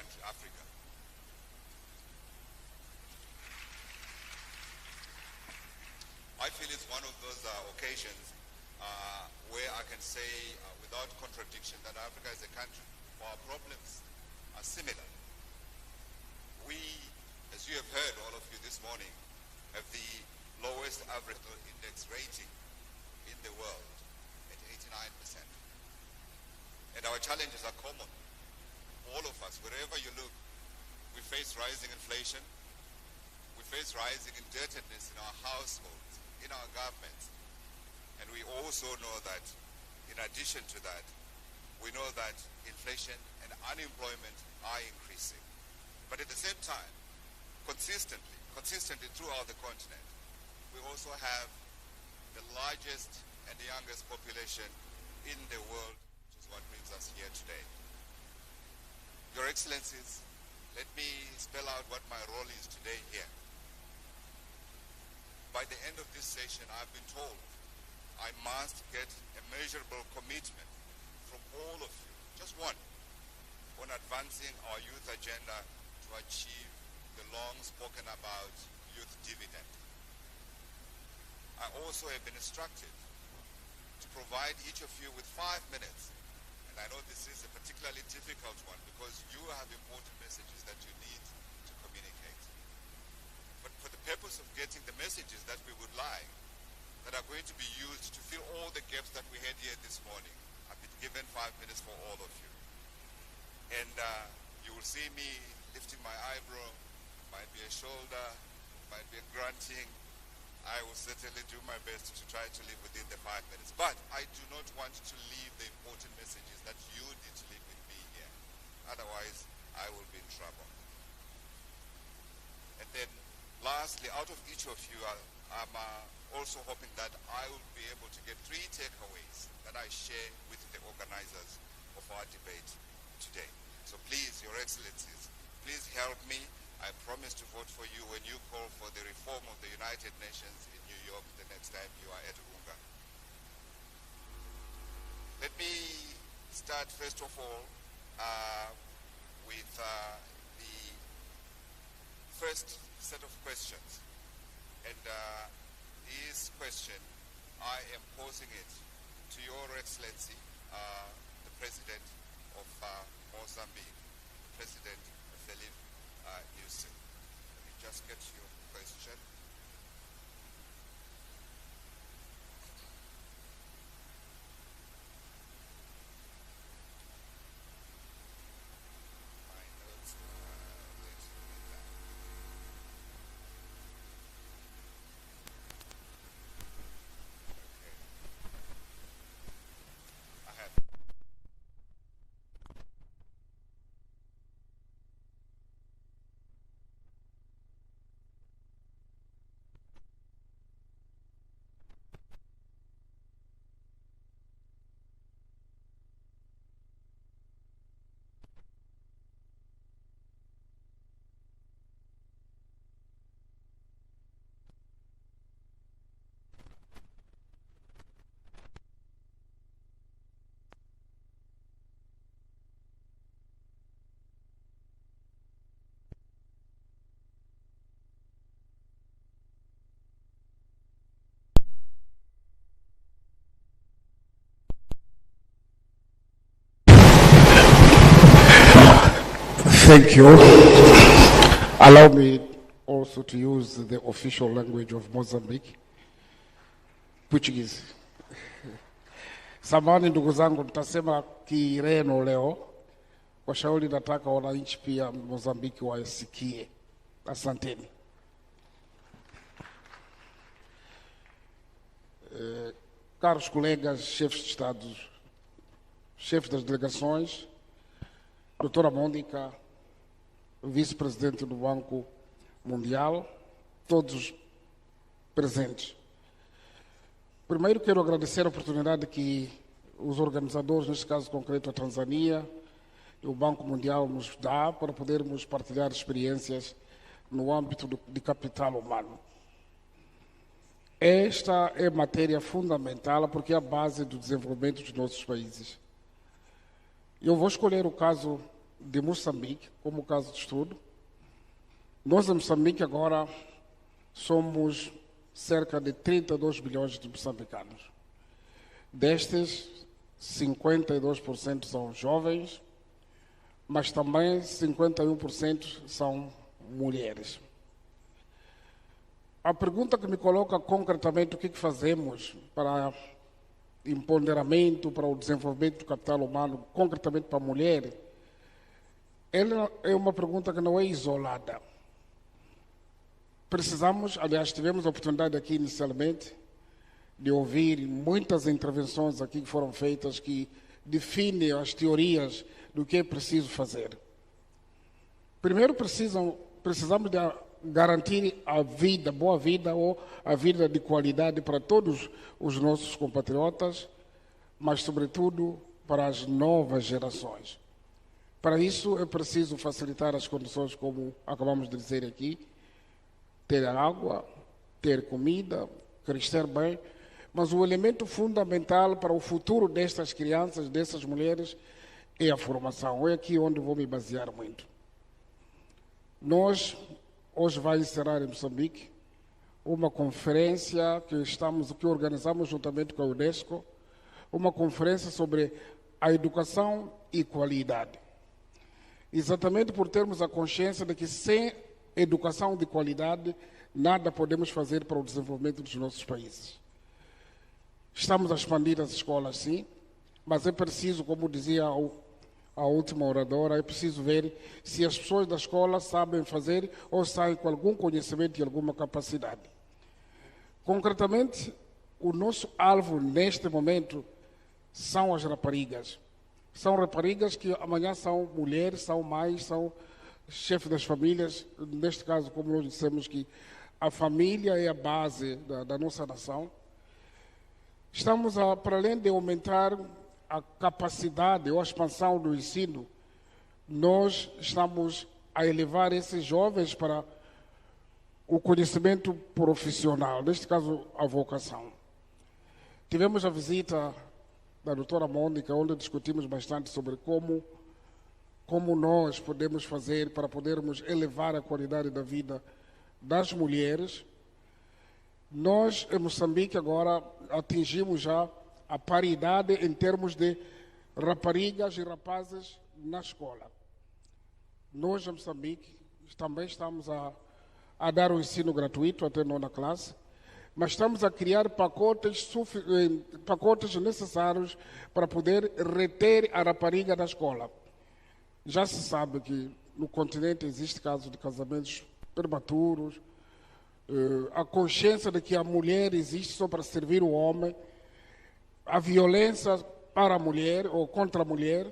country, Africa. I feel it's one of those occasions where I can say without contradiction that Africa is a country where our problems are similar. We, as you have heard, all of you this morning, have the lowest average index rating in the world at 89%. And our challenges are common. All of us, wherever you look, we face rising inflation, we face rising indebtedness in our households, in our governments. And we also know that, in addition to that, we know that inflation and unemployment are increasing. But at the same time, consistently throughout the continent, we also have the largest and the youngest population in the world, which is what brings us here today. Your Excellencies, let me spell out what my role is today here. By the end of this session, I've been told I must get a measurable commitment from all of you, just one, on advancing our youth agenda to achieve the long-spoken about youth dividend. I also have been instructed to provide each of you with 5 minutes, and I know this is a particularly difficult one because you have important messages that you need to communicate. But for the purpose of getting the messages that we would like, that are going to be used to fill all the gaps that we had here this morning, I've been given 5 minutes for all of you. And you will see me lifting my eyebrow, might be a shoulder, might be a grunting. I will certainly do my best to try to live within the 5 minutes. But I do not want to leave the important messages that you need to leave with me here. Otherwise, I will be in trouble. And then lastly, out of each of you, I'm also hoping that I will be able to get 3 takeaways that I share with the organizers of our debate today. So please, Your Excellencies, please help me. I promise to vote for you when you call for the reform of the United Nations in New York the next time you are at Runga. Let me start first of all with the first set of questions. And this question, I am posing it to Your Excellency, the President of Mozambique, President Felipe Nyusi. Let me just get your question. My notes are late. Thank you. Allow me also to use the official language of Mozambique, Portuguese. Samahani ndugu zangu, nitasema Kireno leo. Kwa shauri nataka wananchi pia Mozambiki wasikie. Asanteni. Caros colegas, chefes de Estado, chefes das delegações, doutora Mônica, vice-presidente do Banco Mundial, todos presentes. Primeiro quero agradecer a oportunidade que os organizadores, neste caso concreto a Tanzânia e o Banco Mundial, nos dá para podermos partilhar experiências no âmbito de capital humano. Esta é matéria fundamental porque é a base do desenvolvimento dos nossos países. Eu vou escolher o caso de Moçambique, como caso de estudo. Nós, em Moçambique, agora somos cerca de 32 milhões de moçambicanos. Destes, 52% são jovens, mas também 51% são mulheres. A pergunta que me coloca concretamente o que fazemos para empoderamento, para o desenvolvimento do capital humano, concretamente para a mulher, ela é uma pergunta que não é isolada. Precisamos, aliás, tivemos a oportunidade aqui inicialmente de ouvir muitas intervenções aqui que foram feitas que definem as teorias do que é preciso fazer. Primeiro, precisamos de garantir a vida, boa vida ou a vida de qualidade para todos os nossos compatriotas, mas, sobretudo, para as novas gerações. Para isso, é preciso facilitar as condições, como acabamos de dizer aqui, ter água, ter comida, crescer bem, mas o elemento fundamental para o futuro destas crianças, dessas mulheres, é a formação. É aqui onde vou me basear muito. Nós, hoje vai encerrar em Moçambique, uma conferência que organizamos juntamente com a Unesco, uma conferência sobre a educação e qualidade. Exatamente por termos a consciência de que sem educação de qualidade, nada podemos fazer para o desenvolvimento dos nossos países. Estamos a expandir as escolas, sim, mas é preciso, como dizia a última oradora, é preciso ver se as pessoas da escola sabem fazer ou saem com algum conhecimento e alguma capacidade. Concretamente, o nosso alvo neste momento são as raparigas. São raparigas que amanhã são mulheres, são mães, são chefes das famílias. Neste caso, como nós dissemos que a família é a base da nossa nação. Estamos, para além de aumentar a capacidade ou a expansão do ensino, nós estamos a elevar esses jovens para o conhecimento profissional, neste caso, a vocação. Tivemos a visita da doutora Mônica, onde discutimos bastante sobre como nós podemos fazer para podermos elevar a qualidade da vida das mulheres. Nós, em Moçambique, agora atingimos já a paridade em termos de raparigas e rapazes na escola. Nós, em Moçambique, também estamos a dar o ensino gratuito até nona classe, mas estamos a criar pacotes necessários para poder reter a rapariga da escola. Já se sabe que no continente existe casos de casamentos prematuros, a consciência de que a mulher existe só para servir o homem, a violência para a mulher ou contra a mulher,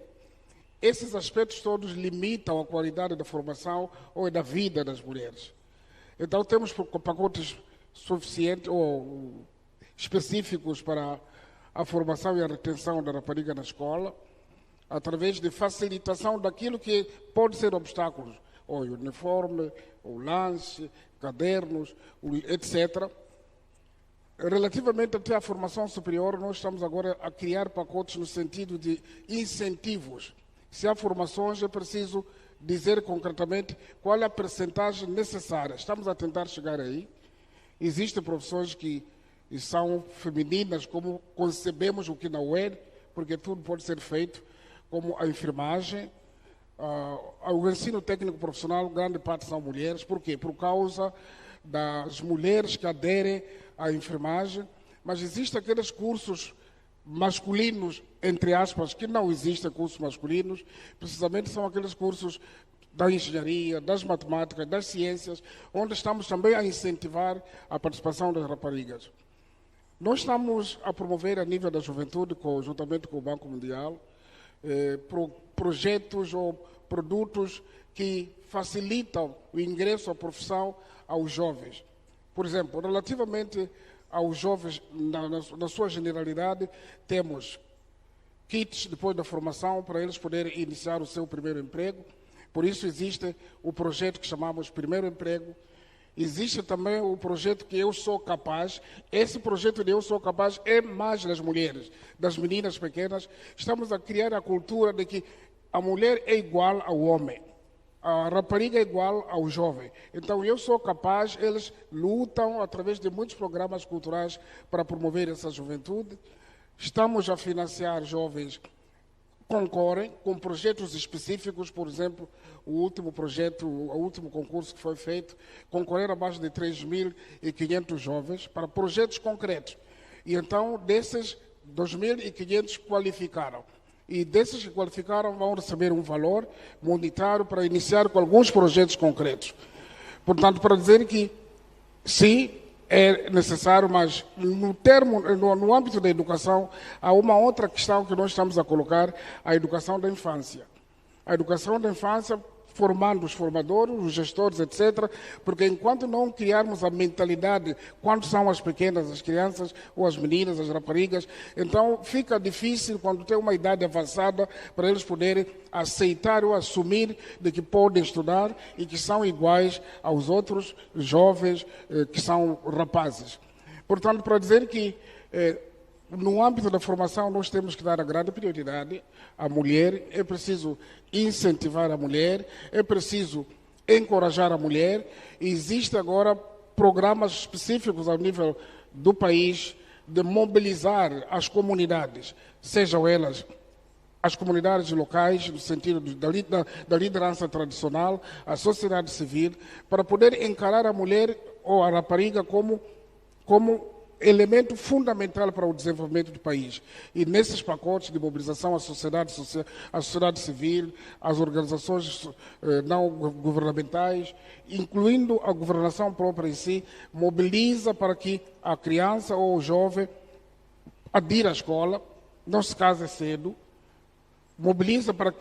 esses aspectos todos limitam a qualidade da formação ou da vida das mulheres. Então temos pacotes suficientes ou específicos para a formação e a retenção da rapariga na escola, através de facilitação daquilo que pode ser obstáculos, o uniforme, o lanche, cadernos, etc. Relativamente até à formação superior, nós estamos agora a criar pacotes no sentido de incentivos. Se há formações, é preciso dizer concretamente qual é a percentagem necessária. Estamos a tentar chegar aí. Existem profissões que são femininas, como concebemos o que não é, porque tudo pode ser feito, como a enfermagem, o ensino técnico profissional, grande parte são mulheres. Por quê? Por causa das mulheres que aderem à enfermagem, mas existem aqueles cursos masculinos, entre aspas, que não existem cursos masculinos, precisamente são aqueles cursos da engenharia, das matemáticas, das ciências, onde estamos também a incentivar a participação das raparigas. Nós estamos a promover a nível da juventude, juntamente com o Banco Mundial, projetos ou produtos que facilitam o ingresso à profissão aos jovens. Por exemplo, relativamente aos jovens, na sua generalidade, temos kits depois da formação para eles poderem iniciar o seu primeiro emprego. Por isso existe o projeto que chamamos Primeiro Emprego. Existe também o projeto que Eu Sou Capaz. Esse projeto de Eu Sou Capaz é mais das mulheres, das meninas pequenas. Estamos a criar a cultura de que a mulher é igual ao homem, a rapariga é igual ao jovem. Então, eu sou capaz, eles lutam através de muitos programas culturais para promover essa juventude. Estamos a financiar jovens, concorrem com projetos específicos, por exemplo, o último projeto, o último concurso que foi feito, concorreram a mais de 3.500 jovens para projetos concretos. E então, desses 2.500 qualificaram. E desses que qualificaram vão receber um valor monetário para iniciar com alguns projetos concretos. Portanto, para dizer que sim, é necessário, mas no âmbito da educação, há uma outra questão que nós estamos a colocar, a educação da infância. A educação da infância, formando os formadores, os gestores, etc., porque enquanto não criarmos a mentalidade, quando são as pequenas, as crianças, ou as meninas, as raparigas, então fica difícil, quando tem uma idade avançada, para eles poderem aceitar ou assumir de que podem estudar e que são iguais aos outros jovens que são rapazes. Portanto, para dizer que no âmbito da formação, nós temos que dar a grande prioridade à mulher, é preciso incentivar a mulher, é preciso encorajar a mulher. Existem agora programas específicos ao nível do país de mobilizar as comunidades, sejam elas as comunidades locais, no sentido da liderança tradicional, a sociedade civil, para poder encarar a mulher ou a rapariga como elemento fundamental para o desenvolvimento do país. E nesses pacotes de mobilização, a sociedade civil, as organizações não governamentais, incluindo a governação própria em si, mobiliza para que a criança ou o jovem adira à escola, não se case cedo, mobiliza para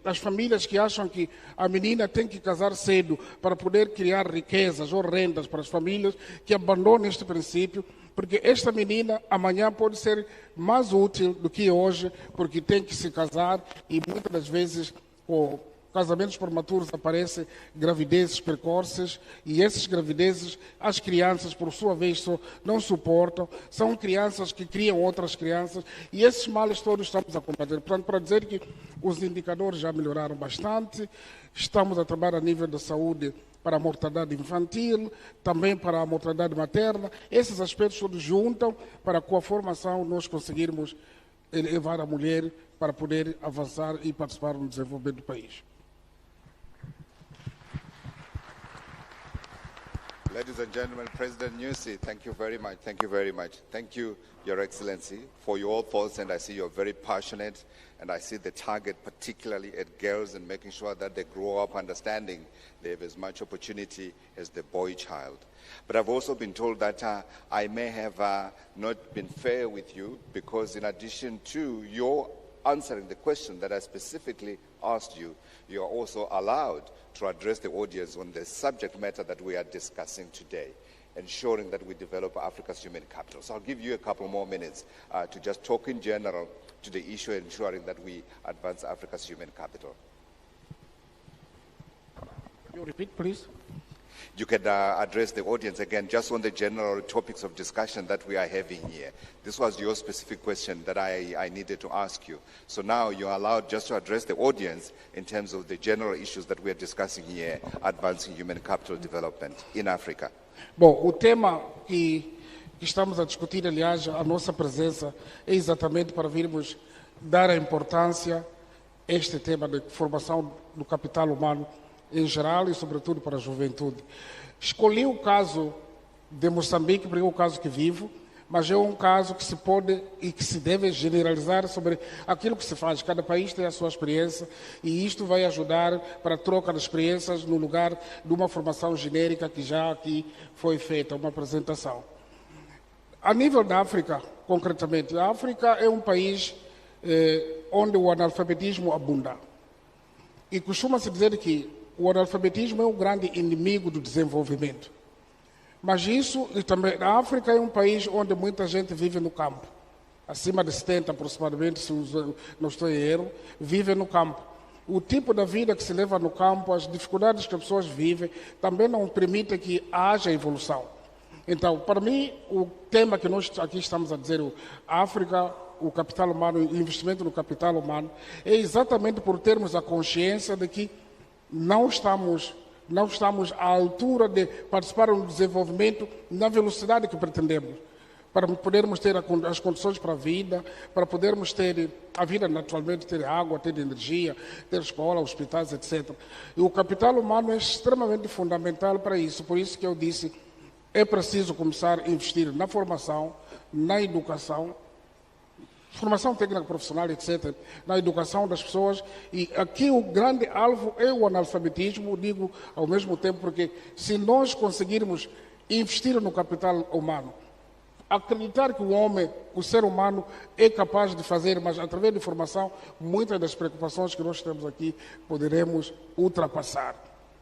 as famílias que acham que a menina tem que casar cedo para poder criar riquezas ou rendas para as famílias, que abandonem este princípio, porque esta menina amanhã pode ser mais útil do que hoje, porque tem que se casar e muitas das vezes com casamentos prematuros aparecem gravidezes precoces e essas gravidezes as crianças, por sua vez, não suportam, são crianças que criam outras crianças e esses males todos estamos a combater. Portanto, para dizer que os indicadores já melhoraram bastante, estamos a trabalhar a nível da saúde para a mortalidade infantil, também para a mortalidade materna, esses aspectos todos juntam para com a formação nós conseguirmos elevar a mulher para poder avançar e participar no desenvolvimento do país. Ladies and gentlemen, President Nyusi, thank you very much. Thank you very much. Thank you, Your Excellency, for your thoughts, and I see you're very passionate, and I see the target particularly at girls and making sure that they grow up understanding they have as much opportunity as the boy child. But I've also been told that I may have not been fair with you, because in addition to your answering the question that I specifically asked you, you are also allowed to address the audience on the subject matter that we are discussing today, ensuring that we develop Africa's human capital. So I'll give you a couple more minutes to just talk in general to the issue, ensuring that we advance Africa's human capital. You repeat, please. You can address the audience again just on the general topics of discussion that we are having here. This was your specific question that I needed to ask you. So now you're allowed just to address the audience in terms of the general issues that we are discussing here, advancing human capital development in Africa. Bom, o tema que estamos a discutir, aliás, a nossa presença é exatamente para virmos dar a importância a este tema de formação do capital humano em geral e, sobretudo, para a juventude. Escolhi o caso de Moçambique, porque é o caso que vivo, mas é um caso que se pode e que se deve generalizar sobre aquilo que se faz. Cada país tem a sua experiência e isto vai ajudar para a troca de experiências no lugar de uma formação genérica que já aqui foi feita, uma apresentação. A nível da África, concretamente, a África é um país onde o analfabetismo abunda. E costuma-se dizer que o analfabetismo é um grande inimigo do desenvolvimento. Mas isso, e também, a África é um país onde muita gente vive no campo. Acima de 70 aproximadamente, se não estou em erro, vivem no campo. O tipo de vida que se leva no campo, as dificuldades que as pessoas vivem, também não permitem que haja evolução. Então, para mim, o tema que nós aqui estamos a dizer, a África, o capital humano, o investimento no capital humano, é exatamente por termos a consciência de que não estamos à altura de participar no desenvolvimento na velocidade que pretendemos, para podermos ter as condições para a vida, para podermos ter a vida naturalmente, ter água, ter energia, ter escola, hospitais, etc. E o capital humano é extremamente fundamental para isso. Por isso que eu disse, é preciso começar a investir na formação, na educação, formação técnica profissional, etc., na educação das pessoas. E aqui o grande alvo é o analfabetismo, digo ao mesmo tempo, porque se nós conseguirmos investir no capital humano, acreditar que o homem, o ser humano, é capaz de fazer, mas através de formação, muitas das preocupações que nós temos aqui poderemos ultrapassar.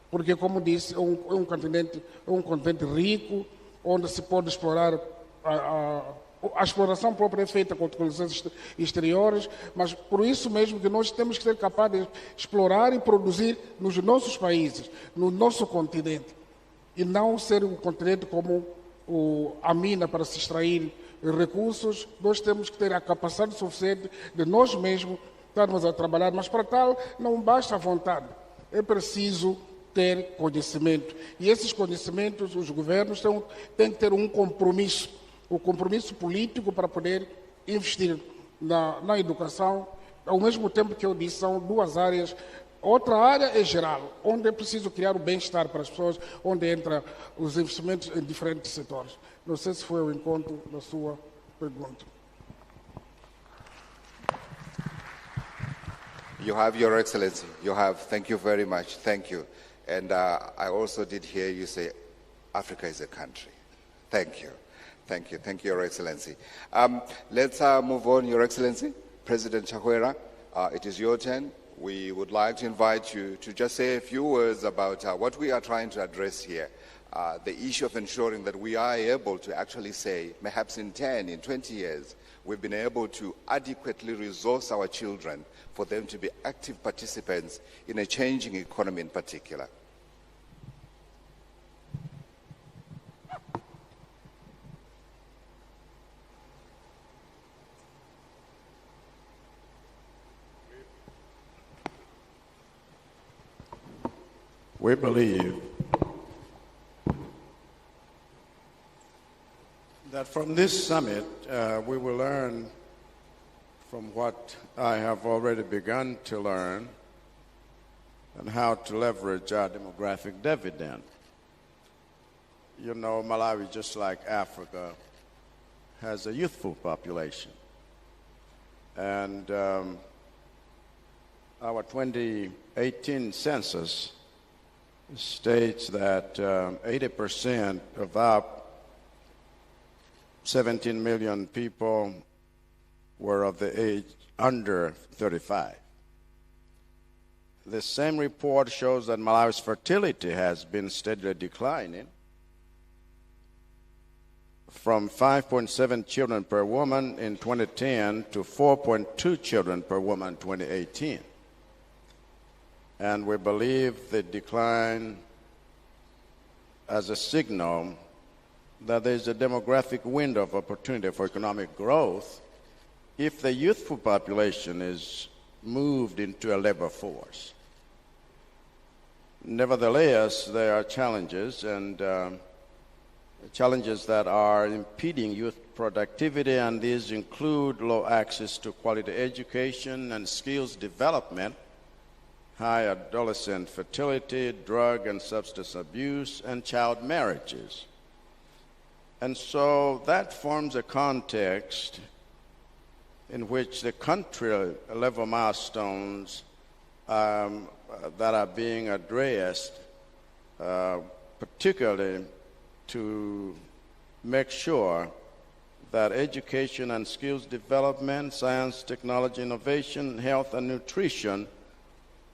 Porque, como disse, é um continente rico, onde se pode explorar a exploração própria é feita com tecnologias exteriores, mas por isso mesmo que nós temos que ser capazes de explorar e produzir nos nossos países, no nosso continente, e não ser um continente como a mina para se extrair recursos. Nós temos que ter a capacidade suficiente de nós mesmos estarmos a trabalhar, mas para tal não basta a vontade, é preciso ter conhecimento. E esses conhecimentos, os governos têm que ter um compromisso, o compromisso político para poder investir na educação. Ao mesmo tempo que eu disse, são duas áreas. Outra área é geral, onde é preciso criar o bem-estar para as pessoas, onde entra os investimentos em diferentes setores. Não sei se foi o encontro da sua pergunta. You have, Your Excellency. You have. Thank you very much. Thank you. And I also did hear you say, Africa is a country. Thank you. Thank you. Thank you, Your Excellency. Let's move on, Your Excellency. President Chakwera, it is your turn. We would like to invite you to just say a few words about what we are trying to address here, the issue of ensuring that we are able to actually say, perhaps in 10, in 20 years, we've been able to adequately resource our children for them to be active participants in a changing economy in particular. We believe that from this summit, we will learn from what I have already begun to learn and how to leverage our demographic dividend. You know, Malawi, just like Africa, has a youthful population. And our 2018 census states that 80% of our 17 million people were of the age under 35. The same report shows that Malawi's fertility has been steadily declining from 5.7 children per woman in 2010 to 4.2 children per woman in 2018. And we believe the decline as a signal that there is a demographic window of opportunity for economic growth if the youthful population is moved into a labor force. Nevertheless, there are challenges, and challenges that are impeding youth productivity, and these include low access to quality education and skills development, high adolescent fertility, drug and substance abuse, and child marriages. And so that forms a context in which the country-level milestones that are being addressed, particularly to make sure that education and skills development, science, technology, innovation, health, and nutrition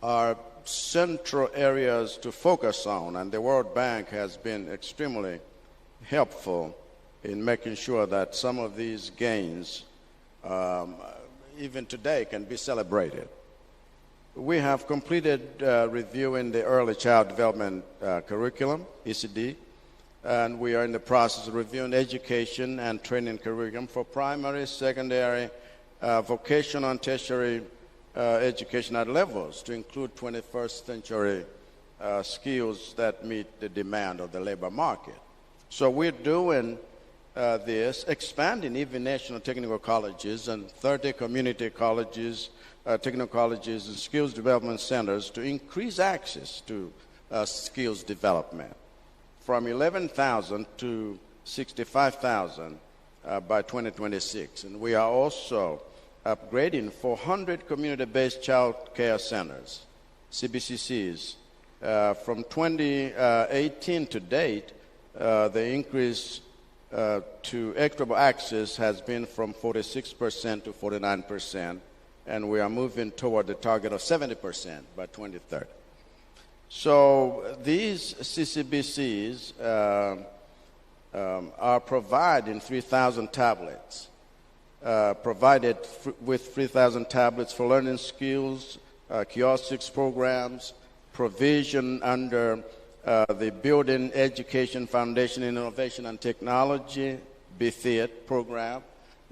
are central areas to focus on, and the World Bank has been extremely helpful in making sure that some of these gains, even today, can be celebrated. We have completed reviewing the Early Child Development Curriculum, ECD, and we are in the process of reviewing education and training curriculum for primary, secondary, vocational and tertiary education at levels to include 21st century skills that meet the demand of the labor market. So we're doing this, expanding even national technical colleges and 30 community colleges, technical colleges and skills development centers to increase access to skills development from 11,000 to 65,000 by 2026. And we are also upgrading 400 community-based child care centers, CBCCs. From 2018 to date, the increase to equitable access has been from 46% to 49%, and we are moving toward the target of 70% by 2030. So these CCBCs are providing 3,000 tablets, provided with 3,000 tablets for learning skills, kiosks programs, provision under the Building Education Foundation in Innovation and Technology, BFIT program,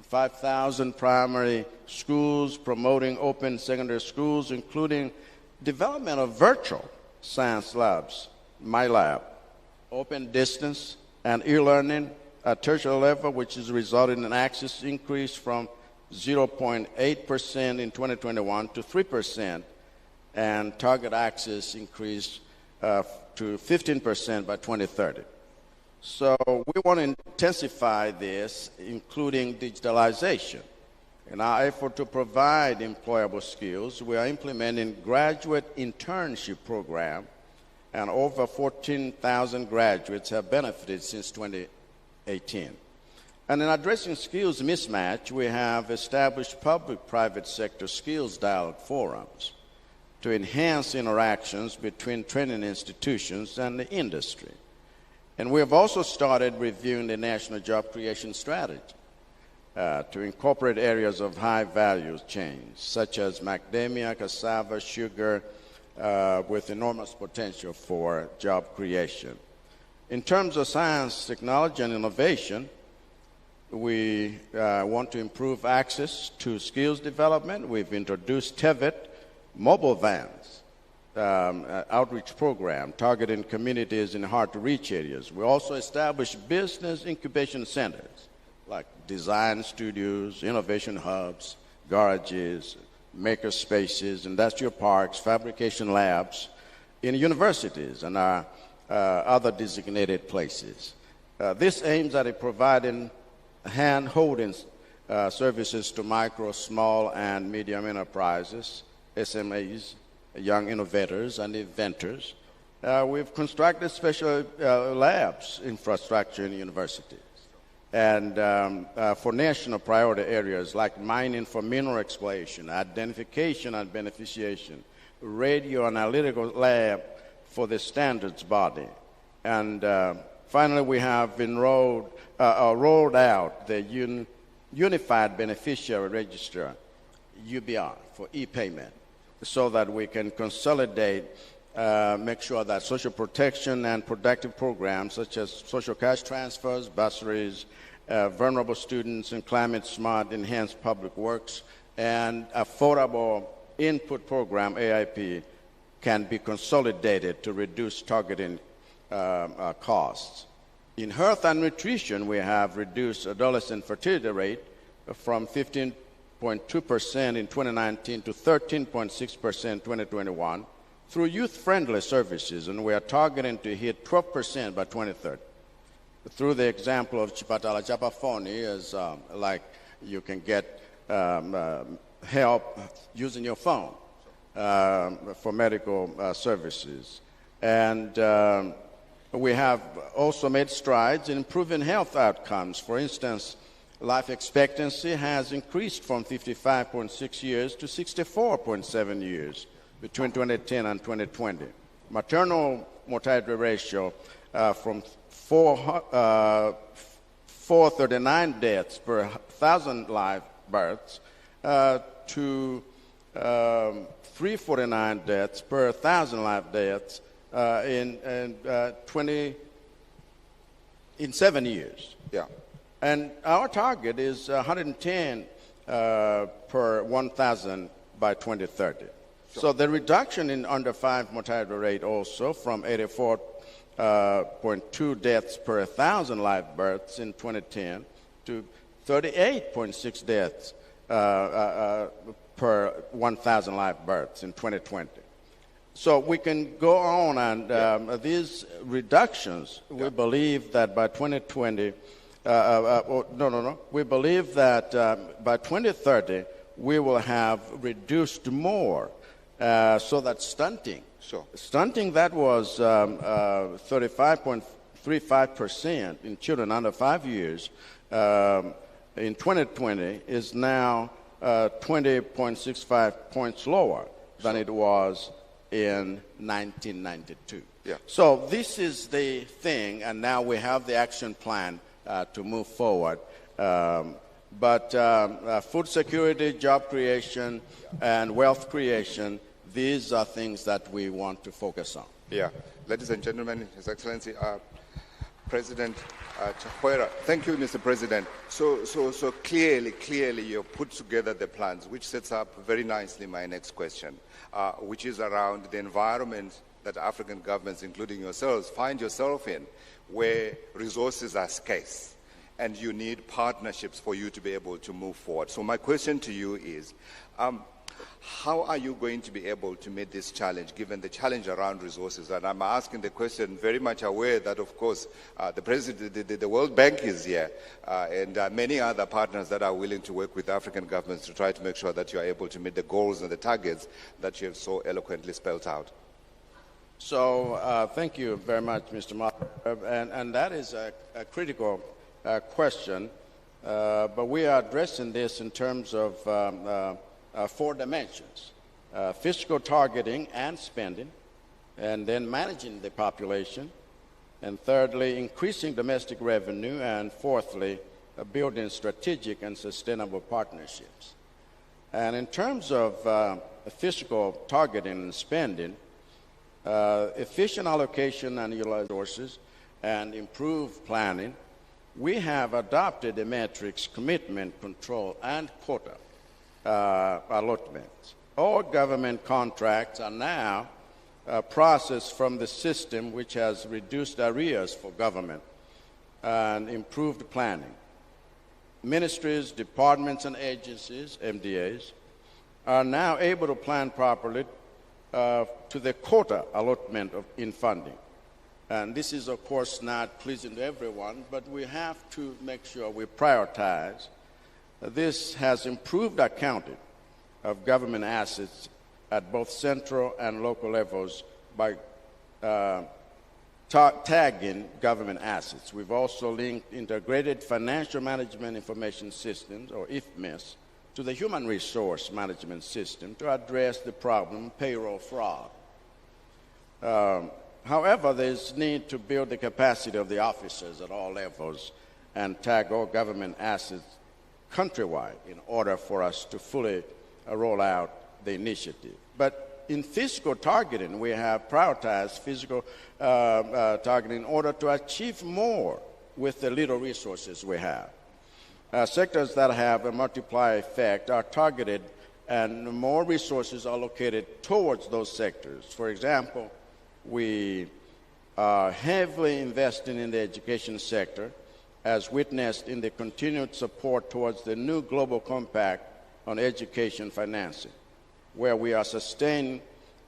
5,000 primary schools promoting open secondary schools, including development of virtual science labs, MyLab, open distance, and e-learning at tertiary level, which has resulted in an access increase from 0.8% in 2021 to 3%, and target access increased to 15% by 2030. So we want to intensify this, including digitalization. In our effort to provide employable skills, we are implementing graduate internship program, and over 14,000 graduates have benefited since 2018. And in addressing skills mismatch, we have established public-private sector skills dialogue forums to enhance interactions between training institutions and the industry. And we have also started reviewing the national job creation strategy to incorporate areas of high value chains, such as macadamia, cassava, sugar, with enormous potential for job creation. In terms of science, technology, and innovation, we want to improve access to skills development. We've introduced TEVIT mobile vans, outreach program targeting communities in hard-to-reach areas. We also established business incubation centers like design studios, innovation hubs, garages, maker spaces, industrial parks, fabrication labs in universities and our other designated places. This aims at providing hand-holding services to micro, small, and medium enterprises, SMEs, young innovators, and inventors. We've constructed special labs infrastructure in universities. And for national priority areas like mining for mineral exploration, identification and beneficiation, radio analytical lab for the standards body. And finally, we have rolled out the Unified Beneficiary Register, UBR, for e-payment, so that we can consolidate, make sure that social protection and productive programs such as social cash transfers, bursaries, vulnerable students, and climate-smart enhanced public works, and affordable input program, AIP, can be consolidated to reduce targeting costs. In health and nutrition, we have reduced adolescent fertility rate from 15.2% in 2019 to 13.6% in 2021 through youth-friendly services, and we are targeting to hit 12% by 2030. Through the example of Chipatala Chapafoni, as like you can get help using your phone for medical services. And we have also made strides in improving health outcomes. For instance, life expectancy has increased from 55.6 years to 64.7 years between 2010 and 2020. Maternal mortality ratio from 439 deaths per 1,000 live births to 349 deaths per 1,000 live deaths in 7 years. Yeah. And our target is 110 per 1,000 by 2030. So the reduction in under 5 mortality rate also from 84.2 deaths per 1,000 live births in 2010 to 38.6 deaths per 1,000 live births in 2020. So we can go on, and these reductions, we believe that by 2020, we believe that by 2030, we will have reduced more, so that stunting, that was 35.35% in children under 5 years in 2020 is now 20.65 points lower than it was in 1992. Yeah. So this is the thing, and now we have the action plan to move forward. But food security, job creation, and wealth creation, these are things that we want to focus on. Yeah. Ladies and gentlemen, His Excellency, President Chakwera. Thank you, Mr. President. So clearly you've put together the plans, which sets up very nicely my next question, which is around the environment that African governments, including yourselves, find yourself in, where resources are scarce and you need partnerships for you to be able to move forward. So my question to you is, how are you going to be able to meet this challenge, given the challenge around resources? And I'm asking the question very much aware that, of course, the World Bank is here, and many other partners that are willing to work with African governments to try to make sure that you are able to meet the goals and the targets that you have so eloquently spelled out. So thank you very much, Mr. Martin. And that is a critical question, but we are addressing this in terms of 4 dimensions: fiscal targeting and spending, and then managing the population, and thirdly, increasing domestic revenue, and fourthly, building strategic and sustainable partnerships. And in terms of fiscal targeting and spending, efficient allocation and utilization of resources, and improved planning, we have adopted the metrics commitment, control, and quota allotments. All government contracts are now processed from the system, which has reduced arrears for government and improved planning. Ministries, departments, and agencies, MDAs, are now able to plan properly to the quota allotment in funding. And this is, of course, not pleasing to everyone, but we have to make sure we prioritize. This has improved accounting of government assets at both central and local levels by tagging government assets. We've also linked integrated financial management information systems, or IFMIS, to the human resource management system to address the problem payroll fraud. However, there's need to build the capacity of the officers at all levels and tag all government assets countrywide in order for us to fully roll out the initiative. But in fiscal targeting, we have prioritized fiscal targeting in order to achieve more with the little resources we have. Sectors that have a multiplier effect are targeted, and more resources are allocated towards those sectors. For example, we are heavily investing in the education sector, as witnessed in the continued support towards the new Global Compact on education financing, where we are sustaining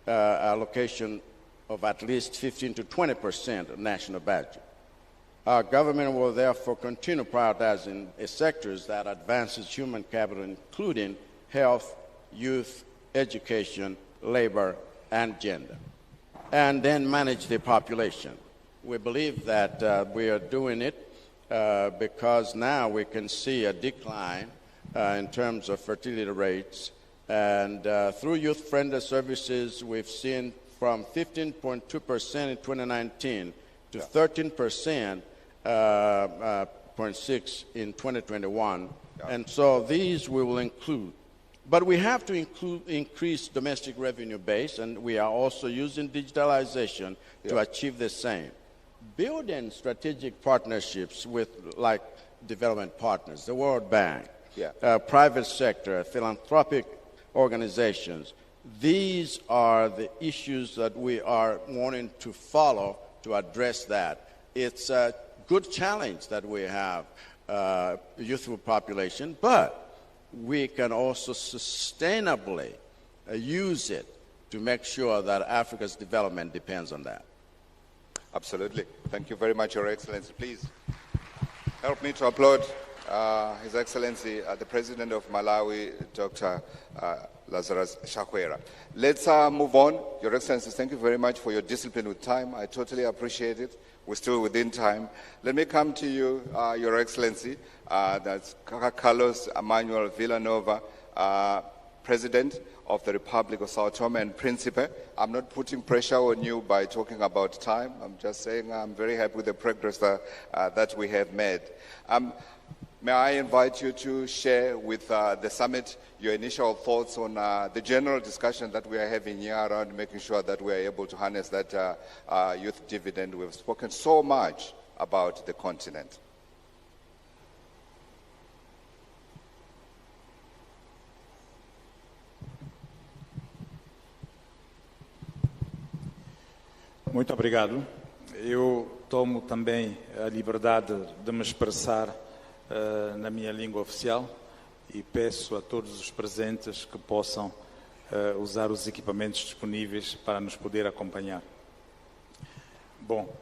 allocation of at least 15 to 20% of national budget. Our government will therefore continue prioritizing sectors that advances human capital, including health, youth, education, labor, and gender, and then manage the population. We believe that we are doing it because now we can see a decline in terms of fertility rates. And through youth-friendly services, we've seen from 15.2% in 2019 to 13.6% in 2021. And so these we will include. But we have to increase domestic revenue base, and we are also using digitalization to achieve the same. Building strategic partnerships with, like, development partners, the World Bank, private sector, philanthropic organizations. These are the issues that we are wanting to follow to address that. It's a good challenge that we have, youthful population, but we can also sustainably use it to make sure that Africa's development depends on that. Absolutely. Thank you very much, Your Excellency. Please help me to applaud His Excellency, the President of Malawi, Dr. Lazarus Chakwera. Let's move on. Your Excellency, thank you very much for your discipline with time. I totally appreciate it. We're still within time. Let me come to you, Your Excellency. That's Carlos Emmanuel Villanova, President of the Republic of Sao Tome and Principe. I'm not putting pressure on you by talking about time. I'm just saying I'm very happy with the progress that we have made. May I invite you to share with the summit your initial thoughts on the general discussion that we are having here around making sure that we are able to harness that youth dividend. We've spoken so much about the continent. Muito obrigado. Eu tomo também a liberdade de me expressar na minha língua oficial e peço a todos os presentes que possam usar os equipamentos disponíveis para nos poder acompanhar. Bom,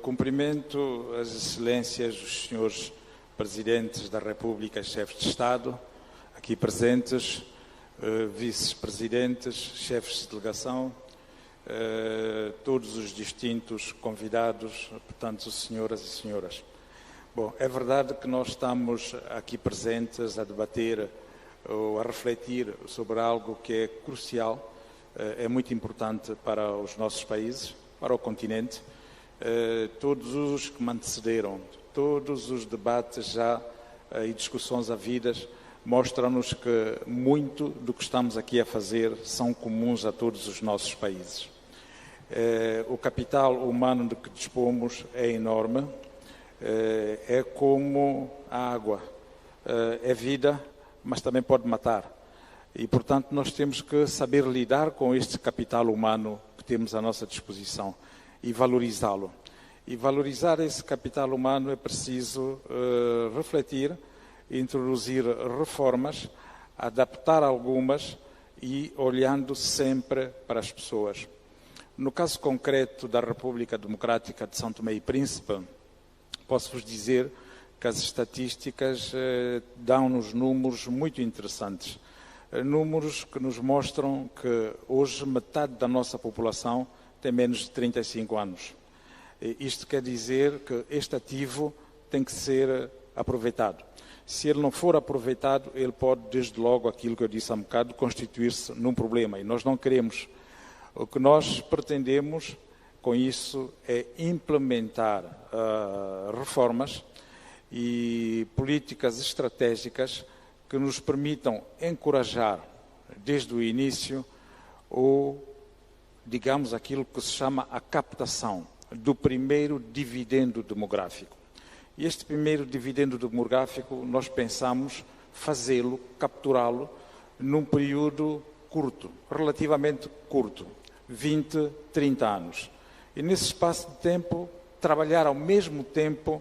cumprimento as excelências dos senhores presidentes da República e chefes de Estado, aqui presentes, vice-presidentes, chefes de delegação, todos os distintos convidados, portanto, senhoras e senhores. Bom, é verdade que nós estamos aqui presentes a debater ou a refletir sobre algo que é crucial, é muito importante para os nossos países, para o continente. Todos os que me antecederam, todos os debates já e discussões havidas mostram-nos que muito do que estamos aqui a fazer são comuns a todos os nossos países. O capital humano de que dispomos é enorme, é como a água, é vida, mas também pode matar. E, portanto, nós temos que saber lidar com este capital humano que temos à nossa disposição e valorizá-lo. E valorizar esse capital humano é preciso refletir, introduzir reformas, adaptar algumas e olhando sempre para as pessoas. No caso concreto da República Democrática de São Tomé e Príncipe, posso-vos dizer que as estatísticas dão-nos números muito interessantes. Números que nos mostram que hoje metade da nossa população tem menos de 35 anos. Isto quer dizer que este ativo tem que ser aproveitado. Se ele não for aproveitado, ele pode, desde logo, aquilo que eu disse há um bocado, constituir-se num problema. E nós não queremos. O que nós pretendemos com isso é implementar reformas e políticas estratégicas que nos permitam encorajar, desde o início, digamos, aquilo que se chama a captação do primeiro dividendo demográfico. E este primeiro dividendo demográfico, nós pensamos fazê-lo, capturá-lo, num período curto, relativamente curto, 20, 30 anos. E nesse espaço de tempo, trabalhar ao mesmo tempo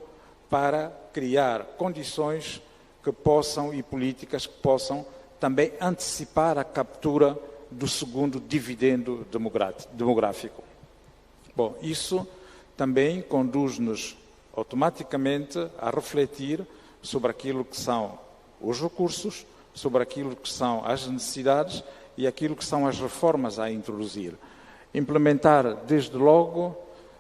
para criar condições que possam e políticas que possam também antecipar a captura do segundo dividendo demográfico. Bom, isso também conduz-nos automaticamente a refletir sobre aquilo que são os recursos, sobre aquilo que são as necessidades e aquilo que são as reformas a introduzir. Implementar, desde logo,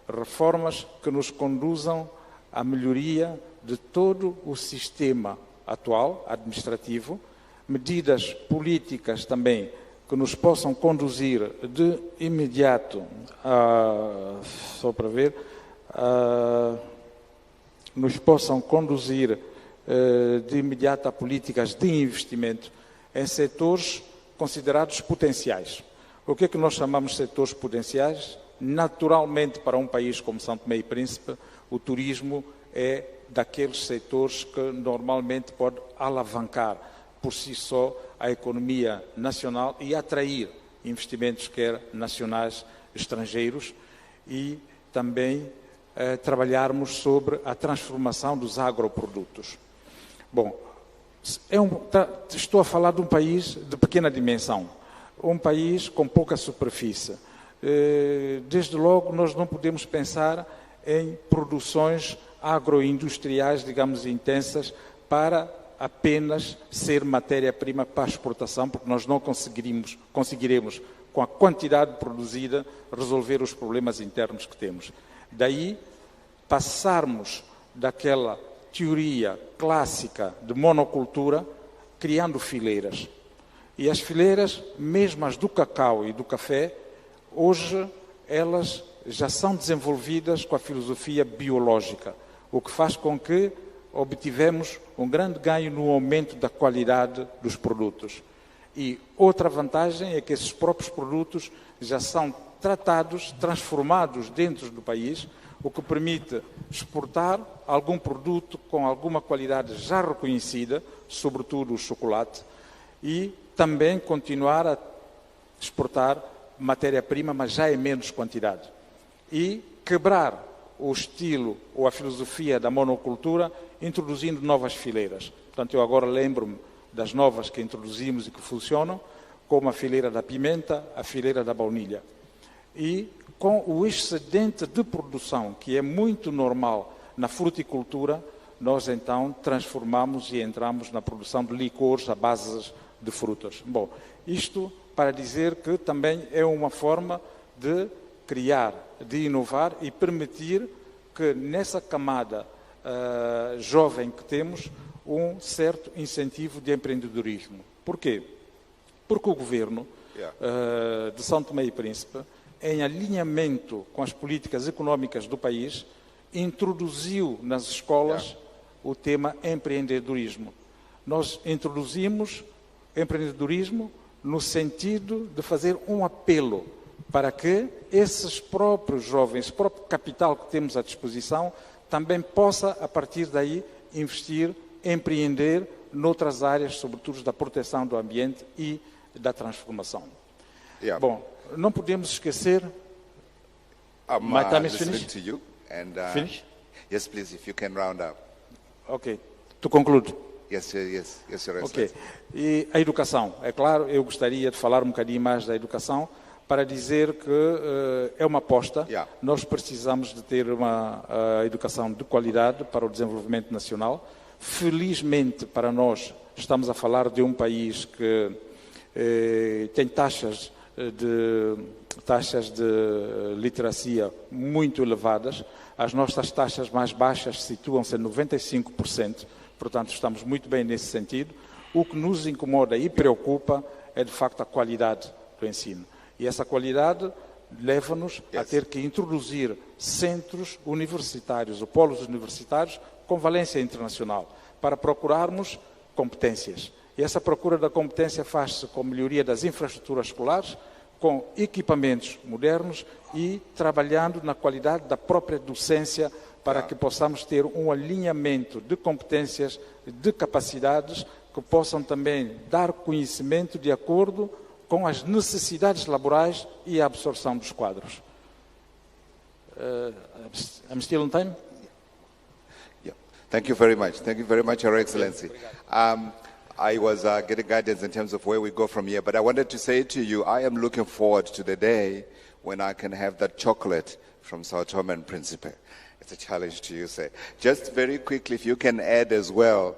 reformas que nos conduzam à melhoria de todo o sistema atual, administrativo, medidas políticas também que nos possam conduzir de imediato, só para ver, nos possam conduzir de imediato a políticas de investimento em setores considerados potenciais. O que é que nós chamamos de setores potenciais? Naturalmente, para um país como São Tomé e Príncipe, o turismo é daqueles setores que normalmente pode alavancar por si só a economia nacional e atrair investimentos quer nacionais, estrangeiros, e também trabalharmos sobre a transformação dos agroprodutos. Bom, estou a falar de um país de pequena dimensão, um país com pouca superfície. Desde logo, nós não podemos pensar em produções agroindustriais, digamos, intensas, para apenas ser matéria-prima para exportação, porque nós não conseguiremos, com a quantidade produzida, resolver os problemas internos que temos. Daí, passarmos daquela teoria clássica de monocultura, criando fileiras. E as fileiras, mesmo as do cacau e do café, hoje elas já são desenvolvidas com a filosofia biológica, o que faz com que obtivemos um grande ganho no aumento da qualidade dos produtos. E outra vantagem é que esses próprios produtos já são tratados, transformados dentro do país, o que permite exportar algum produto com alguma qualidade já reconhecida, sobretudo o chocolate, e também continuar a exportar matéria-prima, mas já em menos quantidade. E quebrar o estilo ou a filosofia da monocultura, introduzindo novas fileiras. Portanto, eu agora lembro-me das novas que introduzimos e que funcionam, como a fileira da pimenta, a fileira da baunilha. E com o excedente de produção, que é muito normal na fruticultura, nós então transformamos e entramos na produção de licores à base de frutas. Bom, isto para dizer que também é uma forma de criar, de inovar e permitir que nessa camada jovem que temos um certo incentivo de empreendedorismo. Porquê? Porque o governo de São Tomé e Príncipe, em alinhamento com as políticas económicas do país, introduziu nas escolas o tema empreendedorismo. Nós introduzimos empreendedorismo no sentido de fazer um apelo para que esses próprios jovens, esse próprio capital que temos à disposição, também possa, a partir daí, investir, empreender noutras áreas, sobretudo da proteção do ambiente e da transformação. Bom, não podemos esquecer... My time is listening finished? to you. And, Finish? Yes, please, if you can round up. Ok. To conclude. Yes, Your Ok. Excellency. E a educação. É claro, eu gostaria de falar um bocadinho mais da educação para dizer que é uma aposta. Nós precisamos de ter uma educação de qualidade para o desenvolvimento nacional. Felizmente, para nós, estamos a falar de um país que tem taxas de literacia muito elevadas. As nossas taxas mais baixas situam-se em 95%, portanto estamos muito bem nesse sentido. O que nos incomoda e preocupa é de facto a qualidade do ensino. E essa qualidade leva-nos a ter que introduzir centros universitários ou polos universitários com valência internacional para procurarmos competências. E essa procura da competência faz-se com melhoria das infraestruturas escolares, com equipamentos modernos e trabalhando na qualidade da própria docência para que possamos ter um alinhamento de competências, de capacidades que possam também dar conhecimento de acordo com as necessidades laborais e a absorção dos quadros. I'm still on time? Thank you very much. Thank you very much, Your Excellency. I was getting guidance in terms of where we go from here, but I wanted to say to you, I am looking forward to the day when I can have that chocolate from Sao Tome and Principe. It's a challenge to you, sir. Just very quickly, if you can add as well,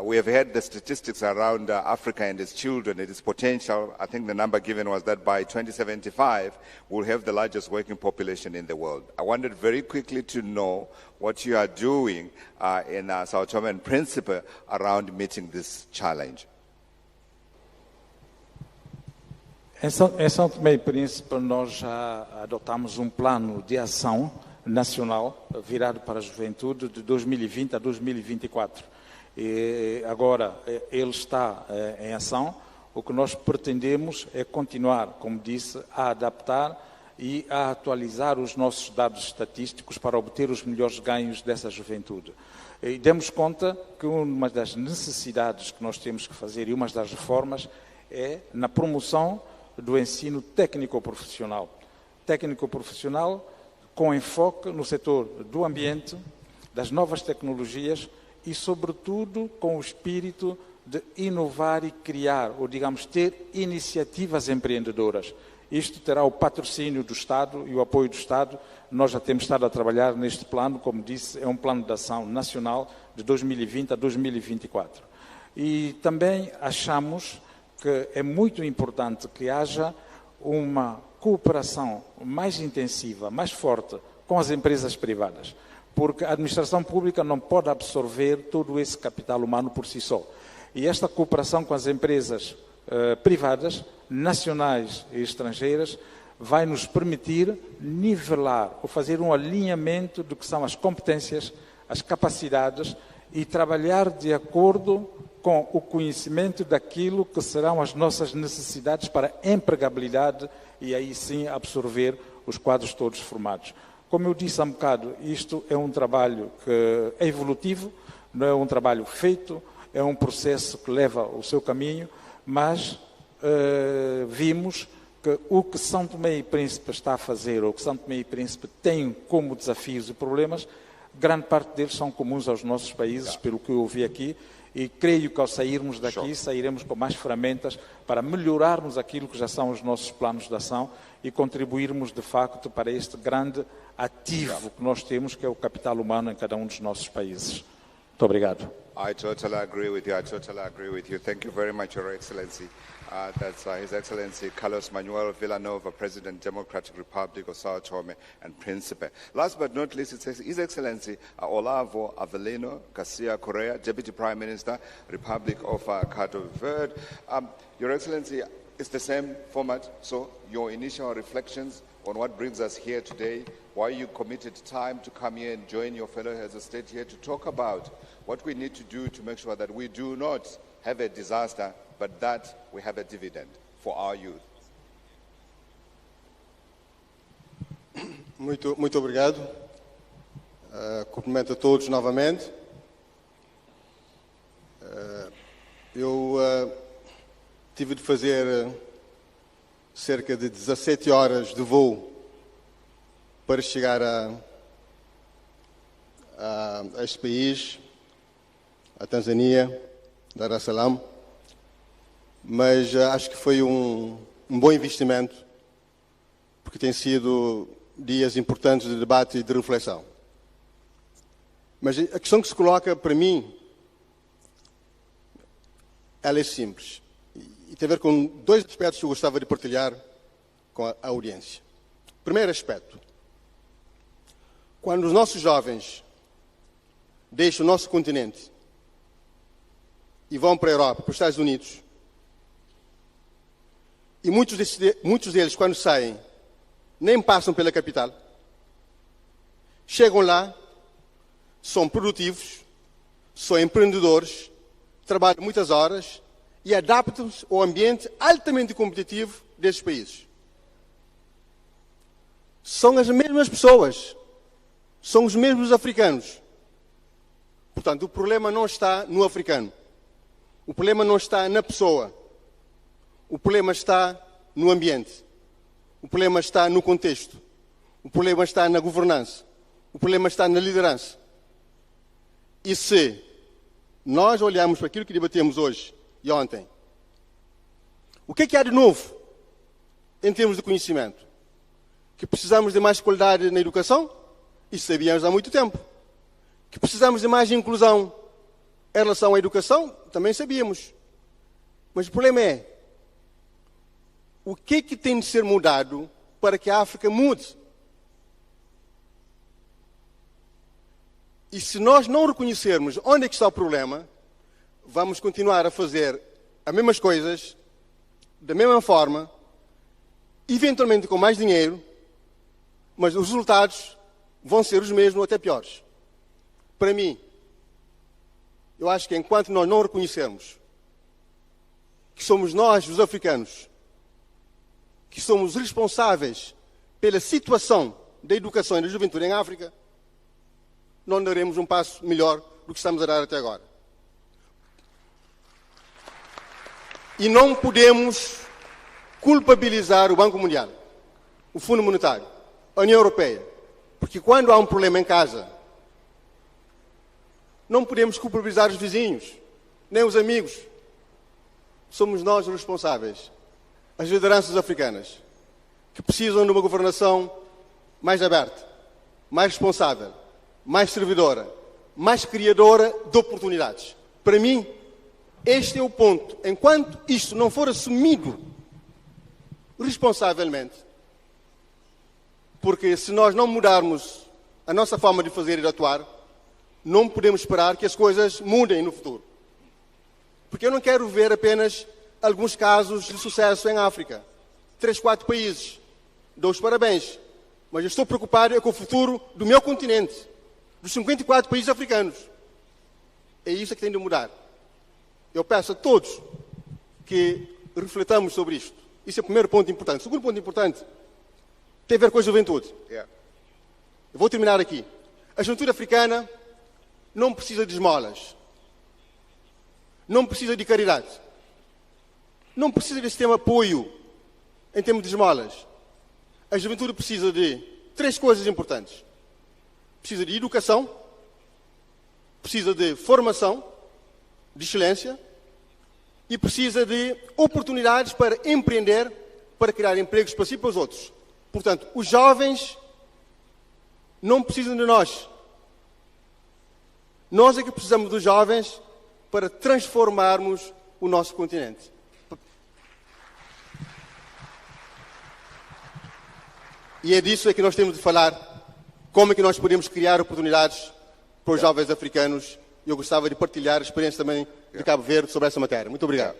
we have had the statistics around Africa and its children, its potential. I think the number given was that by 2075, we'll have the largest working population in the world. I wanted very quickly to know what you are doing in Sao Tome and Principe around meeting this challenge. Em São Tomé e Príncipe, nós já adotamos um plano de ação nacional virado para a juventude de 2020 a 2024. E agora ele está em ação. O que nós pretendemos é continuar, como disse, a adaptar e a atualizar os nossos dados estatísticos para obter os melhores ganhos dessa juventude. E demos conta que uma das necessidades que nós temos que fazer e uma das reformas é na promoção do ensino técnico-profissional. Técnico-profissional com enfoque no setor do ambiente, das novas tecnologias e, sobretudo, com o espírito de inovar e criar, ou digamos, ter iniciativas empreendedoras. Isto terá o patrocínio do Estado e o apoio do Estado. Nós já temos estado a trabalhar neste plano, como disse, é um plano de ação nacional de 2020 a 2024. E também achamos que é muito importante que haja uma cooperação mais intensiva, mais forte com as empresas privadas, porque a administração pública não pode absorver todo esse capital humano por si só. E esta cooperação com as empresas privadas, nacionais e estrangeiras, vai nos permitir nivelar ou fazer um alinhamento do que são as competências, as capacidades e trabalhar de acordo com o conhecimento daquilo que serão as nossas necessidades para a empregabilidade e aí sim absorver os quadros todos formados. Como eu disse há um bocado, isto é um trabalho que é evolutivo, não é um trabalho feito, é um processo que leva o seu caminho, mas vimos que o que São Tomé e Príncipe está a fazer, ou o que São Tomé e Príncipe tem como desafios e problemas, grande parte deles são comuns aos nossos países, pelo que eu ouvi aqui, e creio que ao sairmos daqui, sairemos com mais ferramentas para melhorarmos aquilo que já são os nossos planos de ação e contribuirmos, de facto, para este grande ativo que nós temos, que é o capital humano em cada um dos nossos países. Muito obrigado. I totally agree with you. I totally agree with you. Thank you very much, Your Excellency. That's His Excellency Carlos Manuel Villanova, President, Democratic Republic of Sao Tome and Principe. Last but not least, it says His Excellency Olavo Avelino Garcia Correa, Deputy Prime Minister, Republic of Cabo Verde. Your Excellency, it's the same format, so your initial reflections on what brings us here today, why you committed time to come here and join your fellow heads of state here to talk about what we need to do to make sure that we do not have a disaster, but that we have a dividend for our youth. Muito obrigado. Cumprimento a todos novamente. Eu tive de fazer cerca de 17 horas de voo para chegar a este país, a Tanzânia, Dar es Salaam, mas acho que foi um bom investimento, porque tem sido dias importantes de debate e de reflexão. Mas a questão que se coloca para mim, ela é simples e tem a ver com dois aspectos que eu gostava de partilhar com a audiência. Primeiro aspecto: quando os nossos jovens deixam o nosso continente e vão para a Europa, para os Estados Unidos, e muitos deles, quando saem, nem passam pela capital, chegam lá, são produtivos, são empreendedores, trabalham muitas horas e adaptam-se ao ambiente altamente competitivo desses países. São as mesmas pessoas, são os mesmos africanos. Portanto, o problema não está no africano. O problema não está na pessoa. O problema está no ambiente. O problema está no contexto. O problema está na governança. O problema está na liderança. E se nós olharmos para aquilo que debatemos hoje e ontem, o que há de novo em termos de conhecimento? Que precisamos de mais qualidade na educação? Isso sabíamos há muito tempo. Que precisamos de mais inclusão em relação à educação? Também sabíamos. Mas o problema é, o que tem de ser mudado para que a África mude? E se nós não reconhecermos onde é que está o problema, vamos continuar a fazer as mesmas coisas, da mesma forma, eventualmente com mais dinheiro, mas os resultados vão ser os mesmos ou até piores. Para mim, eu acho que enquanto nós não reconhecermos que somos nós, os africanos, que somos responsáveis pela situação da educação e da juventude em África, não daremos um passo melhor do que estamos a dar até agora. E não podemos culpabilizar o Banco Mundial, o Fundo Monetário, a União Europeia, porque quando há um problema em casa, não podemos culpabilizar os vizinhos, nem os amigos. Somos nós os responsáveis, as lideranças africanas, que precisam de uma governação mais aberta, mais responsável, mais servidora, mais criadora de oportunidades. Para mim, este é o ponto. Enquanto isto não for assumido responsavelmente, porque se nós não mudarmos a nossa forma de fazer e de atuar, não podemos esperar que as coisas mudem no futuro. Porque eu não quero ver apenas alguns casos de sucesso em África. 3, 4 países. Dou os parabéns. Mas eu estou preocupado com o futuro do meu continente, dos 54 países africanos. É isso que tem de mudar. Eu peço a todos que refletamos sobre isto. Isso é o primeiro ponto importante. O segundo ponto importante tem a ver com a juventude. Eu vou terminar aqui. A juventude africana não precisa de esmolas. Não precisa de caridade. Não precisa de sistema de apoio em termos de esmolas. A juventude precisa de 3 coisas importantes. Precisa de educação, precisa de formação, de excelência, e precisa de oportunidades para empreender, para criar empregos para si e para os outros. Portanto, os jovens não precisam de nós. Nós é que precisamos dos jovens para transformarmos o nosso continente. E é disso que nós temos de falar. Como é que nós podemos criar oportunidades para os jovens africanos? E eu gostava de partilhar a experiência também de Cabo Verde sobre essa matéria. Muito obrigado.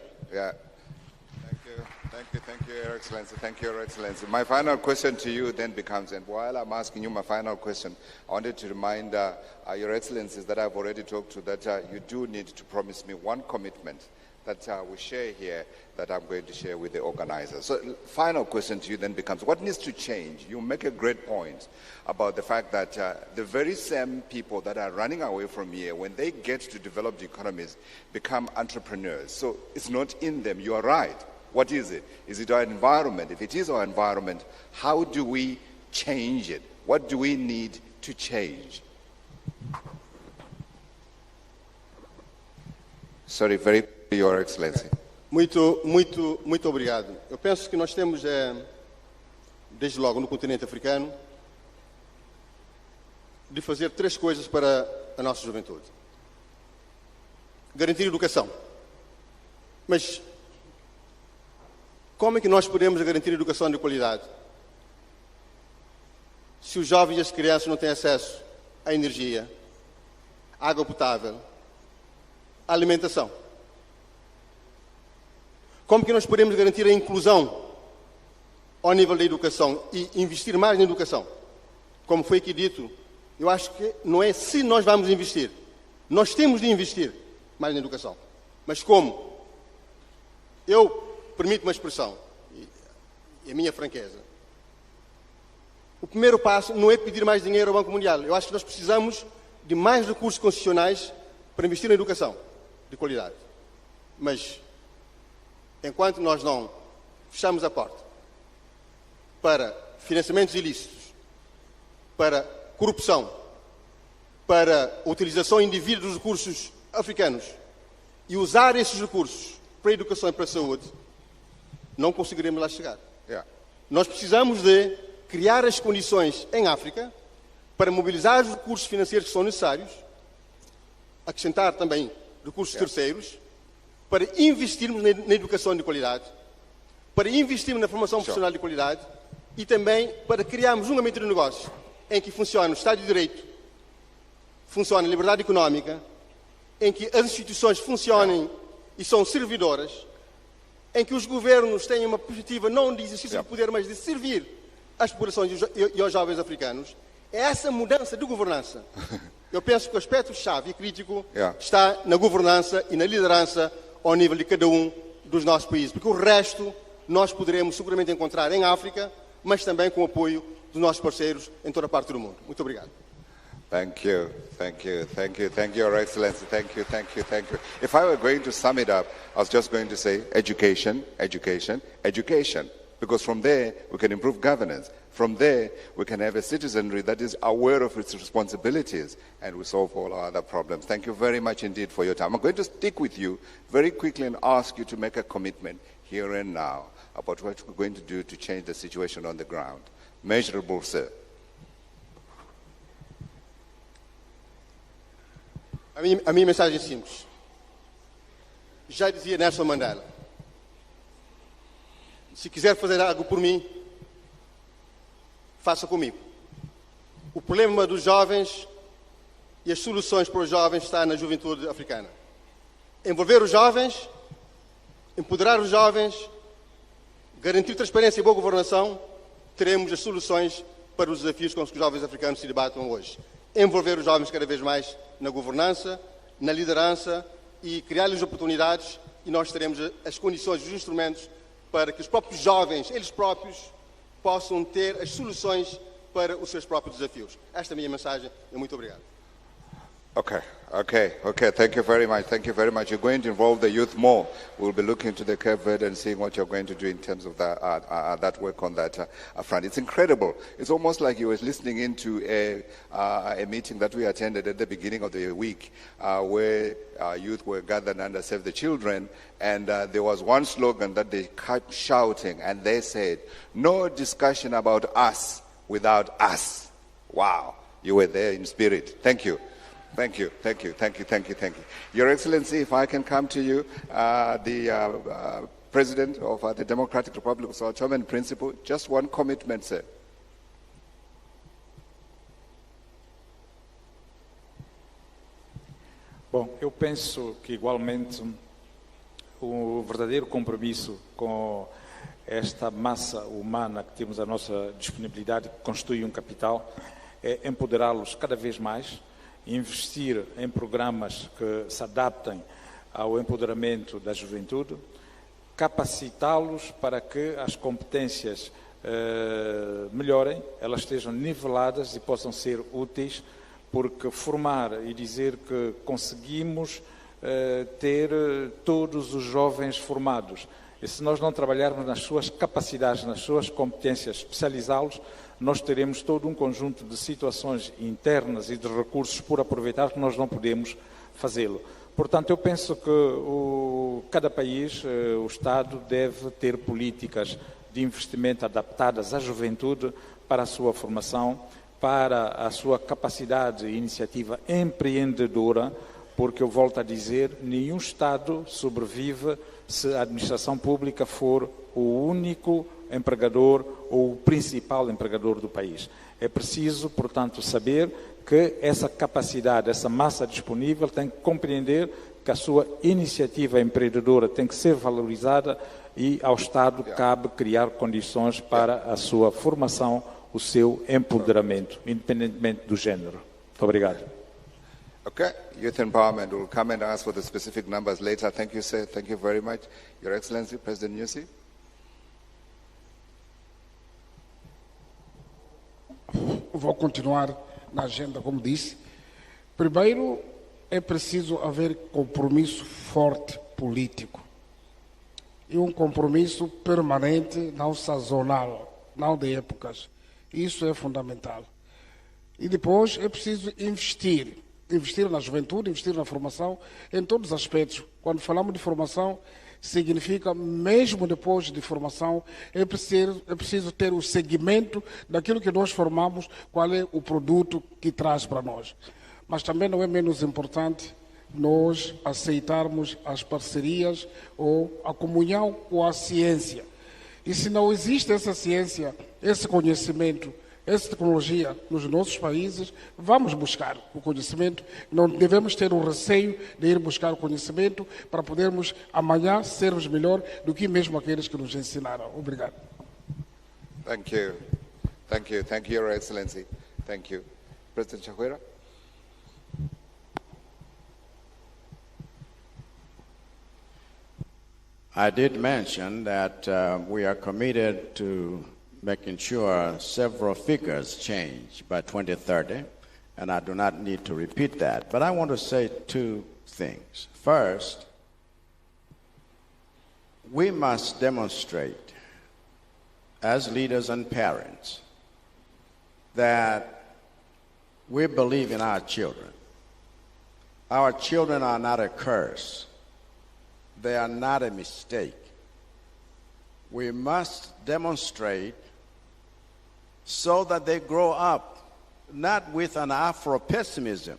Thank you, Your Excellency. Thank you, Your Excellency. My final question to you then becomes, and while I'm asking you my final question, I wanted to remind Your Excellencies that I've already talked to that you do need to promise me one commitment that we share here that I'm going to share with the organizers. So final question to you then becomes, what needs to change? You make a great point about the fact that the very same people that are running away from here, when they get to developed economies, become entrepreneurs. So it's not in them. You are right. What is it? Is it our environment? If it is our environment, how do we change it? What do we need to change? Sorry, very Your Excellency. Muito obrigado. Eu penso que nós temos, desde logo no continente africano, de fazer 3 coisas para a nossa juventude. Garantir educação. Mas como é que nós podemos garantir educação de qualidade se os jovens e as crianças não têm acesso à energia, à água potável, à alimentação? Como que nós podemos garantir a inclusão ao nível da educação e investir mais na educação? Como foi aqui dito, eu acho que não é se nós vamos investir. Nós temos de investir mais na educação. Mas como? Eu permito uma expressão, e a minha franqueza. O primeiro passo não é pedir mais dinheiro ao Banco Mundial. Eu acho que nós precisamos de mais recursos constitucionais para investir na educação de qualidade. Mas enquanto nós não fechamos a porta para financiamentos ilícitos, para corrupção, para a utilização indevida dos recursos africanos e usar esses recursos para a educação e para a saúde, não conseguiremos lá chegar. Nós precisamos de criar as condições em África para mobilizar os recursos financeiros que são necessários, acrescentar também recursos terceiros, para investirmos na educação de qualidade, para investirmos na formação profissional de qualidade e também para criarmos um ambiente de negócio em que funcione o Estado de Direito, funcione a liberdade económica, em que as instituições funcionem e são servidoras, em que os governos tenham uma perspectiva não de exercício de poder, mas de servir às populações e aos jovens africanos. É essa mudança de governança. Eu penso que o aspecto-chave e crítico está na governança e na liderança ao nível de cada um dos nossos países, porque o resto nós poderemos seguramente encontrar em África, mas também com o apoio dos nossos parceiros em toda a parte do mundo. Muito obrigado. Thank you, thank you, thank you, thank you, Your Excellency. Thank you, thank you, thank you. If I were going to sum it up, I was just going to say education, education, education. Because from there, we can improve governance. From there, we can have a citizenry that is aware of its responsibilities, and we solve all our other problems. Thank you very much indeed for your time. I'm going to stick with you very quickly and ask you to make a commitment here and now about what we're going to do to change the situation on the ground. Measurable, sir. A minha mensagem é simples. Já dizia Nelson Mandela: se quiser fazer algo por mim, faça comigo. O problema dos jovens e as soluções para os jovens está na juventude africana. Envolver os jovens, empoderar os jovens, garantir transparência e boa governação, teremos as soluções para os desafios com que os jovens africanos se debatem hoje. Envolver os jovens cada vez mais na governança, na liderança e criar-lhes oportunidades, e nós teremos as condições, os instrumentos para que os próprios jovens, eles próprios, possam ter as soluções para os seus próprios desafios. Esta é a minha mensagem e muito obrigado. Okay. Thank you very much. Thank you very much. You're going to involve the youth more. We'll be looking to the Cape Verde and seeing what you're going to do in terms of that work on that front. It's incredible. It's almost like you were listening into a meeting that we attended at the beginning of the week where youth were gathered under Save the Children, and there was one slogan that they kept shouting, and they said, "No discussion about us without us." Wow. You were there in spirit. Thank you. Thank you. Your Excellency, if I can come to you, the President of the Democratic Republic of Sao Tome and Principe, just one commitment, sir. Bom, eu penso que igualmente o verdadeiro compromisso com esta massa humana que temos à nossa disponibilidade, que constitui um capital, é empoderá-los cada vez mais, investir em programas que se adaptem ao empoderamento da juventude, capacitá-los para que as competências melhorem, elas estejam niveladas e possam ser úteis, porque formar e dizer que conseguimos ter todos os jovens formados, e se nós não trabalharmos nas suas capacidades, nas suas competências, especializá-los, nós teremos todo um conjunto de situações internas e de recursos por aproveitar que nós não podemos fazê-lo. Portanto, eu penso que cada país, o Estado, deve ter políticas de investimento adaptadas à juventude para a sua formação, para a sua capacidade e iniciativa empreendedora, porque eu volto a dizer, nenhum Estado sobrevive se a administração pública for o único empregador ou o principal empregador do país. É preciso, portanto, saber que essa capacidade, essa massa disponível tem que compreender que a sua iniciativa empreendedora tem que ser valorizada e ao Estado cabe criar condições para a sua formação, o seu empoderamento, independentemente do género. Muito obrigado. Okay, youth empowerment. We'll come and ask for the specific numbers later. Thank you, sir. Thank you very much. Your Excellency, President Nyusi. Vou continuar na agenda, como disse. Primeiro, é preciso haver compromisso forte político. E um compromisso permanente, não sazonal, não de épocas. Isso é fundamental. E depois é preciso investir na juventude, investir na formação, em todos os aspectos. Quando falamos de formação, significa, mesmo depois de formação, é preciso ter o segmento daquilo que nós formamos, qual é o produto que traz para nós. Mas também não é menos importante nós aceitarmos as parcerias ou a comunhão com a ciência. E se não existe essa ciência, esse conhecimento, essa tecnologia nos nossos países, vamos buscar o conhecimento. Não devemos ter o receio de ir buscar o conhecimento para podermos amanhã sermos melhor do que mesmo aqueles que nos ensinaram. Obrigado. Thank you. Thank you. Thank you, Your Excellency. Thank you. President Chakwera. I did mention that we are committed to making sure several figures change by 2030, and I do not need to repeat that. But I want to say two things. First, we must demonstrate as leaders and parents that we believe in our children. Our children are not a curse. They are not a mistake. We must demonstrate so that they grow up not with an Afro-pessimism,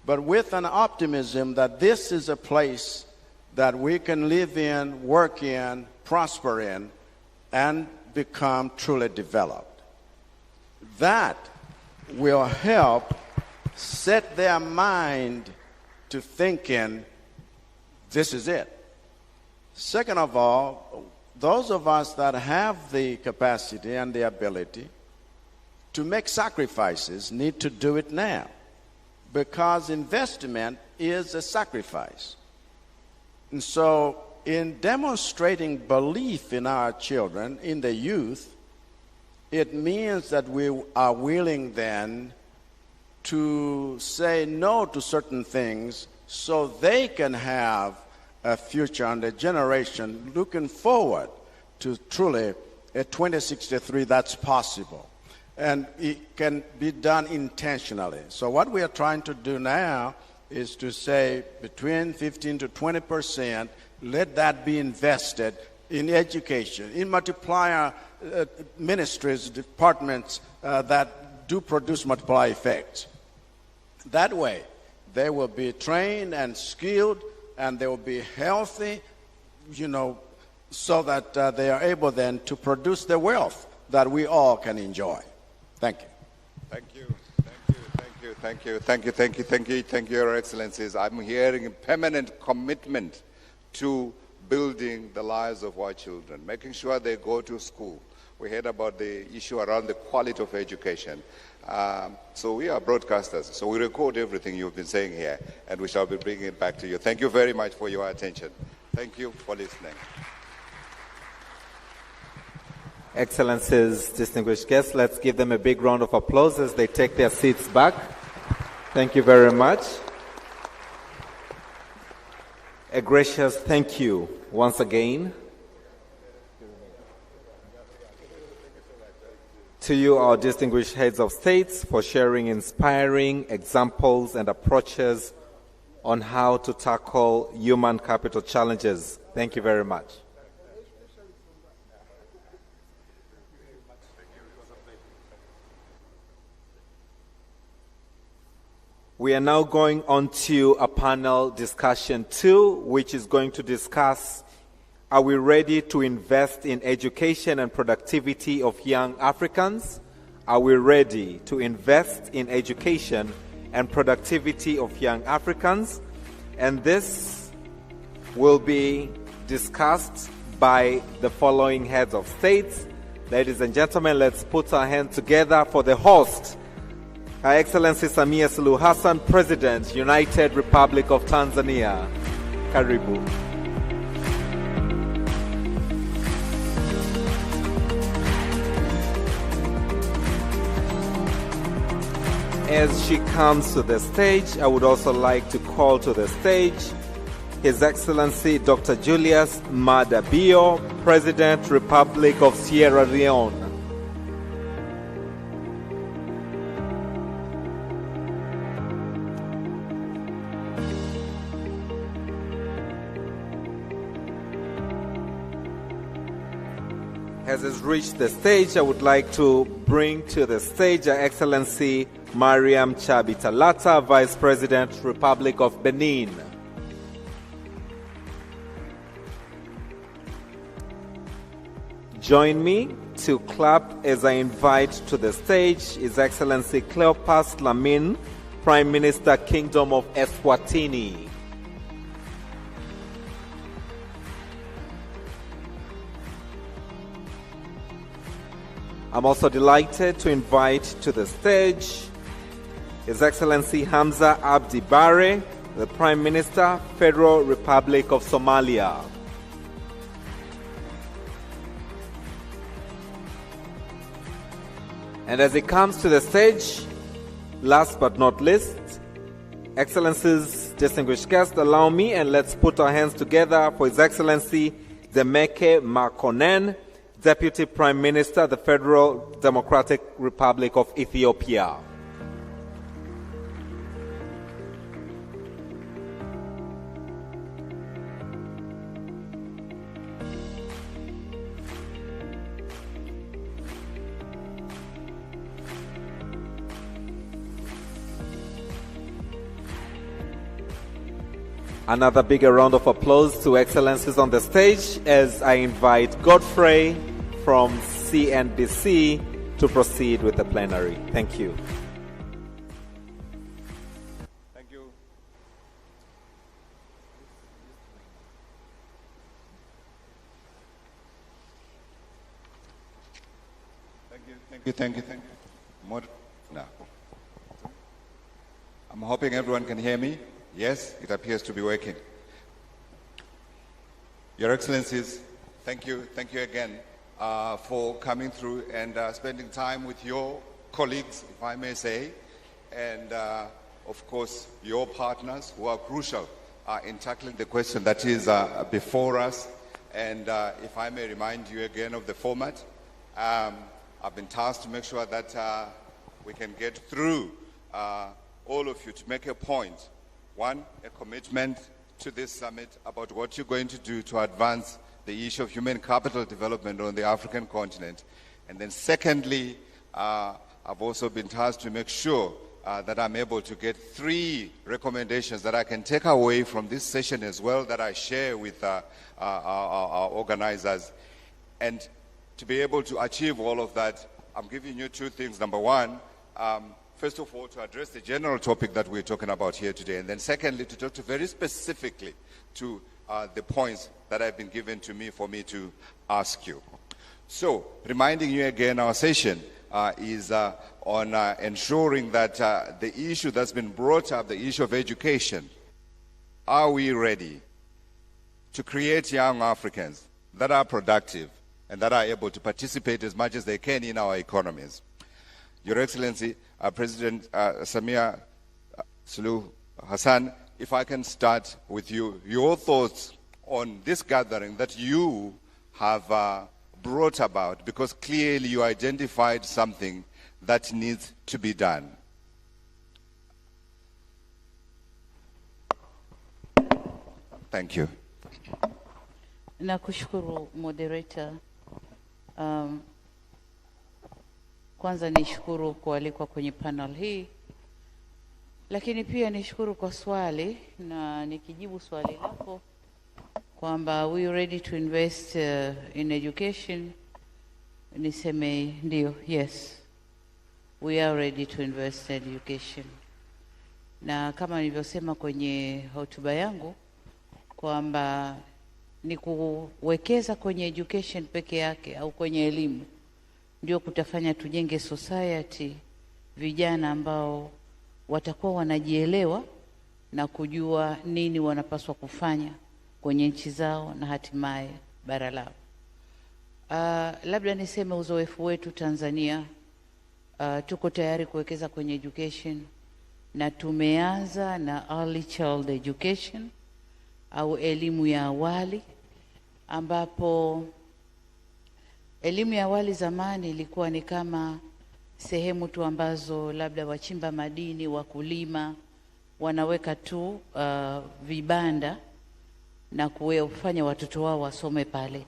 but with an optimism that this is a place that we can live in, work in, prosper in, and become truly developed. That will help set their mind to thinking, this is it. Second of all, those of us that have the capacity and the ability to make sacrifices need to do it now, because investment is a sacrifice. And so in demonstrating belief in our children, in the youth, it means that we are willing then to say no to certain things so they can have a future and a generation looking forward to truly a 2063 that's possible. And it can be done intentionally. So what we are trying to do now is to say between 15 to 20%, let that be invested in education, in multiplier ministries, departments that do produce multiplier effects. That way, they will be trained and skilled, and they will be healthy, so that they are able then to produce the wealth that we all can enjoy. Thank you. Thank you, Your Excellencies. I'm hearing a permanent commitment to building the lives of our children, making sure they go to school. We heard about the issue around the quality of education. So we are broadcasters, so we record everything you've been saying here, and we shall be bringing it back to you. Thank you very much for your attention. Thank you for listening. Excellencies, distinguished guests, let's give them a big round of applause as they take their seats back. Thank you very much. A gracious thank you once again to you, our distinguished heads of states, for sharing inspiring examples and approaches on how to tackle human capital challenges. Thank you very much. We are now going on to a panel discussion 2, which is going to discuss, are we ready to invest in education and productivity of young Africans? Are we ready to invest in education and productivity of young Africans? And this will be discussed by the following heads of states. Ladies and gentlemen, let's put our hands together for the host, Her Excellency Samia Suluhu Hassan, President, United Republic of Tanzania. Karibu. As she comes to the stage, I would also like to call to the stage His Excellency Dr. Julius Maada Bio, President, Republic of Sierra Leone. As has reached the stage, I would like to bring to the stage Her Excellency Mariam Chabitalata, Vice President, Republic of Benin. Join me to clap as I invite to the stage His Excellency Cleopas Lamin, Prime Minister, Kingdom of Eswatini. I'm also delighted to invite to the stage His Excellency Hamza Abdi Bare, the Prime Minister, Federal Republic of Somalia. And as he comes to the stage, last but not least, Excellencies, distinguished guests, allow me and let's put our hands together for His Excellency Demeke Mekonnen, Deputy Prime Minister, the Federal Democratic Republic of Ethiopia. Another bigger round of applause to Excellencies on the stage as I invite Godfrey from CNBC to proceed with the plenary. Thank you. Thank you. Thank you. More now. I'm hoping everyone can hear me. Yes, it appears to be working. Your Excellencies, thank you again for coming through and spending time with your colleagues, if I may say, and of course your partners who are crucial in tackling the question that is before us. And if I may remind you again of the format, I've been tasked to make sure that we can get through all of you to make a point. One, a commitment to this summit about what you're going to do to advance the issue of human capital development on the African continent. And then secondly, I've also been tasked to make sure that I'm able to get 3 recommendations that I can take away from this session as well, that I share with our organizers. And to be able to achieve all of that, I'm giving you 2 things. Number one, first of all, to address the general topic that we're talking about here today. And then secondly, to talk to very specifically to the points that have been given to me for me to ask you. So, reminding you again, our session is on ensuring that the issue that's been brought up, the issue of education, are we ready to create young Africans that are productive and that are able to participate as much as they can in our economies? Your Excellency, President Samia Suluhu Hassan, if I can start with you, your thoughts on this gathering that you have brought about, because clearly you identified something that needs to be done. Thank you. Nakushukuru moderator. Kwanza nishukuru kualikwa kwenye panel hii, lakini pia nishukuru kwa swali, na nikijibu swali lako kwamba we ready to invest in education, niseme ndio, yes, we are ready to invest in education. Na kama nilivyosema kwenye hotuba yangu kwamba ni kuwekeza kwenye education peke yake au kwenye elimu ndio kutafanya tujenge society, vijana ambao watakuwa wanajielewa na kujua nini wanapaswa kufanya kwenye nchi zao na hatimaye bara lao. Labda niseme uzoefu wetu Tanzania, tuko tayari kuwekeza kwenye education na tumeanza na early child education au elimu ya awali, ambapo elimu ya awali zamani ilikuwa ni kama sehemu tu ambazo labda wachimba madini, wakulima wanaweka tu vibanda na kufanya watoto wao wasome pale.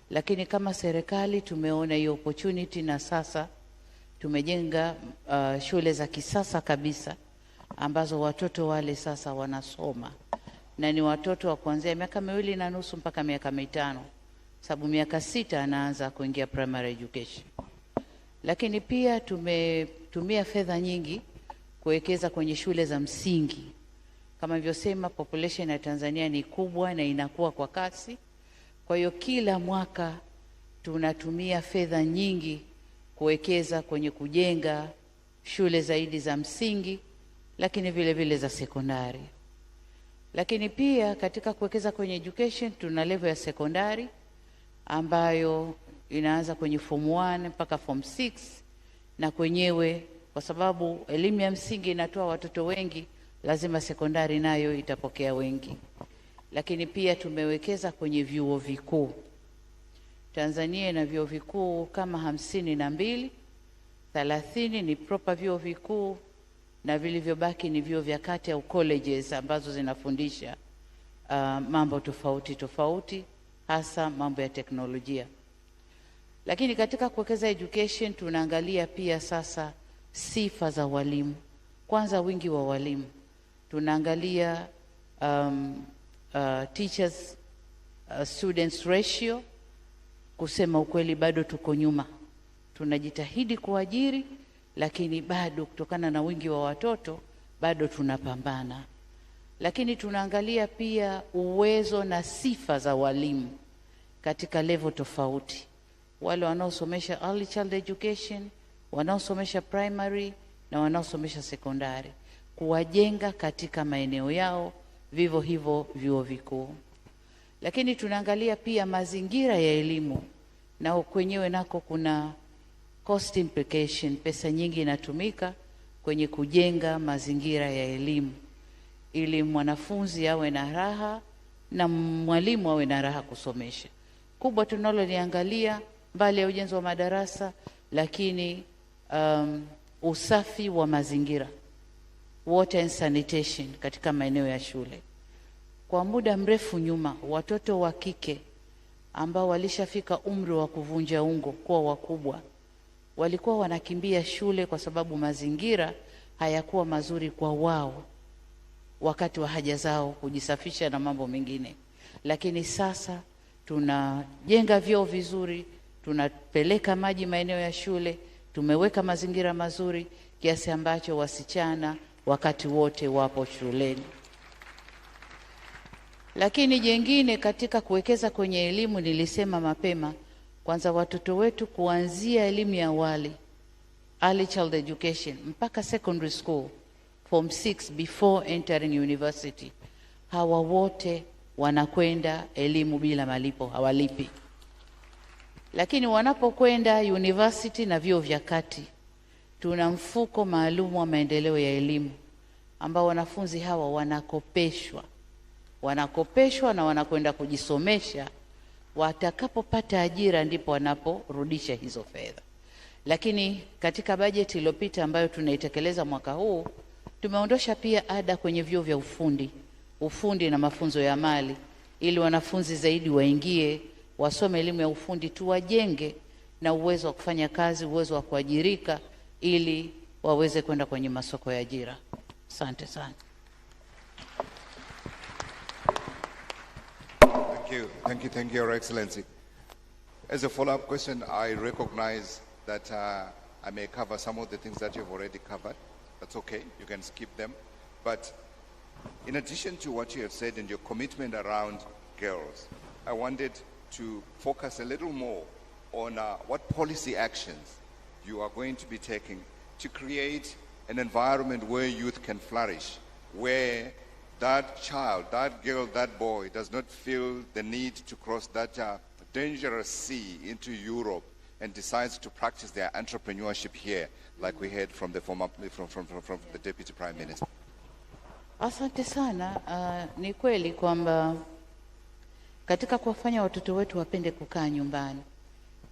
Lakini kama serikali tumeona hiyo opportunity, na sasa tumejenga shule za kisasa kabisa ambazo watoto wale sasa wanasoma, na ni watoto wa kuanzia miaka 2.5 mpaka miaka 5, sababu miaka 6 anaanza kuingia primary education. Lakini pia tumetumia fedha nyingi kuwekeza kwenye shule za msingi. Kama nilivyosema, population ya Tanzania ni kubwa na inakuwa kwa kasi. Kwa hiyo kila mwaka tunatumia fedha nyingi kuwekeza kwenye kujenga shule zaidi za msingi, lakini vile vile za sekondari. Lakini pia katika kuwekeza kwenye education tuna level ya sekondari ambayo inaanza kwenye form 1 mpaka form 6, na kwenyewe, kwa sababu elimu ya msingi inatoa watoto wengi, lazima sekondari nayo itapokea wengi. Lakini pia tumewekeza kwenye vyuo vikuu. Tanzania ina vyuo vikuu kama 52, 30 ni proper vyuo vikuu na vilivyobaki ni vyuo vya kati au colleges ambazo zinafundisha mambo tofauti tofauti, hasa mambo ya teknolojia. Lakini katika kuwekeza education tunaangalia pia sasa sifa za walimu. Kwanza wingi wa walimu. Tunaangalia teachers students ratio. Kusema ukweli bado tuko nyuma. Tunajitahidi kuajiri, lakini bado kutokana na wingi wa watoto bado tunapambana. Lakini tunaangalia pia uwezo na sifa za walimu katika level tofauti. Wale wanaosomesha early child education, wanaosomesha primary na wanaosomesha sekondari, kuwajenga katika maeneo yao, vivyo hivyo vyuo vikuu. Lakini tunaangalia pia mazingira ya elimu, na kwenyewe nako kuna cost implication. Pesa nyingi inatumika kwenye kujenga mazingira ya elimu ili mwanafunzi awe na raha na mwalimu awe na raha kusomesha. Kubwa tunaloliangalia mbali ya ujenzi wa madarasa, lakini usafi wa mazingira, water and sanitation katika maeneo ya shule. Kwa muda mrefu nyuma, watoto wa kike ambao walishafika umri wa kuvunja ungo kuwa wakubwa walikuwa wanakimbia shule kwa sababu mazingira hayakuwa mazuri kwa wao wakati wa haja zao kujisafisha na mambo mengine. Lakini sasa tunajenga vyoo vizuri, tunapeleka maji maeneo ya shule, tumeweka mazingira mazuri kiasi ambacho wasichana wakati wote wapo shuleni. Lakini jengine katika kuwekeza kwenye elimu, nilisema mapema, kwanza watoto wetu kuanzia elimu ya awali, early child education, mpaka secondary school, form 6 before entering university, hawa wote wanakwenda elimu bila malipo, hawalipi. Lakini wanapokwenda university na vyuo vya kati, tuna mfuko maalum wa maendeleo ya elimu ambao wanafunzi hawa wanakopeshwa na wanakwenda kujisomesha. Watakapopata ajira ndipo wanaporudisha hizo fedha. Lakini katika bajeti iliyopita ambayo tunaitekeleza mwaka huu, tumeondosha pia ada kwenye vyuo vya ufundi na mafunzo ya mali, ili wanafunzi zaidi waingie wasome elimu ya ufundi, tuwajenge na uwezo wa kufanya kazi, uwezo wa kuajirika, ili waweze kwenda kwenye masoko ya ajira. Asante sana. Thank you, Your Excellency. As a follow-up question, I recognize that I may cover some of the things that you've already covered. That's okay, you can skip them. But in addition to what you have said and your commitment around girls, I wanted to focus a little more on what policy actions you are going to be taking to create an environment where youth can flourish, where that child, that girl, that boy does not feel the need to cross that dangerous sea into Europe and decides to practice their entrepreneurship here, like we heard from the from the Deputy Prime Minister. Asante sana. Ni kweli kwamba katika kuwafanya watoto wetu wapende kukaa nyumbani,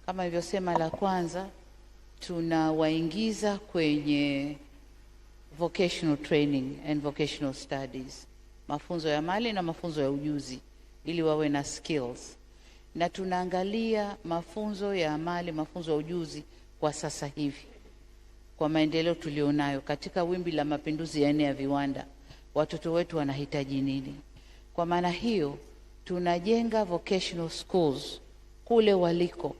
kama nilivyosema, la kwanza tunawaingiza kwenye vocational training and vocational studies, mafunzo ya mali na mafunzo ya ujuzi, ili wawe na skills. Na tunaangalia mafunzo ya mali, mafunzo ya ujuzi kwa sasa hivi, kwa maendeleo tulionayo katika wimbi la mapinduzi ya 4 ya viwanda, watoto wetu wanahitaji nini. Kwa maana hiyo tunajenga vocational schools kule waliko.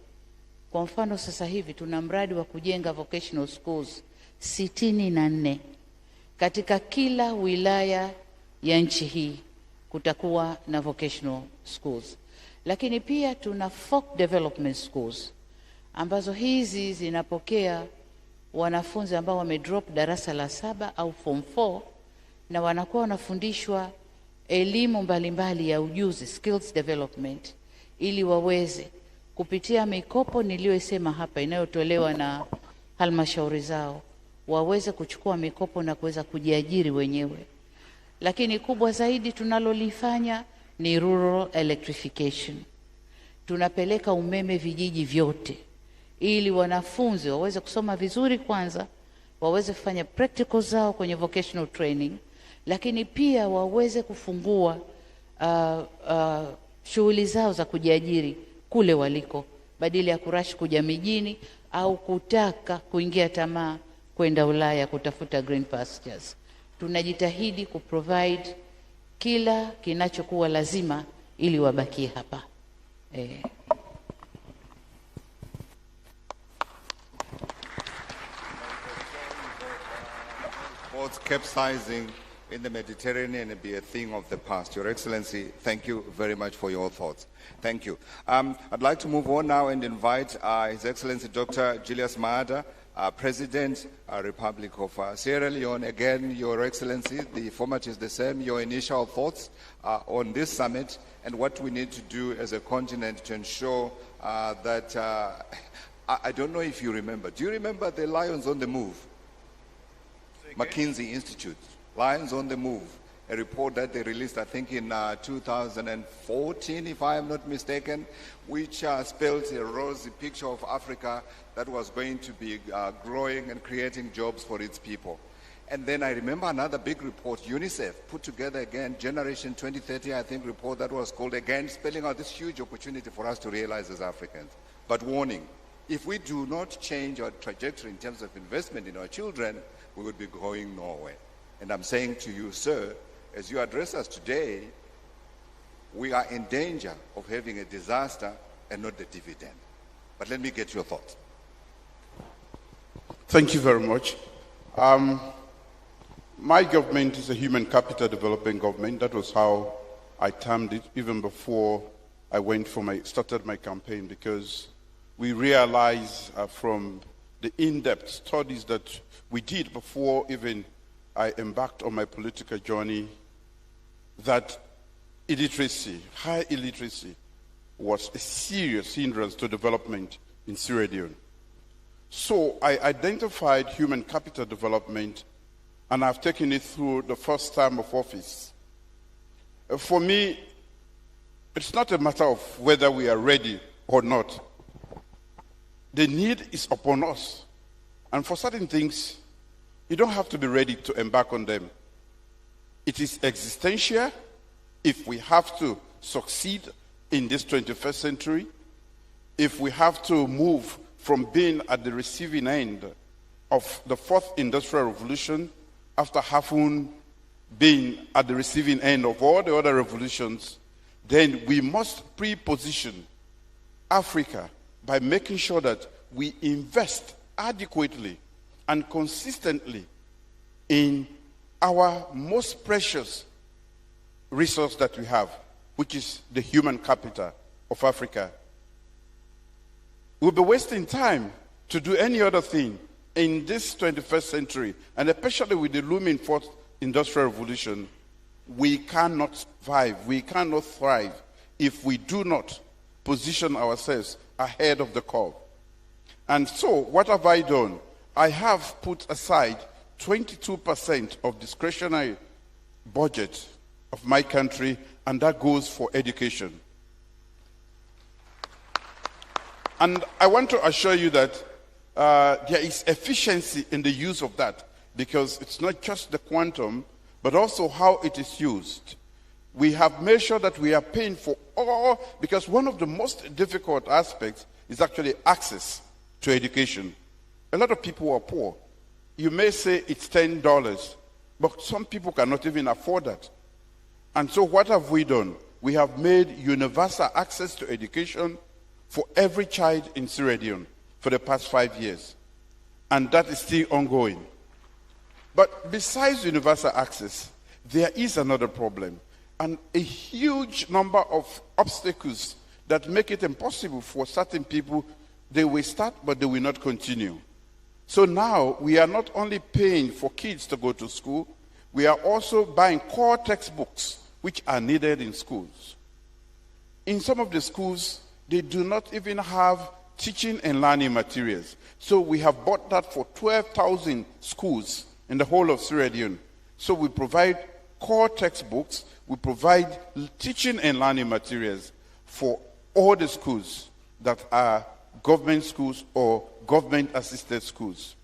Kwa mfano sasa hivi tuna mradi wa kujenga vocational schools 64 katika kila wilaya ya nchi hii. Kutakuwa na vocational schools. Lakini pia tuna folk development schools ambazo hizi zinapokea wanafunzi ambao wamedrop darasa la 7 au form 4, na wanakuwa wanafundishwa elimu mbalimbali ya ujuzi, skills development, ili waweze kupitia mikopo niliyosema hapa inayotolewa na halmashauri zao waweze kuchukua mikopo na kuweza kujiajiri wenyewe. Lakini kubwa zaidi tunalolifanya ni rural electrification. Tunapeleka umeme vijiji vyote ili wanafunzi waweze kusoma vizuri kwanza, waweze kufanya practical zao kwenye vocational training, lakini pia waweze kufungua shughuli zao za kujiajiri kule waliko, badala ya kurashi kuja mijini au kutaka kuingia tamaa kwenda Ulaya kutafuta green pastures. Tunajitahidi kuprovide kila kinachokuwa lazima ili wabakie hapa. Boats capsizing in the Mediterranean and be a thing of the past. Your Excellency, thank you very much for your thoughts. Thank you. I'd like to move on now and invite His Excellency Dr. Julius Maada, President, Republic of Sierra Leone. Again, Your Excellency, the format is the same. Your initial thoughts on this summit and what we need to do as a continent to ensure that, I don't know if you remember. Do you remember the Lions on the Move? McKinsey Institute, Lions on the Move, a report that they released, I think, in 2014, if I am not mistaken, which spells a rosy picture of Africa that was going to be growing and creating jobs for its people. And then I remember another big report, UNICEF, put together again, Generation 2030, I think, report that was called, again, spelling out this huge opportunity for us to realize as Africans. But warning, if we do not change our trajectory in terms of investment in our children, we would be going nowhere. And I'm saying to you, sir, as you address us today, we are in danger of having a disaster and not the dividend. But let me get your thoughts. Thank you very much. My government is a human capital development government. That was how I termed it even before I started my campaign, because we realized from the in-depth studies that we did before even I embarked on my political journey that illiteracy, high illiteracy, was a serious hindrance to development in Sierra Leone. So I identified human capital development, and I've taken it through the first term of office. For me, it's not a matter of whether we are ready or not. The need is upon us. And for certain things, you don't have to be ready to embark on them. It is existential if we have to succeed in this 21st century, if we have to move from being at the receiving end of the fourth industrial revolution after having been at the receiving end of all the other revolutions, then we must pre-position Africa by making sure that we invest adequately and consistently in our most precious resource that we have, which is the human capital of Africa. We'll be wasting time to do any other thing in this 21st century, and especially with the looming fourth industrial revolution. We cannot survive, we cannot thrive if we do not position ourselves ahead of the curve. And so, what have I done? I have put aside 22% of discretionary budget of my country, and that goes for education. And I want to assure you that there is efficiency in the use of that, because it's not just the quantum, but also how it is used. We have made sure that we are paying for all, because one of the most difficult aspects is actually access to education. A lot of people are poor. You may say it's $10, but some people cannot even afford that. And so what have we done? We have made universal access to education for every child in Sierra Leone for the past 5 years. And that is still ongoing. But besides universal access, there is another problem, and a huge number of obstacles that make it impossible for certain people. They will start, but they will not continue. So now we are not only paying for kids to go to school, we are also buying core textbooks which are needed in schools. In some of the schools, they do not even have teaching and learning materials. So we have bought that for 12,000 schools in the whole of Sierra Leone. So we provide core textbooks, we provide teaching and learning materials for all the schools that are government schools or government-assisted schools.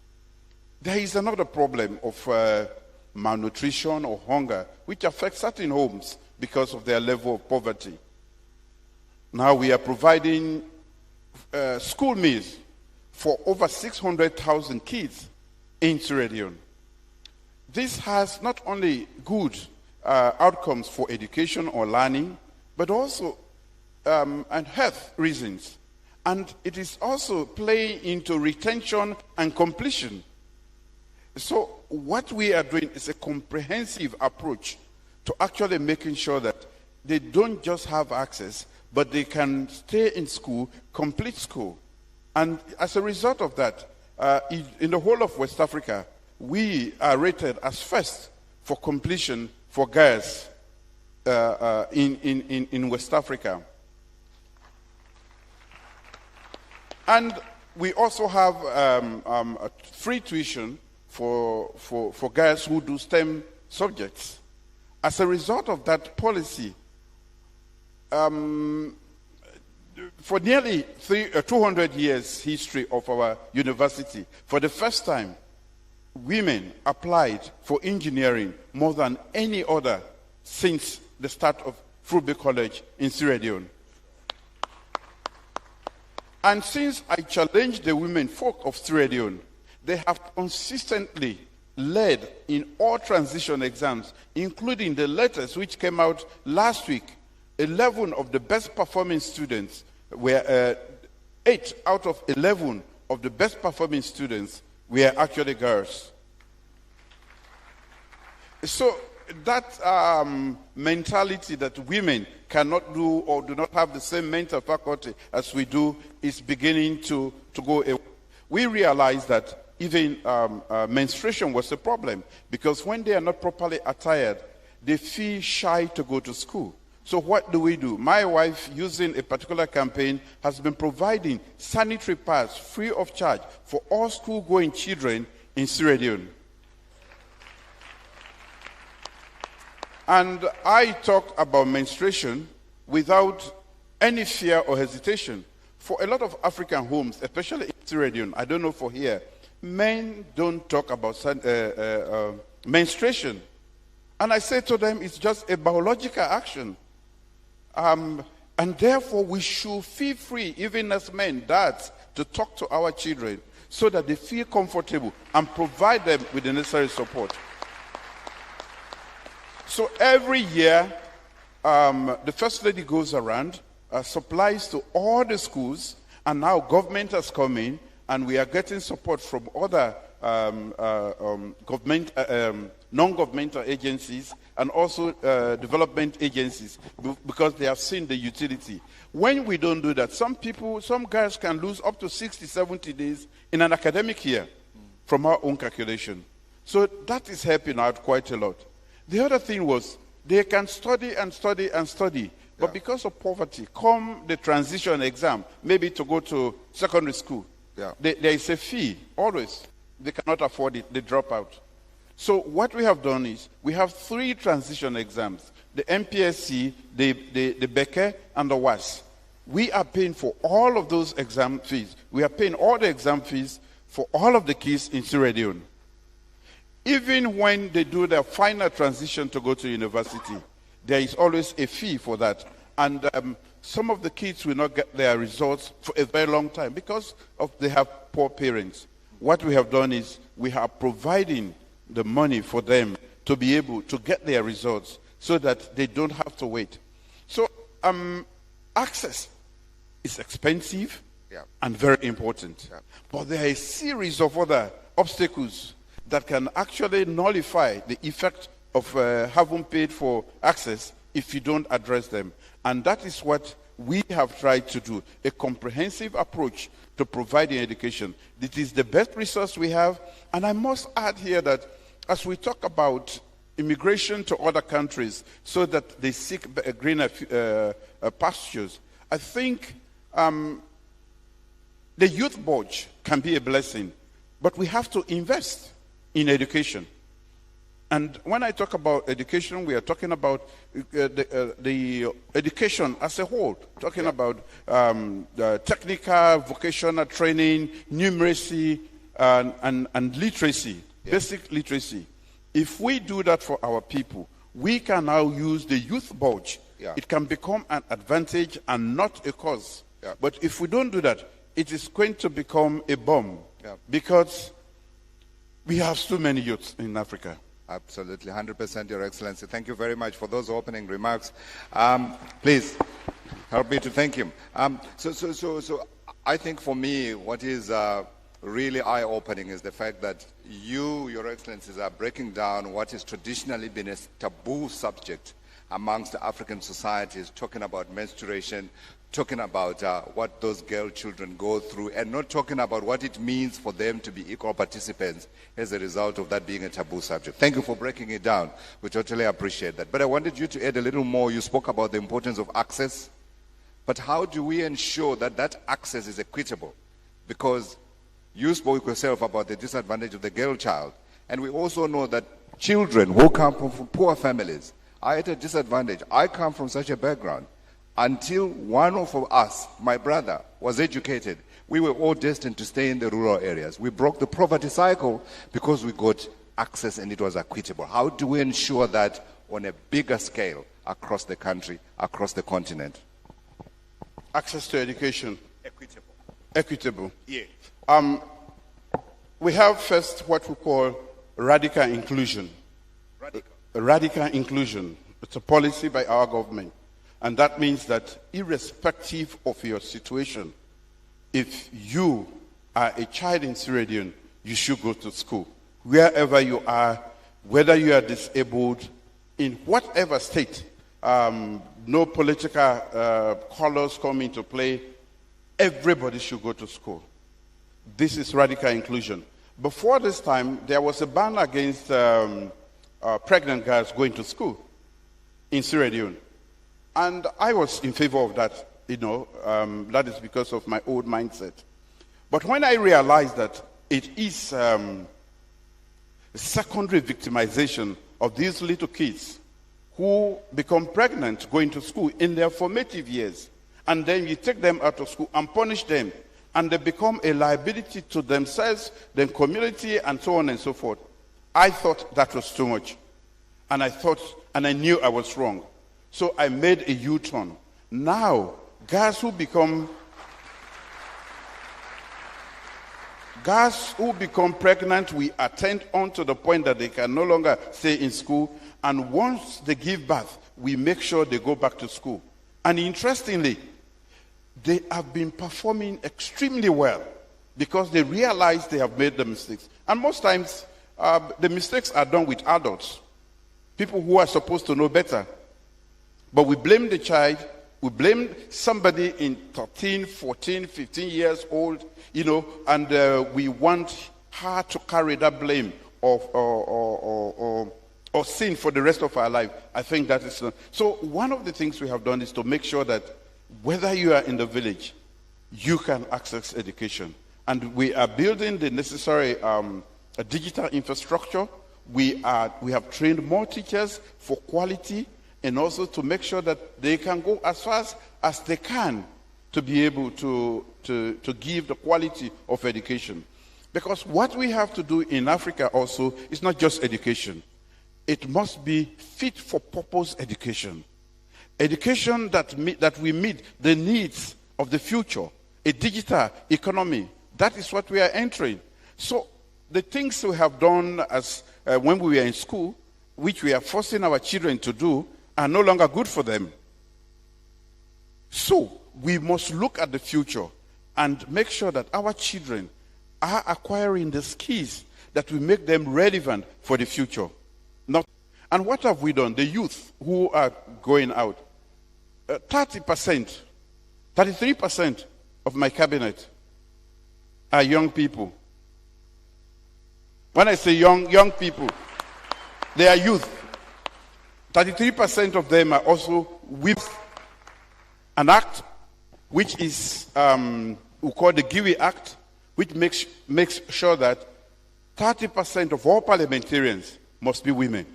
There is another problem of malnutrition or hunger, which affects certain homes because of their level of poverty. Now we are providing school meals for over 600,000 kids in Sierra Leone. This has not only good outcomes for education or learning, but also and health reasons. And it is also playing into retention and completion. So what we are doing is a comprehensive approach to actually making sure that they don't just have access, but they can stay in school, complete school. And as a result of that, in the whole of West Africa, we are rated as first for completion for girls in West Africa. And we also have a free tuition for girls who do STEM subjects. As a result of that policy, for nearly 200 years history of our university, for the first time, women applied for engineering more than any other since the start of Frube College in Sierra Leone. And since I challenged the women folk of Sierra Leone, they have consistently led in all transition exams, including the latest which came out last week. 11 of the best performing students were 8 out of 11 of the best performing students were actually girls. So that mentality that women cannot do or do not have the same mental faculty as we do is beginning to go away. We realize that even menstruation was a problem, because when they are not properly attired, they feel shy to go to school. So what do? My wife, using a particular campaign, has been providing sanitary pads free of charge for all school-going children in Sierra Leone. And I talk about menstruation without any fear or hesitation. For a lot of African homes, especially in Sierra Leone, I don't know for here, men don't talk about menstruation. And I say to them, it's just a biological action. And therefore, we should feel free, even as men, dads, to talk to our children so that they feel comfortable and provide them with the necessary support. So every year, the First Lady goes around, supplies to all the schools, and now government has come in, and we are getting support from other non-governmental agencies and also development agencies, because they have seen the utility. When we don't do that, some guys can lose up to 60, 70 days in an academic year from our own calculation. So that is helping out quite a lot. The other thing was, they can study and study and study, but because of poverty, come the transition exam, maybe to go to secondary school, there is a fee, always. They cannot afford it, they drop out. So what we have done is, we have 3 transition exams, the MPSC, the Beke, and the WAS. We are paying for all of those exam fees. We are paying all the exam fees for all of the kids in Sierra Leone. Even when they do their final transition to go to university, there is always a fee for that. And some of the kids will not get their results for a very long time because they have poor parents. What we have done is, we are providing the money for them to be able to get their results so that they don't have to wait. So access is expensive and very important. But there are a series of other obstacles that can actually nullify the effect of having paid for access if you don't address them. And that is what we have tried to do, a comprehensive approach to providing education. It is the best resource we have. And I must add here that as we talk about immigration to other countries so that they seek greener pastures, I think The youth budget can be a blessing, but we have to invest in education. And when I talk about education, we are talking about the education as a whole, talking about the technical, vocational training, numeracy, and literacy, basic literacy. If we do that for our people, we can now use the youth budget. It can become an advantage and not a cause. But if we don't do that, it is going to become a bomb because we have so many youths in Africa. Absolutely, 100%, Your Excellency. Thank you very much for those opening remarks. Please, help me to thank him. So I think for me, what is really eye-opening is the fact that you, Your Excellencies, are breaking down what has traditionally been a taboo subject amongst African societies, talking about menstruation, talking about what those girl children go through, and not talking about what it means for them to be equal participants as a result of that being a taboo subject. Thank you for breaking it down. We totally appreciate that. But I wanted you to add a little more. You spoke about the importance of access. But how do we ensure that that access is equitable? Because you spoke yourself about the disadvantage of the girl child. And we also know that children who come from poor families are at a disadvantage. I come from such a background. Until one of us, my brother, was educated, we were all destined to stay in the rural areas. We broke the poverty cycle because we got access and it was equitable. How do we ensure that on a bigger scale across the country, across the continent? Access to education. Equitable. Equitable. Yeah. We have first what we call radical inclusion. Radical inclusion. It's a policy by our government. And that means that irrespective of your situation, if you are a child in Sierra Leone, you should go to school. Wherever you are, whether you are disabled, in whatever state, no political colors come into play, everybody should go to school. This is radical inclusion. Before this time, there was a ban against pregnant girls going to school in Sierra Leone. And I was in favor of that, that is because of my old mindset. But when I realized that it is secondary victimization of these little kids who become pregnant going to school in their formative years, and then you take them out of school and punish them, and they become a liability to themselves, their community, and so on and so forth, I thought that was too much. And I knew I was wrong. So I made a U-turn. Now, girls who become pregnant, we attend on to the point that they can no longer stay in school. And once they give birth, we make sure they go back to school. And interestingly, they have been performing extremely well because they realize they have made the mistakes. And most times, the mistakes are done with adults, people who are supposed to know better. But we blame the child, we blame somebody in 13, 14, 15 years old, and we want her to carry that blame or sin for the rest of our life. I think that is... So one of the things we have done is to make sure that whether you are in the village, you can access education. And we are building the necessary digital infrastructure. We have trained more teachers for quality, and also to make sure that they can go as fast as they can to be able to give the quality of education. Because what we have to do in Africa also is not just education. It must be fit for purpose education. Education that we meet the needs of the future, a digital economy. That is what we are entering. So the things we have done as when we were in school, which we are forcing our children to do, are no longer good for them. So we must look at the future and make sure that our children are acquiring the skills that will make them relevant for the future. And what have we done? The youth who are going out, 33% of my cabinet are young people. When I say young people, they are youth. 33% of them are also women. An act which is we call the GIWI Act, which makes sure that 30% of all parliamentarians must be women.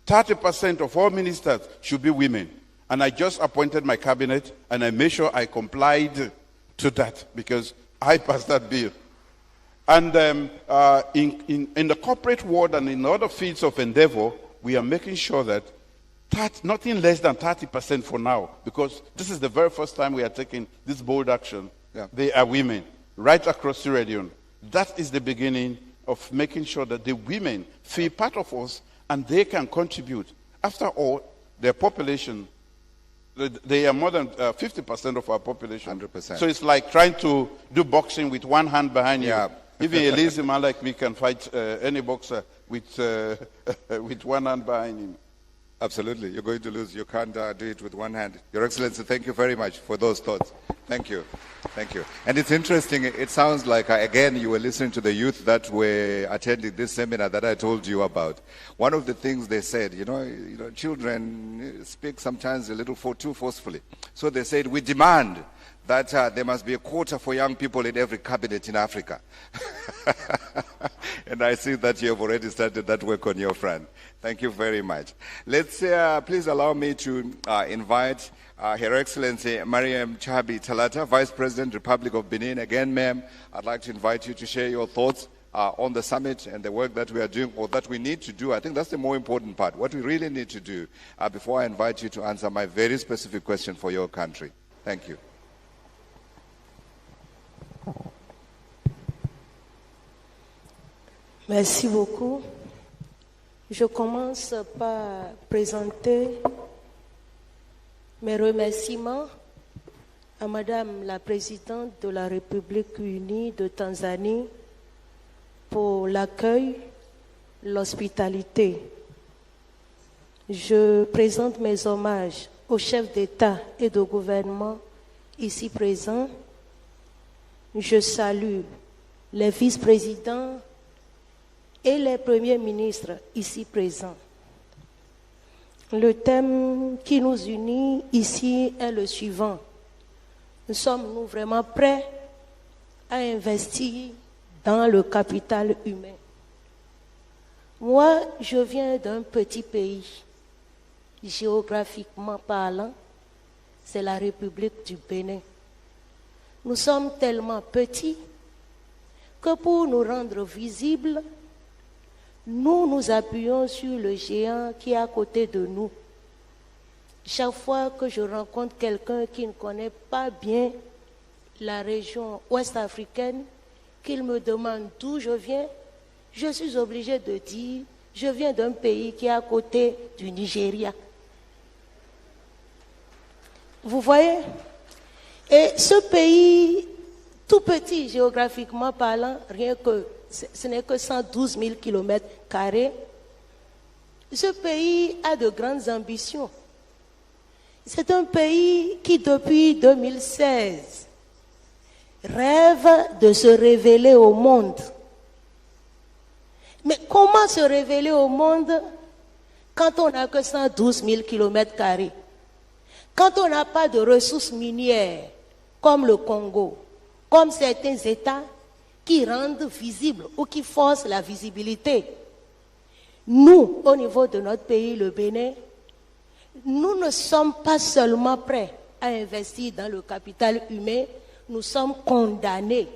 30% of all ministers should be women. And I just appointed my cabinet, and I made sure I complied to that because I passed that bill. And in the corporate world and in other fields of endeavor, we are making sure that nothing less than 30% for now, because this is the very first time we are taking this bold action. Yeah. They are women, right across Sierra Leone. That is the beginning of making sure that the women feel part of us and they can contribute. After all, their population, they are more than 50% of our population. 100%. So it's like trying to do boxing with one hand behind Yeah. you. Even a lazy man like me can fight any boxer with one hand behind him. Absolutely. You're going to lose. You can't do it with one hand. Your Excellency, thank you very much for those thoughts. Thank you. Thank you. And it's interesting. It sounds like, again, you were listening to the youth that were attending this seminar that I told you about. One of the things they said, children speak sometimes a little too forcefully. So they said, we demand that there must be a quota for young people in every cabinet in Africa. And I see that you have already started that work on your front. Thank you very much. Let's please allow me to invite Her Excellency Mariam Chabi Talata, Vice President, Republic of Benin. Again, ma'am, I'd like to invite you to share your thoughts on the summit and the work that we are doing, or that we need to do. I think that's the more important part, what we really need to do, before I invite you to answer my very specific question for your country. Thank you. Merci beaucoup. Je commence par présenter mes remerciements à Madame la Présidente de la République unie de Tanzanie pour l'accueil, l'hospitalité. Je présente mes hommages aux chefs d'État et de gouvernement ici présents. Je salue les vice-présidents et les premiers ministres ici présents. Le thème qui nous unit ici est le suivant. Sommes-nous vraiment prêts à investir dans le capital humain? Moi, je viens d'un petit pays. Géographiquement parlant, c'est la République du Bénin. Nous sommes tellement petits que pour nous rendre visibles, nous nous appuyons sur le géant qui est à côté de nous. Chaque fois que je rencontre quelqu'un qui ne connaît pas bien la région ouest-africaine, qu'il me demande d'où je viens, je suis obligée de dire, je viens d'un pays qui est à côté du Nigeria. Vous voyez? Et ce pays, tout petit géographiquement parlant, rien que ce n'est que 112 000 km². Ce pays a de grandes ambitions. C'est un pays qui, depuis 2016, rêve de se révéler au monde. Mais comment se révéler au monde quand on n'a que 112 000 km²? Quand on n'a pas de ressources minières, comme le Congo, comme certains États qui rendent visible ou qui forcent la visibilité. Nous, au niveau de notre pays, le Bénin, nous ne sommes pas seulement prêts à investir dans le capital humain, nous sommes condamnés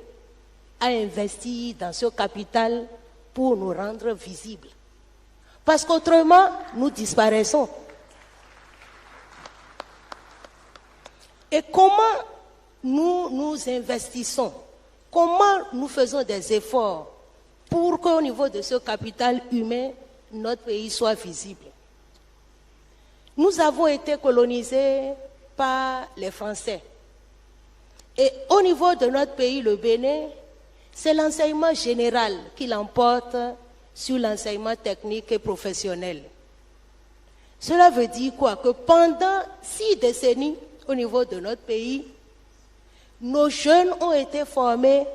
à investir dans ce capital pour nous rendre visibles. Parce qu'autrement, nous disparaissons. Et comment nous investissons? Comment nous faisons des efforts pour qu'au niveau de ce capital humain, notre pays soit visible? Nous avons été colonisés par les Français. Et au niveau de notre pays, le Bénin, c'est l'enseignement général qui l'emporte sur l'enseignement technique et professionnel. Cela veut dire quoi? Que pendant 6 décennies, au niveau de notre pays, nos jeunes ont été formés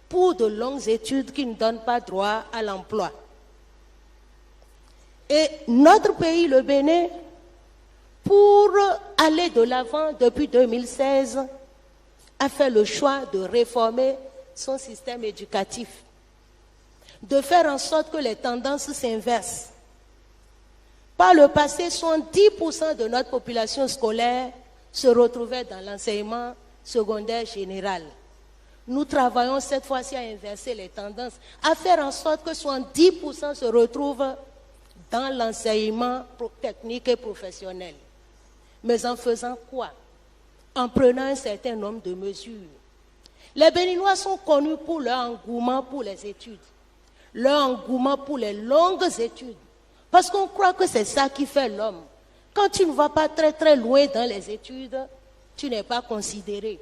pour de longues études qui ne donnent pas droit à l'emploi. Et notre pays, le Bénin, pour aller de l'avant depuis 2016, a fait le choix de réformer son système éducatif, de faire en sorte que les tendances s'inversent. Par le passé, 70% de notre population scolaire se retrouvait dans l'enseignement secondaire général. Nous travaillons cette fois-ci à inverser les tendances, à faire en sorte que 70% se retrouvent dans l'enseignement technique et professionnel. Mais en faisant quoi? En prenant un certain nombre de mesures. Les Béninois sont connus pour leur engouement pour les études, leur engouement pour les longues études, parce qu'on croit que c'est ça qui fait l'homme. Quand tu ne vas pas très très loin dans les études, tu n'es pas considéré.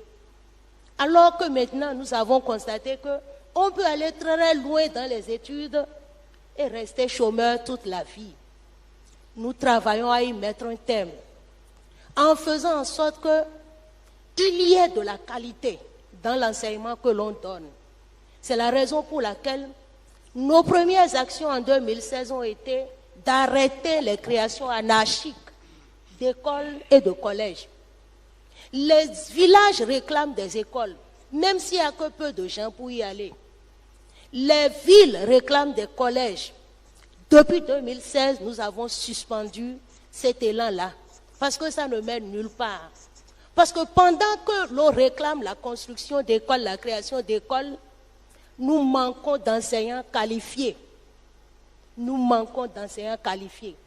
Alors que maintenant, nous avons constaté qu'on peut aller très loin dans les études et rester chômeur toute la vie. Nous travaillons à y mettre un terme, en faisant en sorte qu'il y ait de la qualité dans l'enseignement que l'on donne. C'est la raison pour laquelle nos premières actions en 2016 ont été d'arrêter les créations anarchiques d'écoles et de collèges. Les villages réclament des écoles, même s'il n'y a que peu de gens pour y aller. Les villes réclament des collèges. Depuis 2016, nous avons suspendu cet élan-là, parce que ça ne mène nulle part. Parce que pendant que l'on réclame la construction d'écoles, la création d'écoles, nous manquons d'enseignants qualifiés. Nous manquons d'enseignants qualifiés.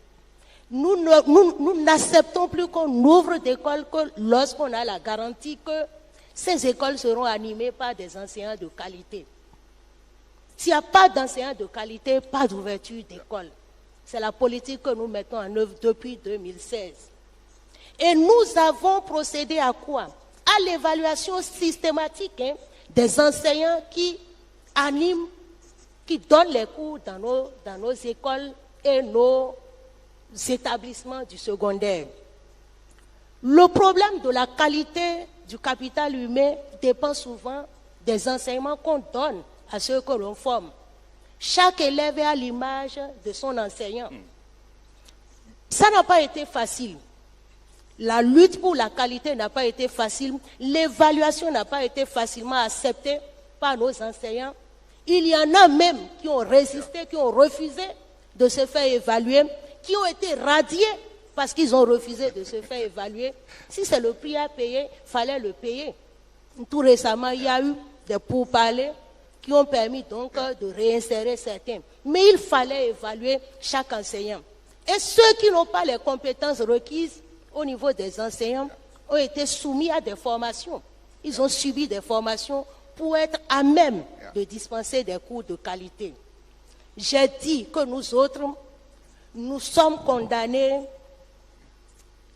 Nous n'acceptons plus qu'on ouvre d'écoles que lorsqu'on a la garantie que ces écoles seront animées par des enseignants de qualité. S'il n'y a pas d'enseignants de qualité, pas d'ouverture d'école. C'est la politique que nous mettons en œuvre depuis 2016. Et nous avons procédé à quoi? À l'évaluation systématique des enseignants qui animent, qui donnent les cours dans nos écoles et nos établissements du secondaire. Le problème de la qualité du capital humain dépend souvent des enseignements qu'on donne à ceux que l'on forme. Chaque élève est à l'image de son enseignant. Ça n'a pas été facile. La lutte pour la qualité n'a pas été facile. L'évaluation n'a pas été facilement acceptée par nos enseignants. Il y en a même qui ont résisté, qui ont refusé de se faire évaluer, qui ont été radiés parce qu'ils ont refusé de se faire évaluer. Si c'est le prix à payer, il fallait le payer. Tout récemment, il y a eu des pourparlers qui ont permis donc de réinsérer certains. Mais il fallait évaluer chaque enseignant. Et ceux qui n'ont pas les compétences requises au niveau des enseignants ont été soumis à des formations. Ils ont subi des formations pour être à même de dispenser des cours de qualité. J'ai dit que nous autres, nous sommes condamnés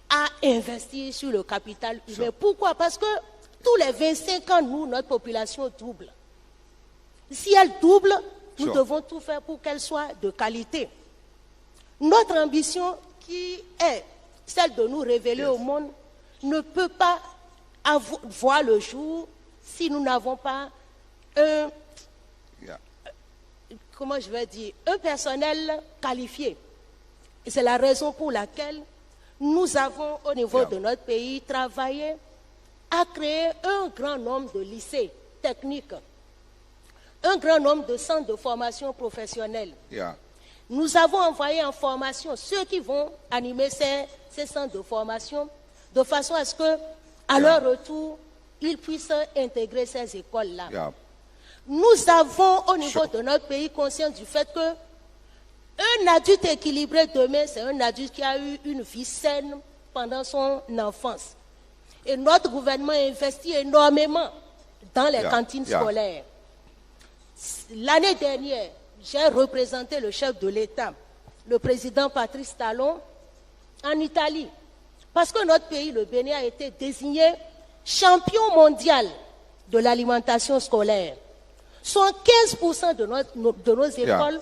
à investir sur le capital humain. Pourquoi? Parce que tous les 25 ans, notre population double. Si elle double, nous devons tout faire pour qu'elle soit de qualité. Notre ambition, qui est celle de nous révéler au monde, ne peut pas voir le jour si nous n'avons pas un personnel qualifié. Et c'est la raison pour laquelle nous avons, au niveau de notre pays, travaillé à créer un grand nombre de lycées techniques, un grand nombre de centres de formation professionnelle. Nous avons envoyé en formation ceux qui vont animer ces centres de formation, de façon à ce que, à leur retour, ils puissent intégrer ces écoles-là. Nous avons, au niveau de notre pays, conscience du fait que un adulte équilibré demain, c'est un adulte qui a eu une vie saine pendant son enfance. Et notre gouvernement investit énormément dans les cantines scolaires. L'année dernière, j'ai représenté le chef de l'État, le président Patrice Talon, en Italie. Parce que notre pays, le Bénin, a été désigné champion mondial de l'alimentation scolaire. 15% de nos écoles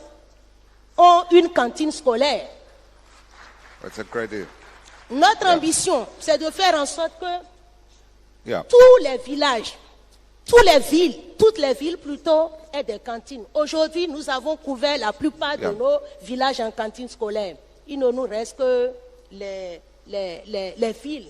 ont une cantine scolaire. Notre ambition, c'est de faire en sorte que tous les villages, toutes les villes plutôt, aient des cantines. Aujourd'hui, nous avons couvert la plupart de nos villages en cantine scolaire. Il ne nous reste que les villes.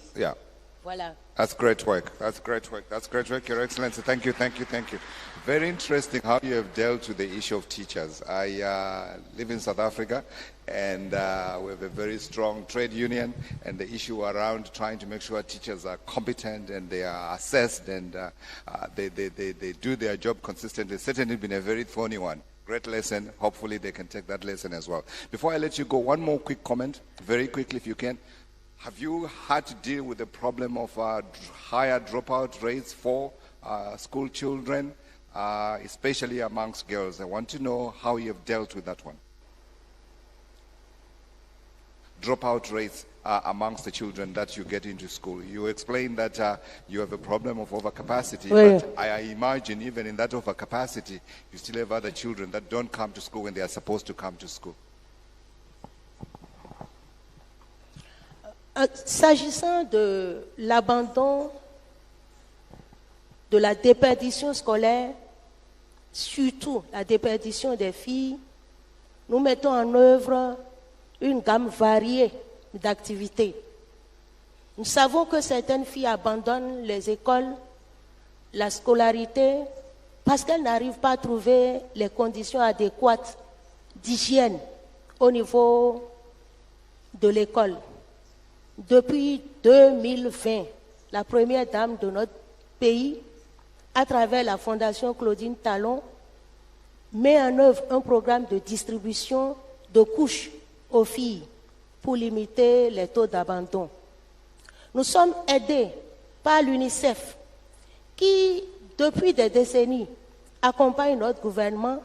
Voilà. That's great work. That's great work. That's great work, Your Excellency. Thank you, thank you, thank you. Very interesting how you have dealt with the issue of teachers. I live in South Africa, and we have a very strong trade union, and the issue around trying to make sure teachers are competent and they are assessed and they do their job consistently. It's certainly been a very thorny one. Great lesson. Hopefully they can take that lesson as well. Before I let you go, one more quick comment, very quickly if you can. Have you had to deal with the problem of higher dropout rates for school children, especially amongst girls? I want to know how you have dealt with that one. Dropout rates amongst the children that you get into school. You explained that you have a problem of overcapacity, but I imagine even in that overcapacity, you still have other children that don't come to school when they are supposed to come to school. S'agissant de l'abandon, de la déperdition scolaire, surtout la déperdition des filles, nous mettons en œuvre une gamme variée d'activités. Nous savons que certaines filles abandonnent les écoles, la scolarité, parce qu'elles n'arrivent pas à trouver les conditions adéquates d'hygiène au niveau de l'école. Depuis 2020, la première dame de notre pays, à travers la Fondation Claudine Talon, met en œuvre un programme de distribution de couches aux filles pour limiter les taux d'abandon. Nous sommes aidés par l'UNICEF qui, depuis des décennies, accompagne notre gouvernement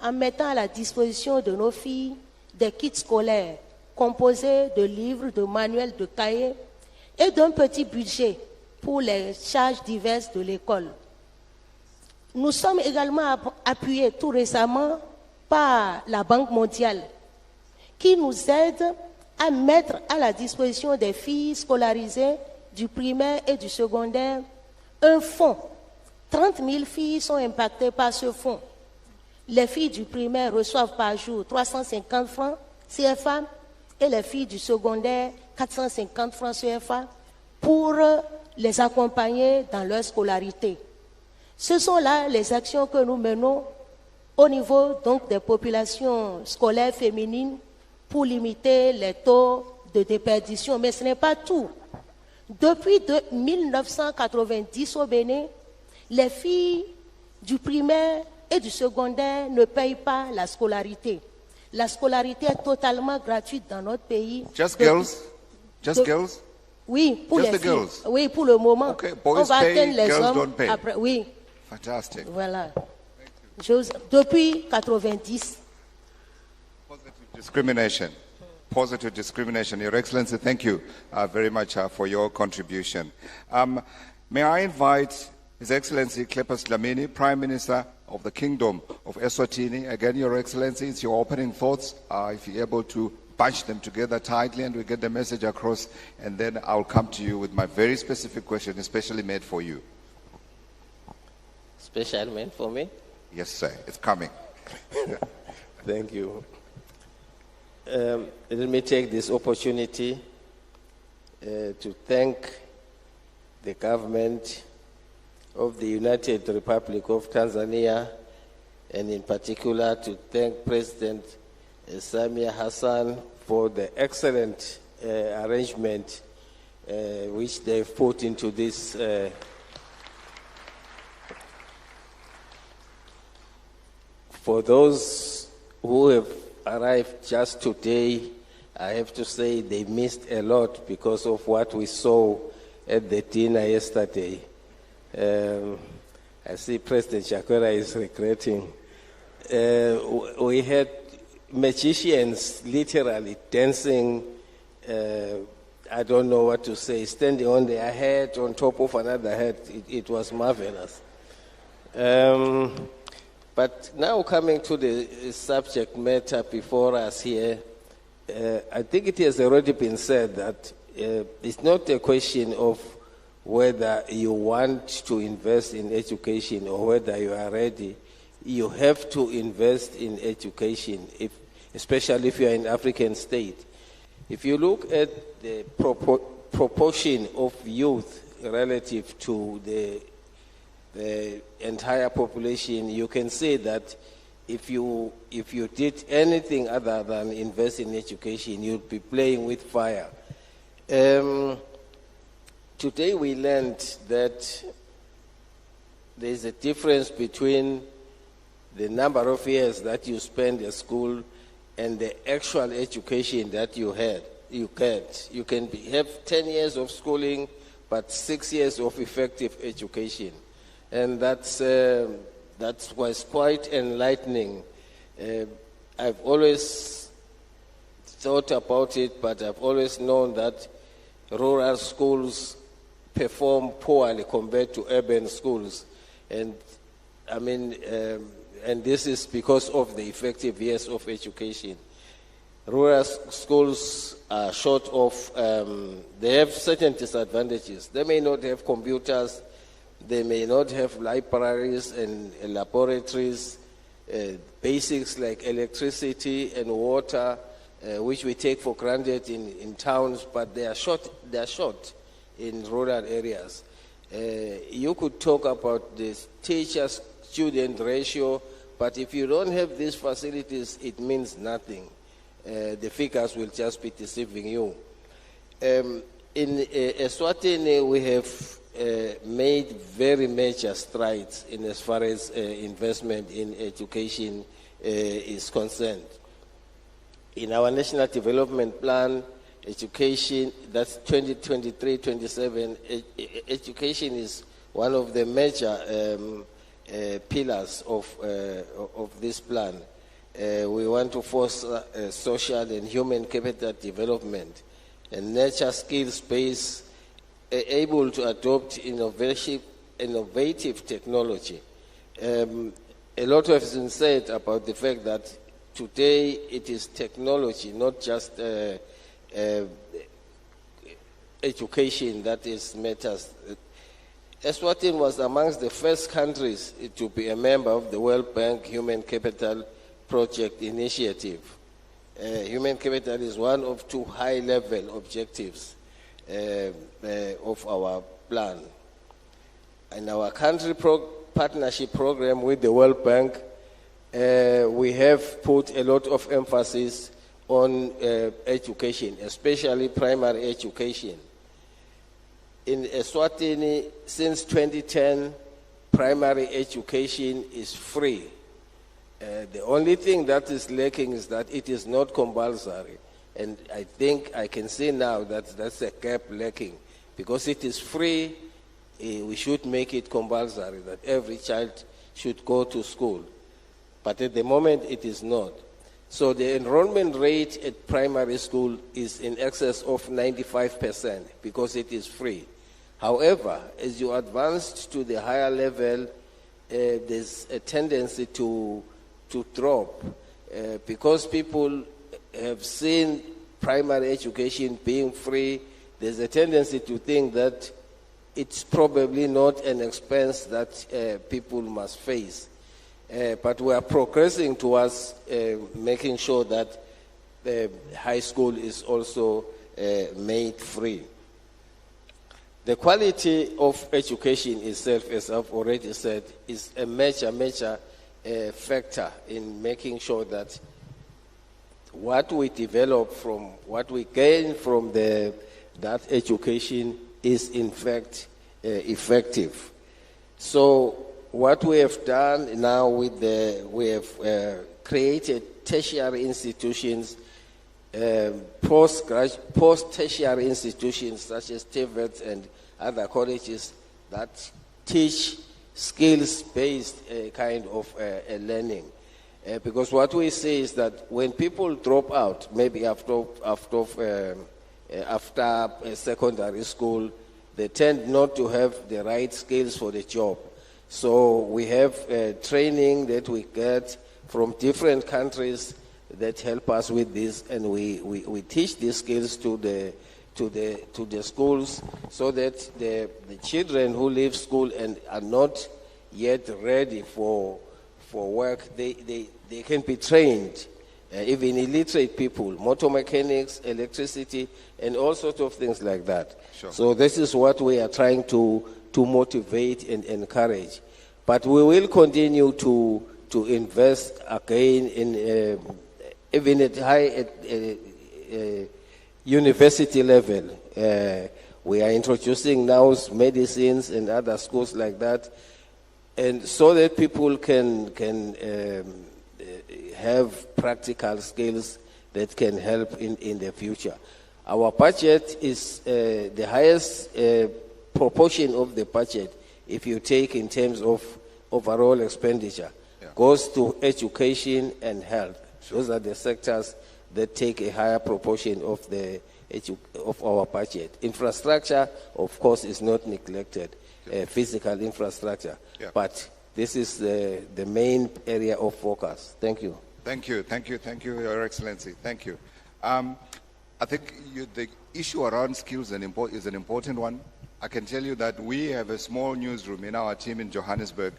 en mettant à la disposition de nos filles des kits scolaires composés de livres, de manuels, de cahiers et d'un petit budget pour les charges diverses de l'école. Nous sommes également appuyés tout récemment par la Banque mondiale qui nous aide à mettre à la disposition des filles scolarisées du primaire et du secondaire un fonds. 30 000 filles sont impactées par ce fonds. Les filles du primaire reçoivent par jour 350 francs CFA et les filles du secondaire 450 francs CFA pour les accompagner dans leur scolarité. Ce sont là les actions que nous menons au niveau donc des populations scolaires féminines pour limiter les taux de déperdition. Mais ce n'est pas tout. Depuis 1990 au Bénin, les filles du primaire et du secondaire ne payent pas la scolarité. La scolarité est totalement gratuite dans notre pays. Just girls? Just girls? Oui, pour Just les the filles. girls? Oui, pour le moment. Okay, on boys va pay, atteindre les girls hommes don't pay. après. Oui, Fantastic. voilà. Depuis 90. Positive discrimination. Positive discrimination. Your Excellency, thank you very much for your contribution. May I invite His Excellency Cleopas Dlamini, Prime Minister of the Kingdom of Eswatini. Again, Your Excellency, it's your opening thoughts. If you're able to bunch them together tightly and we get the message across, and then I'll come to you with my very specific question, especially made for you. Special made for me? Yes, sir. It's coming. Thank you. Let me take this opportunity to thank the government of the United Republic of Tanzania, and in particular to thank President Samia Hassan for the excellent arrangement which they've put into this for those who have arrived just today, I have to say they missed a lot because of what we saw at the dinner yesterday. I see President Chakwera is regretting. We had magicians literally dancing, I don't know what to say, standing on their head, on top of another head. It was marvelous. But now coming to the subject matter before us here, I think it has already been said that it's not a question of whether you want to invest in education or whether you are ready. You have to invest in education, especially if you are in African state. If you look at the proportion of youth relative to the entire population, you can say that if you did anything other than invest in education, you'd be playing with fire. Today we learned that there's a difference between the number of years that you spend at school and the actual education that you get. You can have 10 years of schooling, but 6 years of effective education. And that was quite enlightening. I've always thought about it, but I've always known that rural schools perform poorly compared to urban schools. And I mean, and this is because of the effective years of education. Rural schools are short of, they have certain disadvantages. They may not have computers, they may not have libraries and laboratories, basics like electricity and water, which we take for granted in towns, but they are short in rural areas. You could talk about the teacher-student ratio, but if you don't have these facilities, it means nothing. The figures will just be deceiving you. In Eswatini, we have made very major strides in as far as investment in education is concerned. In our National Development Plan, education, that's 2023-27, education is one of the major pillars of this plan. We want to foster social and human capital development and nature skills base able to adopt innovative technology. A lot has been said about the fact that today it is technology, not just education that matters. Eswatini was amongst the first countries to be a member of the World Bank Human Capital Project Initiative. Human capital is one of two high-level objectives of our plan. In our country partnership program with the World Bank, we have put a lot of emphasis on education, especially primary education. In Eswatini, since 2010, primary education is free. The only thing that is lacking is that it is not compulsory. And I think I can see now that that's a gap lacking. Because it is free, we should make it compulsory, that every child should go to school. But at the moment, it is not. So the enrollment rate at primary school is in excess of 95% because it is free. However, as you advance to the higher level, there's a tendency to drop because people have seen primary education being free. There's a tendency to think that it's probably not an expense that people must face. But we are progressing towards making sure that high school is also made free. The quality of education itself, as I've already said, is a major factor in making sure that what we develop from, what we gain from that education is in fact effective. So what we have done now we have created tertiary institutions, post-tertiary institutions such as TVET and other colleges that teach skills-based kind of learning. Because what we see is that when people drop out, maybe after secondary school, they tend not to have the right skills for the job. So we have training that we get from different countries that help us with this, and we teach these skills to the schools so that the children who leave school and are not yet ready for work, they can be trained even illiterate people, motor mechanics, electricity, and all sorts of things like that. Sure. So this is what we are trying to motivate and encourage. But we will continue to invest again in even at university level. We are introducing now medicines and other schools like that, and so that people can have practical skills that can help in the future. Our budget is the highest proportion of the budget, if you take in terms of overall expenditure, goes to education and health. Those are the sectors that take a higher proportion of our budget. Infrastructure, of course, is not neglected, physical infrastructure, but this is the main area of focus. Thank you. Thank you, Your Excellency. Thank you. I think the issue around skills is an important one. I can tell you that we have a small newsroom in our team in Johannesburg,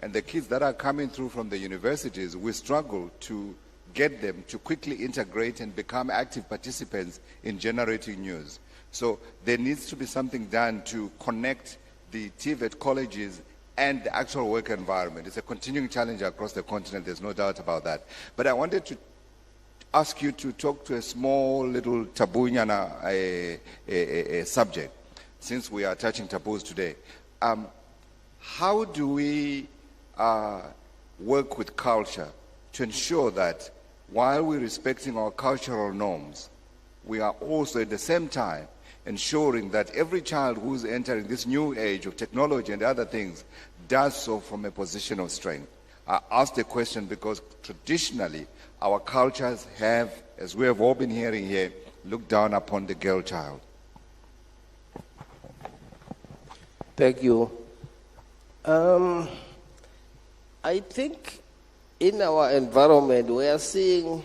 and the kids that are coming through from the universities, we struggle to get them to quickly integrate and become active participants in generating news. So there needs to be something done to connect the TVET colleges and the actual work environment. It's a continuing challenge across the continent, there's no doubt about that. But I wanted to ask you to talk to a small little tabunyana subject, since we are touching taboos today. How do we work with culture to ensure that while we're respecting our cultural norms, we are also at the same time ensuring that every child who's entering this new age of technology and other things does so from a position of strength? I ask the question because traditionally our cultures have, as we have all been hearing here, looked down upon the girl child. Thank you. I think in our environment we are seeing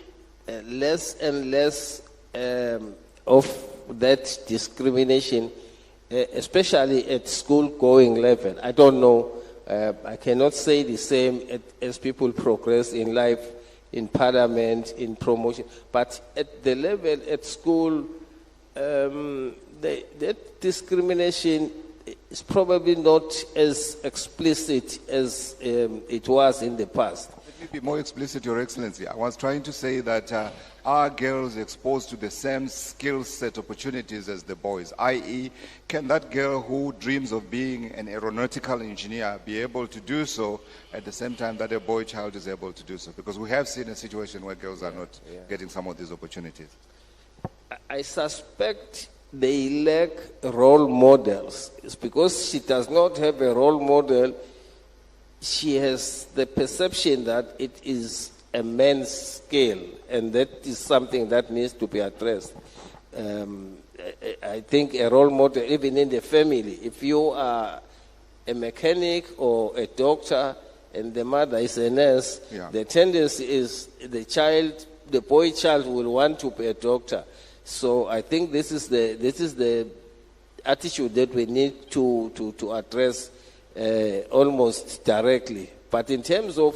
less and less of that discrimination, especially at school-going level. I don't know. I cannot say the same as people progress in life, in parliament, in promotion. But at the level at school, that discrimination is probably not as explicit as it was in the past. Let me be more explicit, Your Excellency. I was trying to say that are girls exposed to the same skill set opportunities as the boys? I.e., can that girl who dreams of being an aeronautical engineer be able to do so at the same time that a boy child is able to do so? Because we have seen a situation where girls are not getting some of these opportunities. I suspect they lack role models. It's because she does not have a role model. She has the perception that it is a man's skill, and that is something that needs to be addressed. I think a role model, even in the family, if you are a mechanic or a doctor and the mother is a nurse, the tendency is the boy child will want to be a doctor. So I think this is the attitude that we need to address almost directly. But in terms of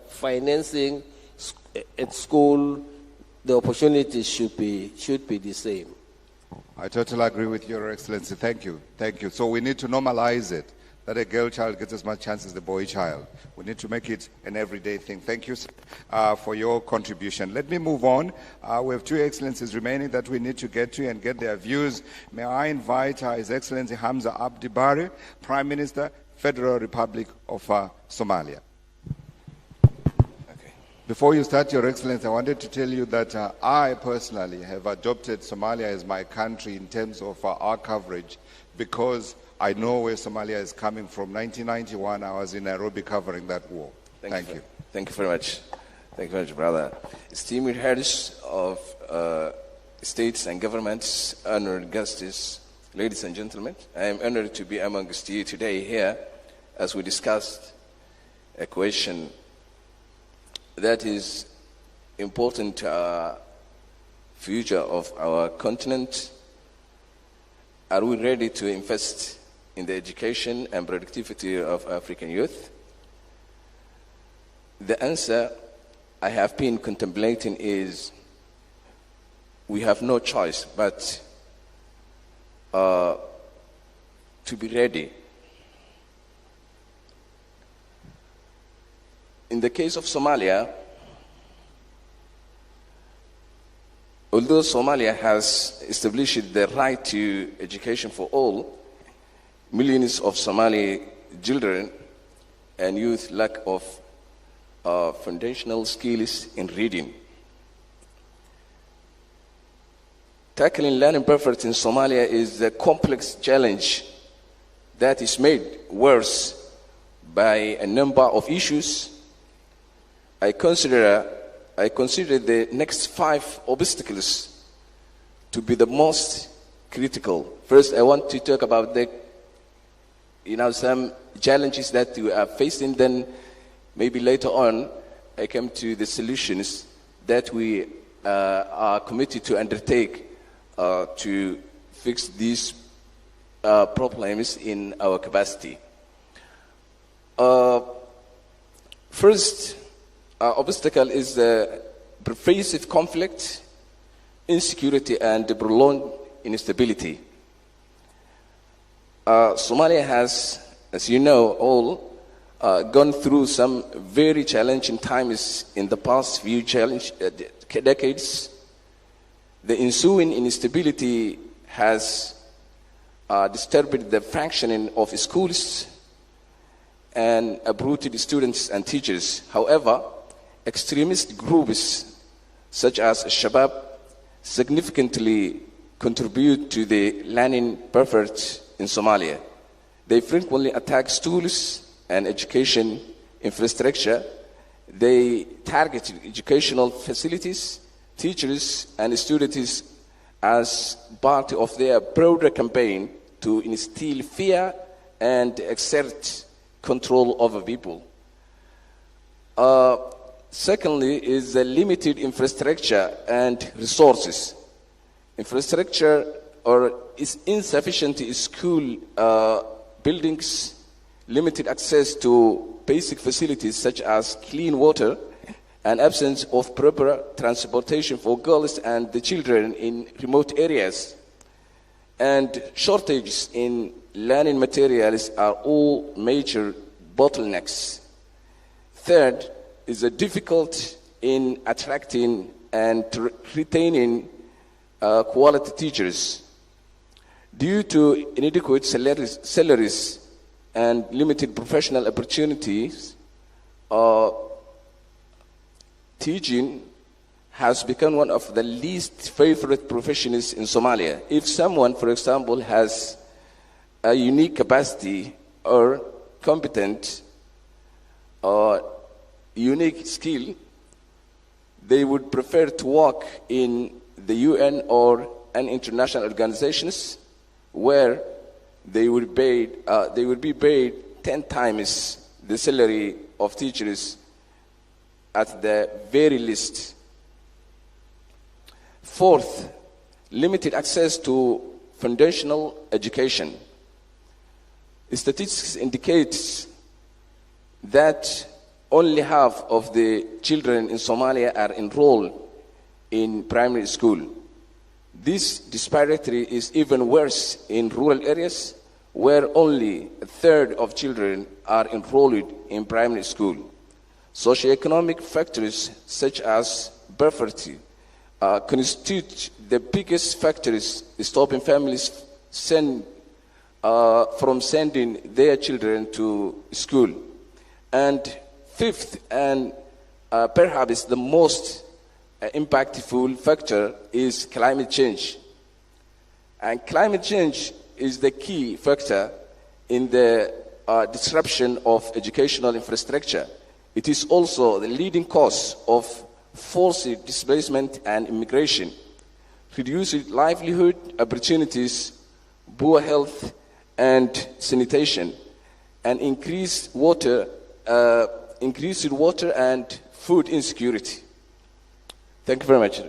financing at school, the opportunities should be the same. I totally agree with Your Excellency. Thank you. So we need to normalize it, that a girl child gets as much chance as the boy child. We need to make it an everyday thing. Thank you for your contribution. Let me move on. We have two excellencies remaining that we need to get to and get their views. May I invite His Excellency Hamza Abdi Bare, Prime Minister, Federal Republic of Somalia. Okay. Before you start, Your Excellency, I wanted to tell you that I personally have adopted Somalia as my country in terms of our coverage because I know where Somalia is coming from. 1991, I was in Nairobi covering that war. Thank you. Thank you very much. Thank you very much, brother. Esteemed heads of states and governments, honored guests, ladies and gentlemen, I am honored to be amongst you today here as we discussed a question that is important to our future of our continent. Are we ready to invest in the education and productivity of African youth? The answer, I have been contemplating is we have no choice but to be ready. In the case of Somalia, although Somalia has established the right to education for all, millions of Somali children and youth lack of foundational skills in reading. Tackling learning poverty in Somalia is a complex challenge that is made worse by a number of issues. I consider the next 5 obstacles to be the most critical. First, I want to talk about some challenges that we are facing. Then, maybe later on, I come to the solutions that we are committed to undertake to fix these problems in our capacity. First obstacle is the pervasive conflict, insecurity, and the prolonged instability. Somalia has, as you know all, gone through some very challenging times in the past few decades. The ensuing instability has disturbed the functioning of schools and uprooted students and teachers. However, extremist groups such as Shabab significantly contribute to the learning poverty in Somalia. They frequently attack schools and education infrastructure. They target educational facilities, teachers, and students as part of their broader campaign to instill fear and exert control over people. Secondly is the limited infrastructure and resources. Infrastructure is insufficient school buildings, limited access to basic facilities such as clean water, and absence of proper transportation for girls and the children in remote areas, and shortages in learning materials are all major bottlenecks. Third is a difficult in attracting and retaining quality teachers. Due to inadequate salaries and limited professional opportunities, teaching has become one of the least favorite professions in Somalia. If someone, for example, has a unique capacity or competent or unique skill, they would prefer to work in the UN or an international organizations where they would be paid 10 times the salary of teachers at the very least. Fourth, limited access to foundational education. Statistics indicate that only half of the children in Somalia are enrolled in primary school. This disparity is even worse in rural areas, where only a third of children are enrolled in primary school. Socioeconomic factors such as poverty constitute the biggest factors stopping families from sending their children to school. And fifth, and perhaps the most impactful factor, is climate change. And climate change is the key factor in the disruption of educational infrastructure. It is also the leading cause of forced displacement and immigration, reduced livelihood opportunities, poor health and sanitation, and increased water and food insecurity. Thank you very much.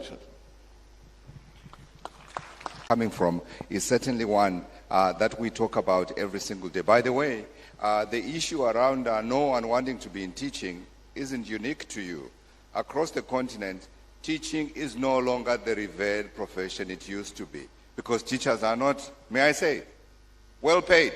Coming from is certainly one that we talk about every single day. By the way, the issue around no one wanting to be in teaching isn't unique to you. across the continent, teaching is no longer the revered profession it used to be, because teachers are not, may I say, well paid.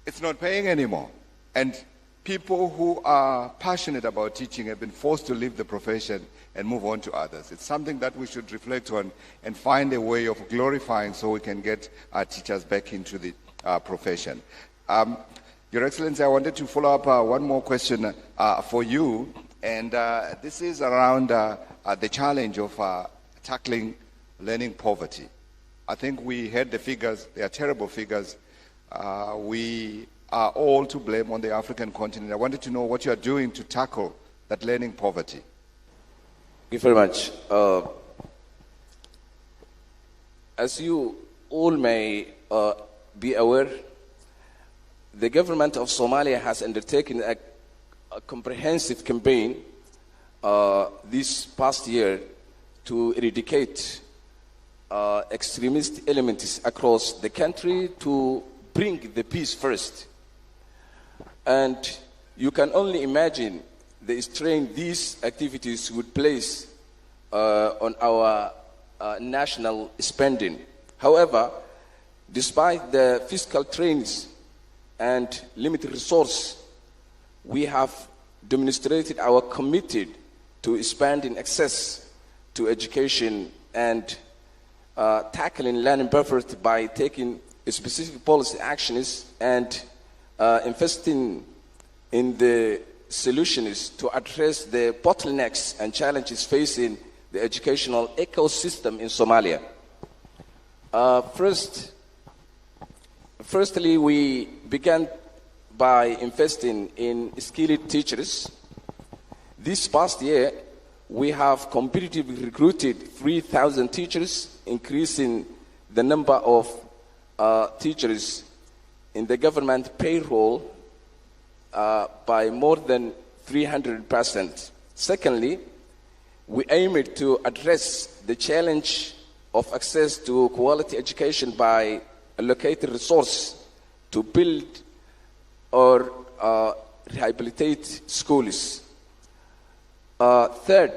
It's not paying anymore. And people who are passionate about teaching have been forced to leave the profession and move on to others. It's something that we should reflect on and find a way of glorifying so we can get our teachers back into the profession. Your Excellency, I wanted to follow up one more question for you, and this is around the challenge of tackling learning poverty. I think we heard the figures. They are terrible figures. We are all to blame on the African continent. I wanted to know what you are doing to tackle that learning poverty. Thank you very much. As you all may be aware, the government of Somalia has undertaken a comprehensive campaign this past year to eradicate extremist elements across the country, to bring the peace first. And you can only imagine the strain these activities would place on our national spending. However, despite the fiscal strains and limited resource, we have demonstrated our commitment to expanding access to education and tackling learning poverty by taking specific policy actions and investing in the solutions to address the bottlenecks and challenges facing the educational ecosystem in Somalia. Firstly, we began by investing in skilled teachers. This past year, we have competitively recruited 3,000 teachers, increasing the number of teachers in the government payroll by more than 300%. Secondly, we aimed to address the challenge of access to quality education by allocating resources to build or rehabilitate schools. Third,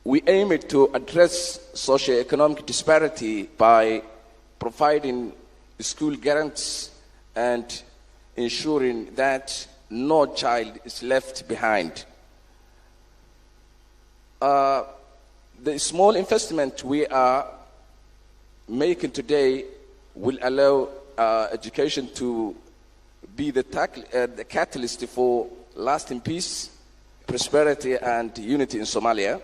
we aimed to address socioeconomic disparity by providing school grants and ensuring that no child is left behind. The small investment we are making today will allow education to be the catalyst for lasting peace, prosperity, and unity in Somalia.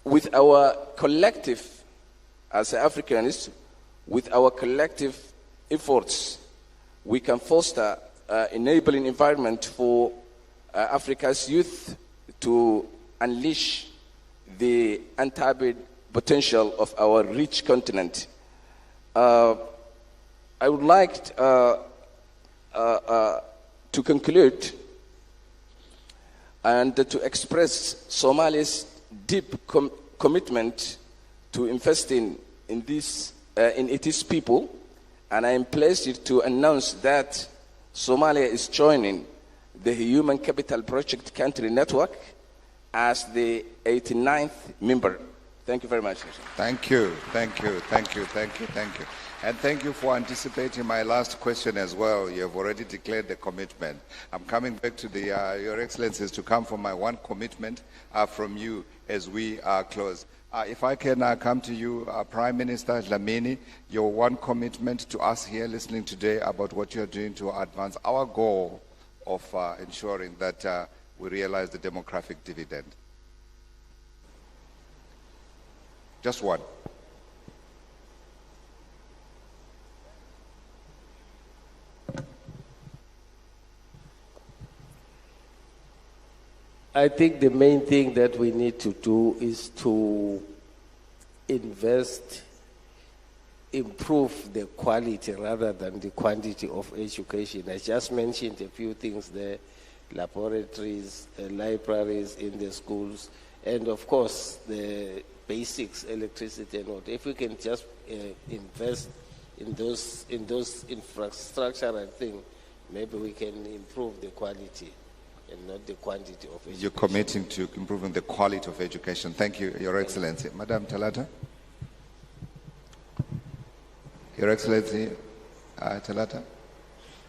With our collective, as Africans, with our collective efforts, we can foster enabling environment for Africa's youth to unleash the untapped potential of our rich continent. I would like to conclude and to express Somalia's deep commitment to investing in its people, and I am pleased to announce that Somalia is joining the Human Capital Project Country Network as the 89th member. Thank you very much. Thank you. And thank you for anticipating my last question as well. You have already declared the commitment. I'm coming back to Your Excellencies to come for my one commitment from you as we close. If I can come to you, Prime Minister Dlamini, your one commitment to us here listening today about what you're doing to advance our goal of ensuring that we realize the demographic dividend. Just one. I think the main thing that we need to do is to invest, improve the quality rather than the quantity of education. I just mentioned a few things there, laboratories, libraries in the schools, and of course the basics, electricity and what. If we can just invest in those infrastructure and things, maybe we can improve the quality. and not the quantity of education. You're committing to improving the quality of education. Thank you, Your Excellency. Madam Talata. Your Excellency, Talata,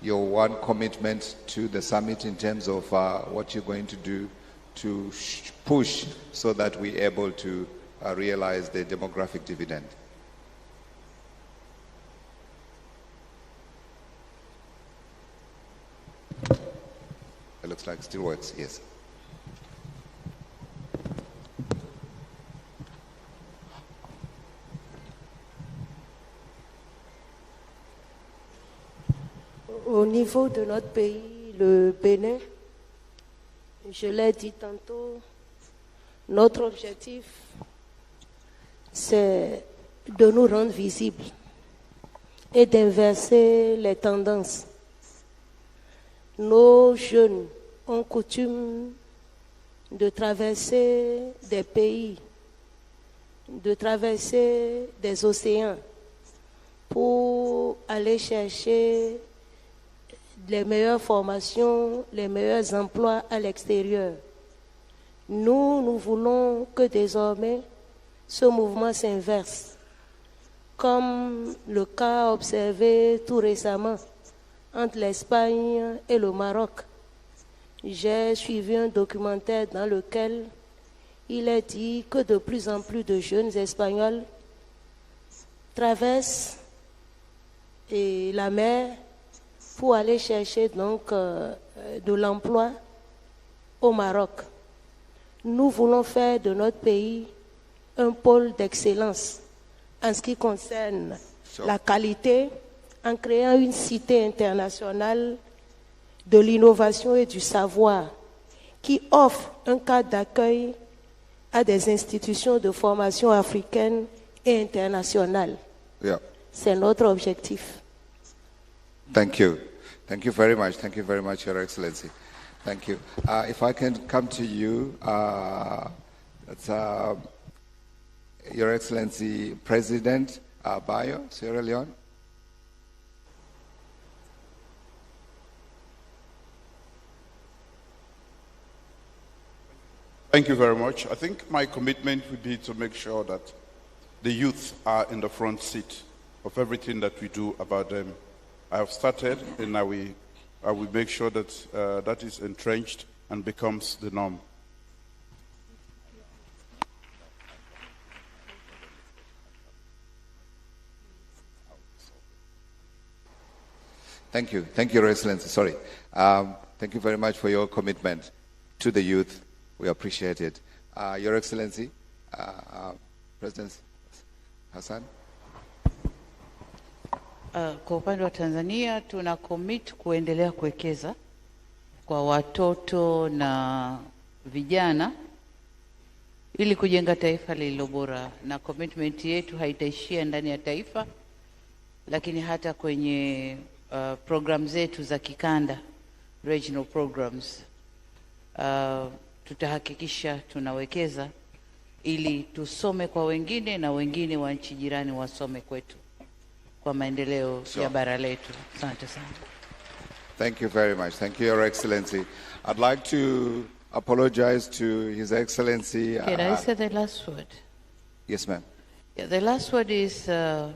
your one commitment to the summit in terms of what you're going to do to push so that we're able to realize the demographic dividend. It looks like it still works, yes. Au niveau de notre pays, le Bénin, je l'ai dit tantôt, notre objectif, c'est de nous rendre visibles et d'inverser les tendances. Nos jeunes ont coutume de traverser des pays, de traverser des océans pour aller chercher les meilleures formations, les meilleurs emplois à l'extérieur. Nous voulons que désormais ce mouvement s'inverse, comme le cas observé tout récemment entre l'Espagne et le Maroc. J'ai suivi un documentaire dans lequel il est dit que de plus en plus de jeunes Espagnols traversent la mer pour aller chercher donc de l'emploi au Maroc. Nous voulons faire de notre pays un pôle d'excellence en ce qui concerne la qualité, en créant une cité internationale de l'innovation et du savoir qui offre un cadre d'accueil à des institutions de formation africaines et internationales. Yeah. C'est notre objectif. Thank you. Thank you very much. Thank you very much, Your Excellency. Thank you. If I can come to you, that's Your Excellency President Bayo, Sierra Leone. Thank you very much. I think my commitment would be to make sure that the youth are in the front seat of everything that we do about them. I have started, and I will make sure that that is entrenched and becomes the norm. Thank you. Thank you, Your Excellency. Sorry. Thank you very much for your commitment to the youth. We appreciate it. Your Excellency, President Hassan. Kwa upande wa Tanzania tuna commit kuendelea kuwekeza kwa watoto na vijana ili kujenga taifa lililo bora, na commitment yetu haitaishia ndani ya taifa lakini hata kwenye program zetu za kikanda, regional programs. Tutahakikisha tunawekeza ili tusome kwa wengine na wengine wa nchi jirani wasome kwetu kwa maendeleo ya bara letu. Asante sana. Thank you very much. Thank you, Your Excellency. I'd like to apologize to His Excellency. Can I say the last word? Yes, ma'am. Yeah, the last word is to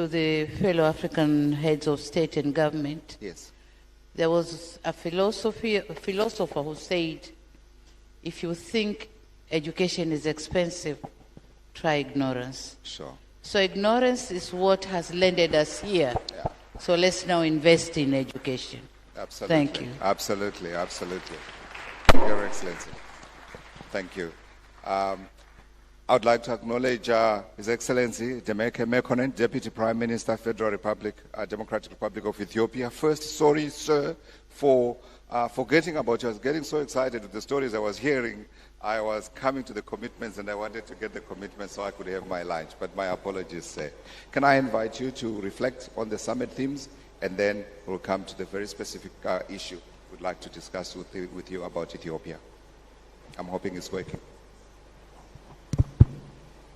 the fellow African heads of state and government. Yes. There was a philosopher who said, if you think education is expensive, try ignorance. Sure. So ignorance is what has landed us here. Yeah. So let's now invest in education. Absolutely. Thank you. Absolutely, absolutely. Your Excellency. Thank you. I would like to acknowledge His Excellency Demeke Mekonnen, Deputy Prime Minister, Federal Republic, Democratic Republic of Ethiopia. First, sorry, sir, for forgetting about you. I was getting so excited with the stories I was hearing. I was coming to the commitments and I wanted to get the commitments so I could have my lunch, but my apologies, sir. Can I invite you to reflect on the summit themes, and then we'll come to the very specific issue we'd like to discuss with you about Ethiopia. I'm hoping it's working.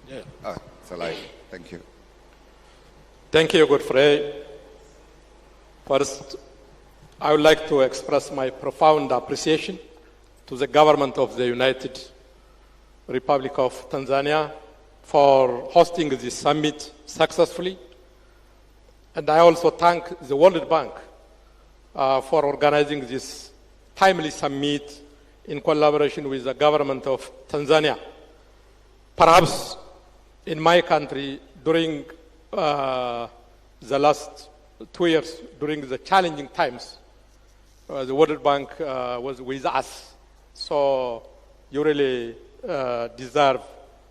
Yeah. It's alive. Thank you. Thank you, Godfrey. First, I would like to express my profound appreciation to the government of the United Republic of Tanzania for hosting this summit successfully. And I also thank the World Bank for organizing this timely summit in collaboration with the government of Tanzania. Perhaps in my country, during the last 2 years, during the challenging times, the World Bank was with us. So you really deserve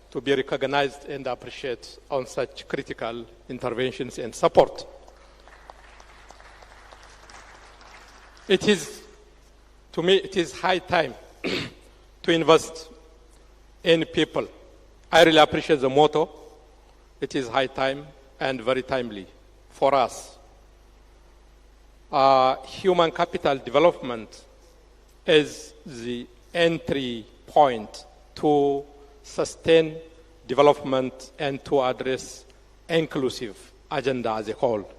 to be recognized and appreciated on such critical interventions and support. To me, it is high time to invest in people. I really appreciate the motto. It is high time and very timely for us. Human capital development is the entry point to sustain development and to address inclusive agenda as a whole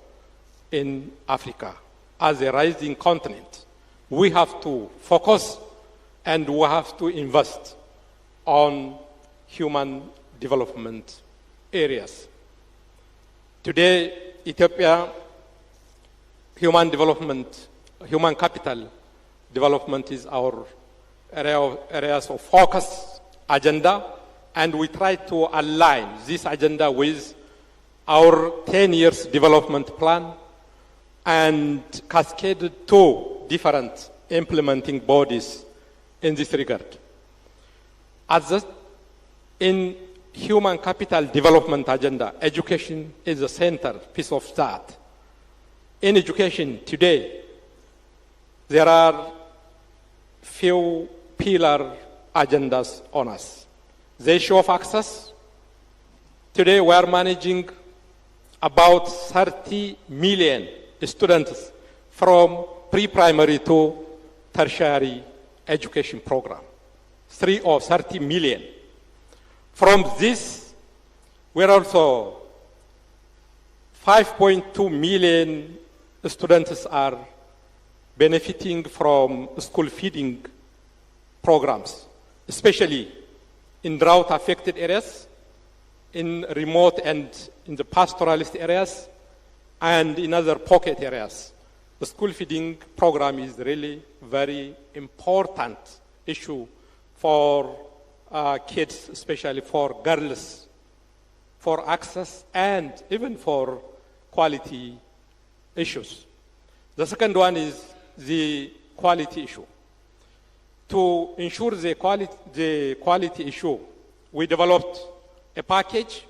in Africa. As a rising continent, we have to focus and we have to invest on human development areas. Today, Ethiopia, human capital development is our areas of focus agenda, and we try to align this agenda with our 10 years development plan and cascaded to different implementing bodies in this regard. In human capital development agenda, education is the center piece of that. In education today, there are few pillar agendas on us. The issue of access. Today we are managing about 30 million students from pre-primary to tertiary education program. 30 million. From this, we're also 5.2 million students are benefiting from school feeding programs, especially in drought-affected areas, in remote and in the pastoralist areas, and in other pocket areas. The school feeding program is really very important issue for kids, especially for girls, for access and even for quality issues. The second one is the quality issue. To ensure the quality issue, we developed a package,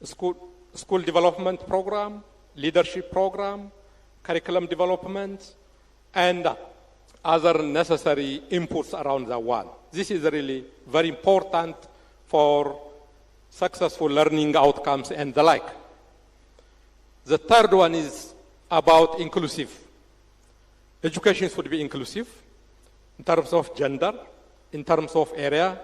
a school development program, leadership program, curriculum development, and other necessary inputs around that one. This is really very important for successful learning outcomes and the like. The third one is about inclusive. Education should be inclusive in terms of gender, in terms of area,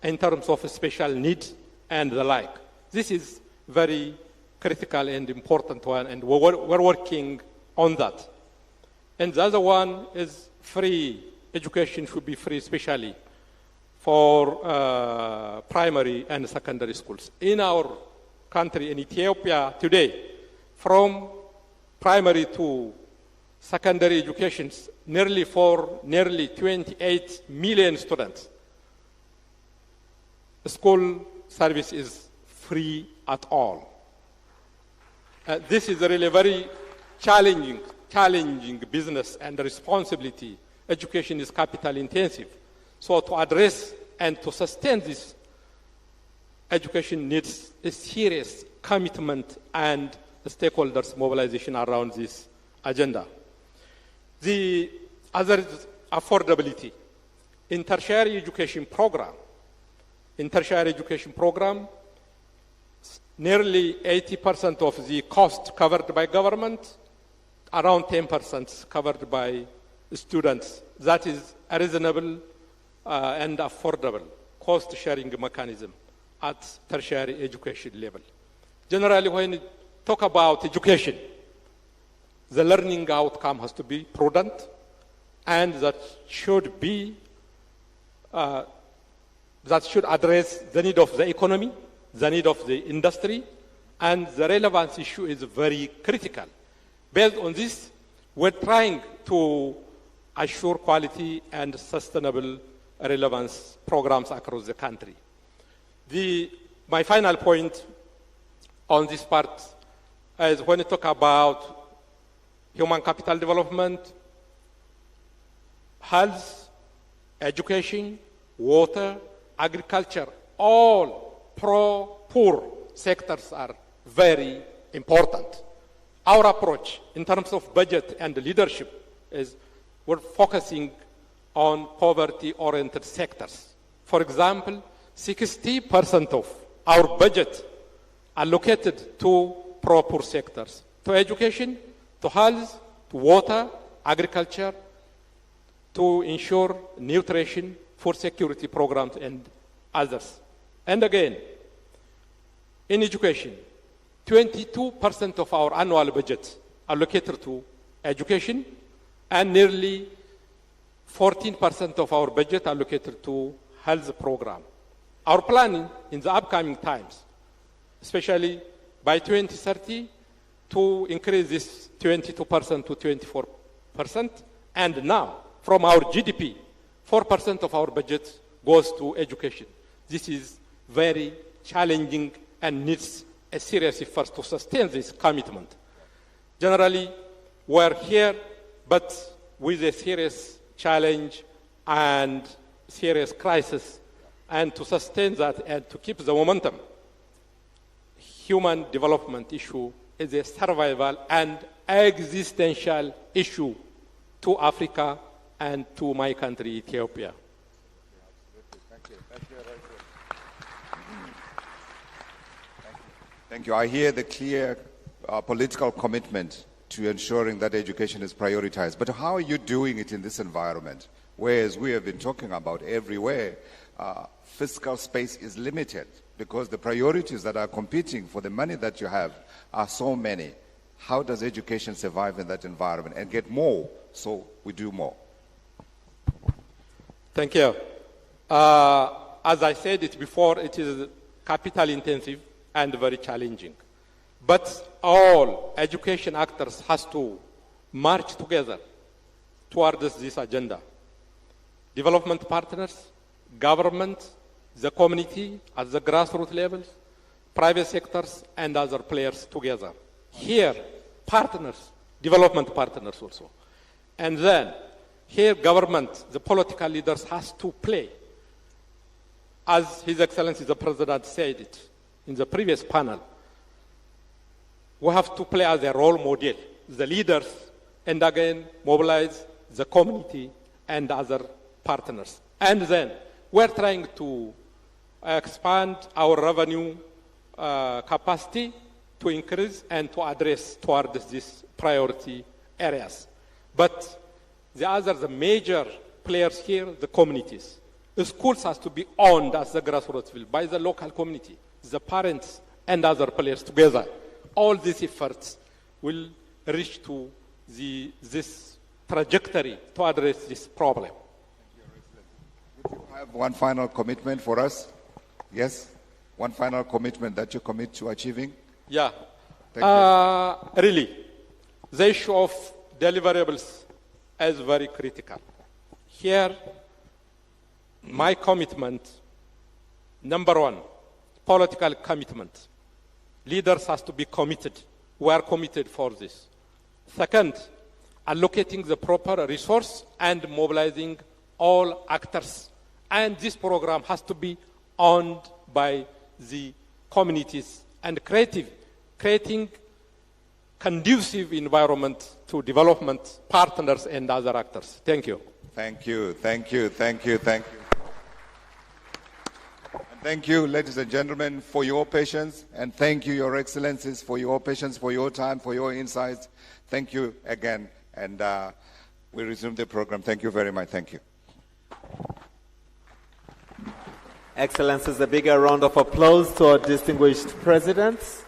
in terms of special needs and the like. This is very critical and important one, and we're working on that. And the other one is free. Education should be free, especially for primary and secondary schools. In our country, in Ethiopia today, from primary to secondary education, nearly 28 million students. The school service is free at all. This is a really very challenging business and responsibility. Education is capital intensive. So to address and to sustain this, education needs a serious commitment and the stakeholders' mobilization around this agenda. The other is affordability. In tertiary education program, nearly 80% of the cost covered by government, around 10% covered by students. That is a reasonable and affordable cost-sharing mechanism at tertiary education level. Generally, when you talk about education, the learning outcome has to be prudent, and that should be that should address the need of the economy, the need of the industry, and the relevance issue is very critical. Based on this, we're trying to assure quality and sustainable relevance programs across the country. My final point on this part is when you talk about human capital development, health, education, water, agriculture, all pro-poor sectors are very important. Our approach in terms of budget and leadership is we're focusing on poverty-oriented sectors. For example, 60% of our budget allocated to pro-poor sectors, to education, to health, to water, agriculture, to ensure nutrition, food security programs, and others. And again, in education, 22% of our annual budget allocated to education, and nearly 14% of our budget allocated to health program. Our plan in the upcoming times, especially by 2030, to increase this 22% to 24%, and now, from our GDP, 4% of our budget goes to education. This is very challenging and needs a serious effort to sustain this commitment. Generally, we're here, but with a serious challenge and serious crisis, and to sustain that and to keep the momentum, human development issue is a survival and existential issue to Africa and to my country, Ethiopia. Thank you. I hear the clear political commitment to ensuring that education is prioritized. But how are you doing it in this environment? Whereas we have been talking about everywhere, fiscal space is limited because the priorities that are competing for the money that you have are so many. How does education survive in that environment and get more so we do more? Thank you. As I said it before, it is capital intensive and very challenging. But all education actors has to march together towards this agenda. Development partners, government, the community at the grassroots levels, private sectors, and other players together. Here, partners, development partners also. And then, here government, the political leaders has to play. As His Excellency the President said it in the previous panel, we have to play as a role model, the leaders, and again mobilize the community and other partners. And then we're trying to expand our revenue capacity to increase and to address towards these priority areas. But the major players here, the communities. The schools has to be owned as the grassroots level by the local community, the parents and other players together. All these efforts will reach to this trajectory to address this problem. Would you have one final commitment for us? Yes? One final commitment that you commit to achieving? Yeah. Thank you. Really, the issue of deliverables is very critical. Here, my commitment, number one, political commitment. Leaders has to be committed. We are committed for this. Second, allocating the proper resource and mobilizing all actors. And this program has to be owned by the communities and creating conducive environment to development partners and other actors. Thank you. Thank you, thank you, thank you, thank you. Thank you, ladies and gentlemen, for your patience, and thank you, Your Excellencies, for your patience, for your time, for your insights. Thank you again, and we resume the program. Thank you very much. Thank you. Excellencies, a bigger round of applause to our distinguished presidents.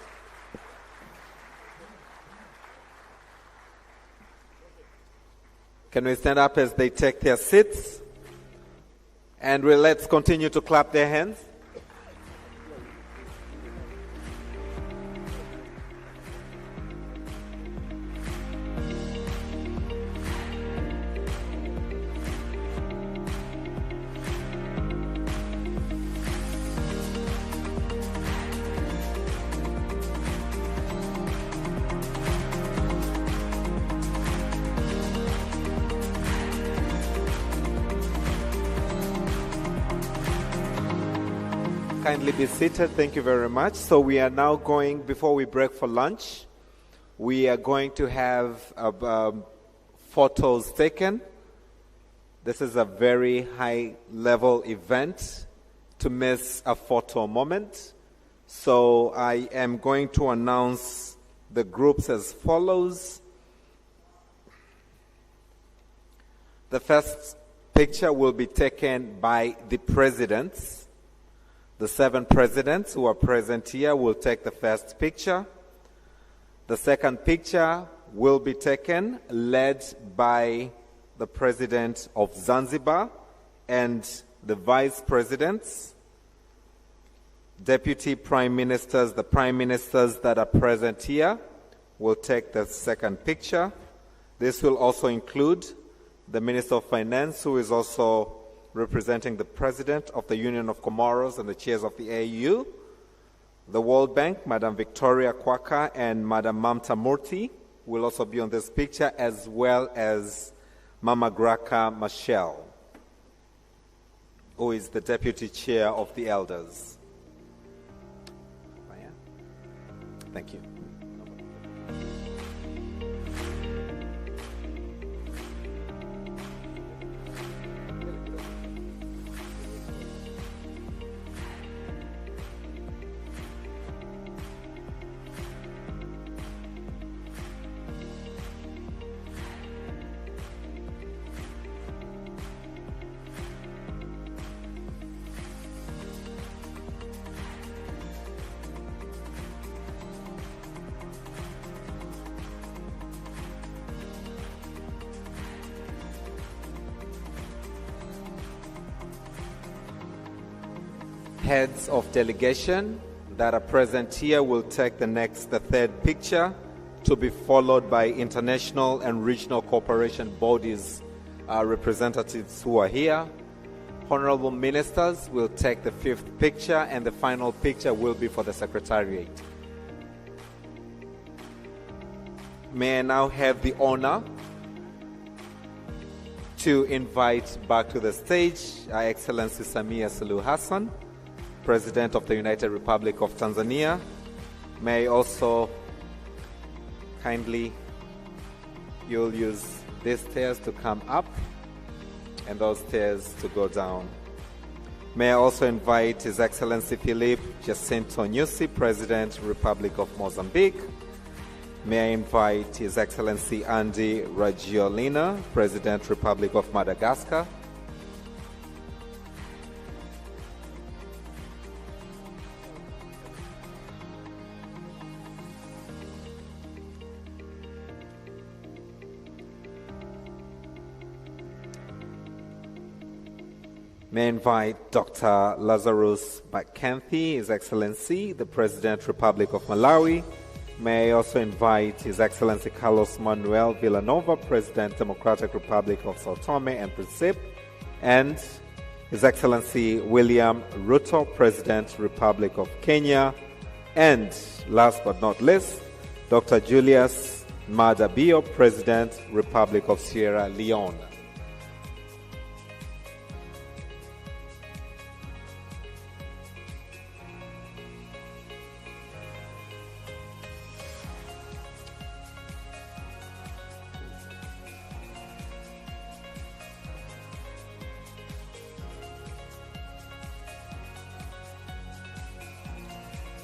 Can we stand up as they take their seats? And let's continue to clap their hands. Kindly be seated. Thank you very much. So we are now going, before we break for lunch, we are going to have photos taken. This is a very high-level event to miss a photo moment. So I am going to announce the groups as follows. The first picture will be taken by the presidents. The 7 presidents who are present here will take the first picture. The second picture will be taken, led by the president of Zanzibar and the vice presidents, deputy prime ministers, the prime ministers that are present here will take the second picture. This will also include the Minister of Finance, who is also representing the President of the Union of Comoros and the chairs of the AU, the World Bank, Madam Victoria Kwaka and Madam Mamta Murthy will also be on this picture, as well as Mama Graka Machel, who is the Deputy Chair of the Elders. Thank you. Heads of delegation that are present here will take the third picture, to be followed by international and regional cooperation bodies representatives who are here. Honorable ministers will take the 5th picture, and the final picture will be for the Secretariat. May I now have the honor to invite back to the stage Her Excellency Samia Suluhu Hassan, President of the United Republic of Tanzania. May I also kindly, you'll use these stairs to come up and those stairs to go down. May I also invite His Excellency Philippe Jacinto Nyusi, President, Republic of Mozambique. May I invite His Excellency Andy Rajoelina, President, Republic of Madagascar. May I invite Dr. Lazarus Bakanthi, His Excellency, the President, Republic of Malawi. May I also invite His Excellency Carlos Manuel Villanova, President, Democratic Republic of Sao Tome and Principe, and His Excellency William Ruto, President, Republic of Kenya, and last but not least, Dr. Julius Maada Bio, President, Republic of Sierra Leone.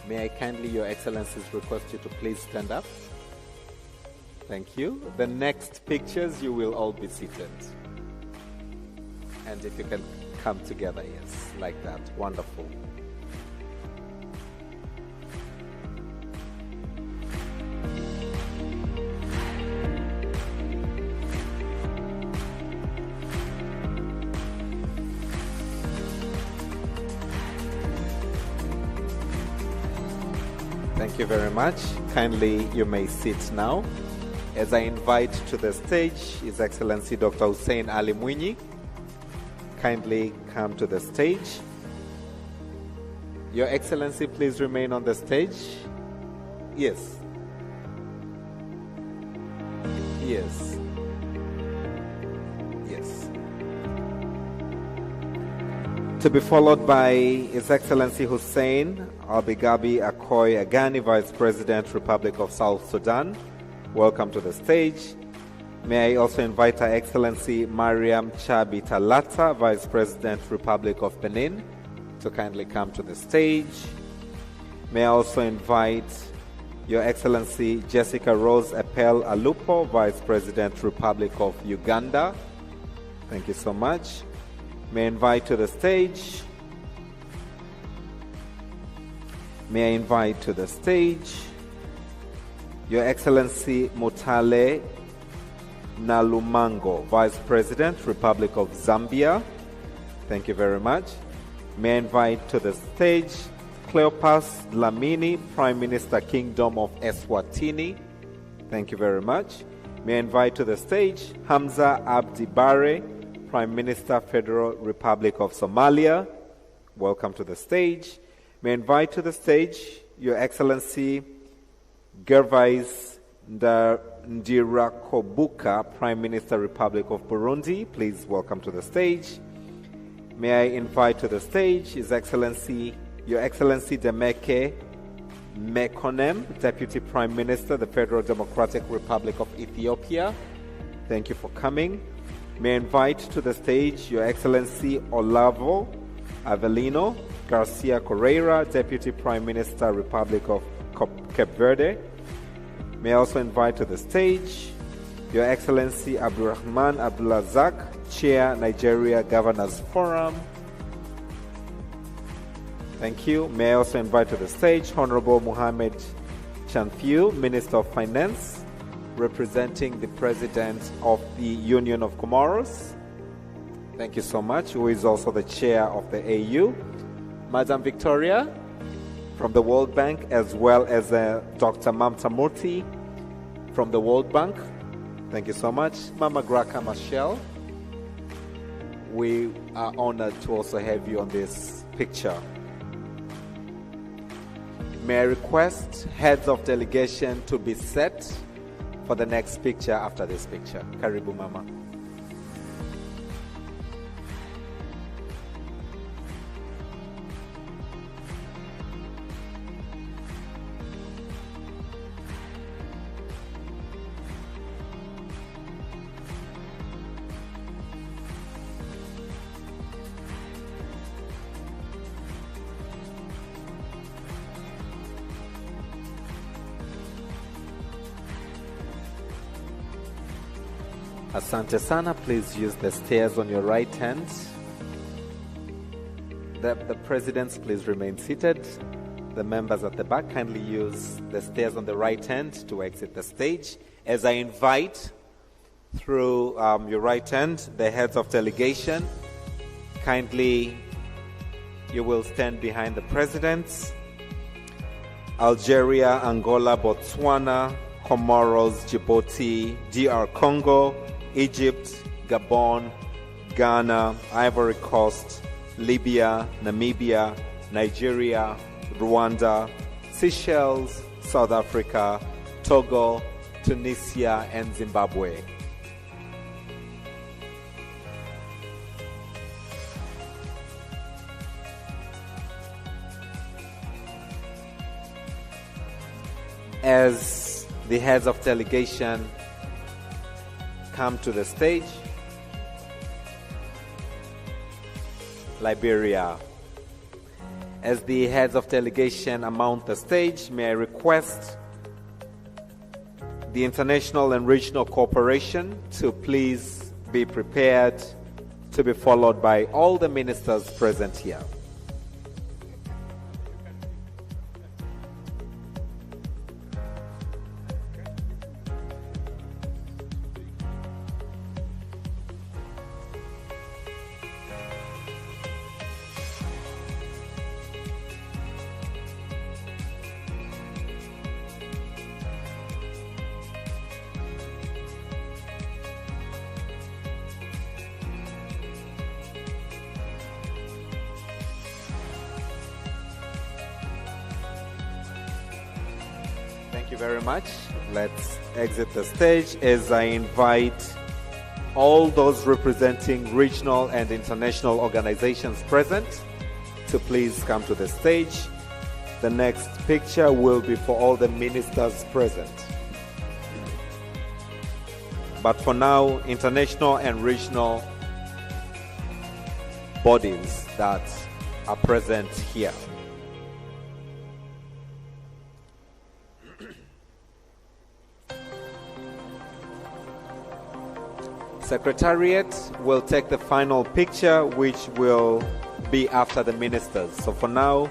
May I kindly, Your Excellencies, request you to please stand up? Thank you. The next pictures, you will all be seated. And if you can come together, yes, like that. Wonderful. Thank you very much. Kindly, you may sit now. As I invite to the stage His Excellency Dr. Hussein Ali Mwinyi. Kindly come to the stage. Your Excellency, please remain on the stage. Yes. Yes. Yes. To be followed by His Excellency Hussein Albigabi Akoy Agani, Vice President, Republic of South Sudan. Welcome to the stage. May I also invite Her Excellency Mariam Chabi Talata, Vice President, Republic of Benin, to kindly come to the stage. May I also invite Your Excellency Jessica Rose Epel Alupo, Vice President, Republic of Uganda. Thank you so much. May I invite to the stage. May I invite to the stage Your Excellency Mutale Nalumango, Vice President, Republic of Zambia. Thank you very much. May I invite to the stage Cleopas Dlamini, Prime Minister, Kingdom of Eswatini. Thank you very much. May I invite to the stage Hamza Abdi Bare, Prime Minister, Federal Republic of Somalia. Welcome to the stage. May I invite to the stage Your Excellency Gervais Ndirakobuka, Prime Minister, Republic of Burundi. Please welcome to the stage. May I invite to the stage His Excellency, Your Excellency Demeke Mekonnen, Deputy Prime Minister, the Federal Democratic Republic of Ethiopia. Thank you for coming. May I invite to the stage Your Excellency Olavo Avelino Garcia Correira, Deputy Prime Minister, Republic of Cape Verde. May I also invite to the stage Your Excellency Abdurrahman Abdulazak, Chair, Nigeria Governors Forum. Thank you. May I also invite to the stage Honorable Mohamed Chanfiu, Minister of Finance, representing the President of the Union of Comoros. Thank you so much, who is also the Chair of the AU. Madam Victoria from the World Bank, as well as Dr. Mamta Murthy from the World Bank. Thank you so much. Mama Graka Machel, we are honored to also have you on this picture. May I request heads of delegation to be set for the next picture after this picture. Karibu Mama. Asante sana, please use the stairs on your right hand. The presidents, please remain seated. The members at the back, kindly use the stairs on the right hand to exit the stage. As I invite through your right hand, the heads of delegation, kindly you will stand behind the presidents. Algeria, Angola, Botswana, Comoros, Djibouti, DR Congo, Egypt, Gabon, Ghana, Ivory Coast, Libya, Namibia, Nigeria, Rwanda, Seychelles, South Africa, Togo, Tunisia, and Zimbabwe. As the heads of delegation come to the stage, Liberia. As the heads of delegation mount the stage, may I request the international and regional cooperation to please be prepared, to be followed by all the ministers present here. Thank you very much. Let's exit the stage as I invite all those representing regional and international organizations present to please come to the stage. The next picture will be for all the ministers present. But for now, international and regional bodies that are present here. Secretariat will take the final picture, which will be after the ministers. So for now,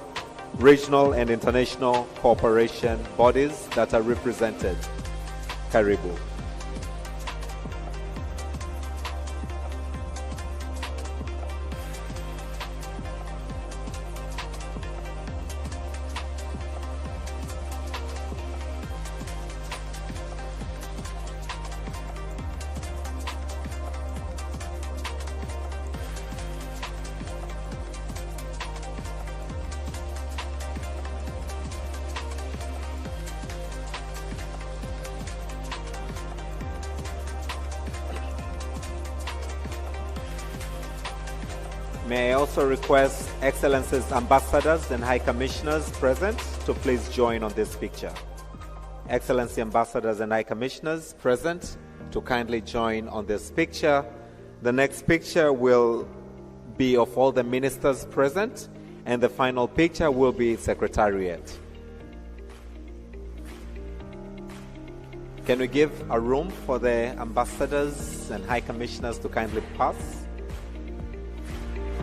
regional and international cooperation bodies that are represented. Karibu. May I also request Excellencies, Ambassadors and High Commissioners present to please join on this picture. Excellency Ambassadors and High Commissioners present to kindly join on this picture. The next picture will be of all the ministers present, and the final picture will be Secretariat. Can we give a room for the Ambassadors and High Commissioners to kindly pass?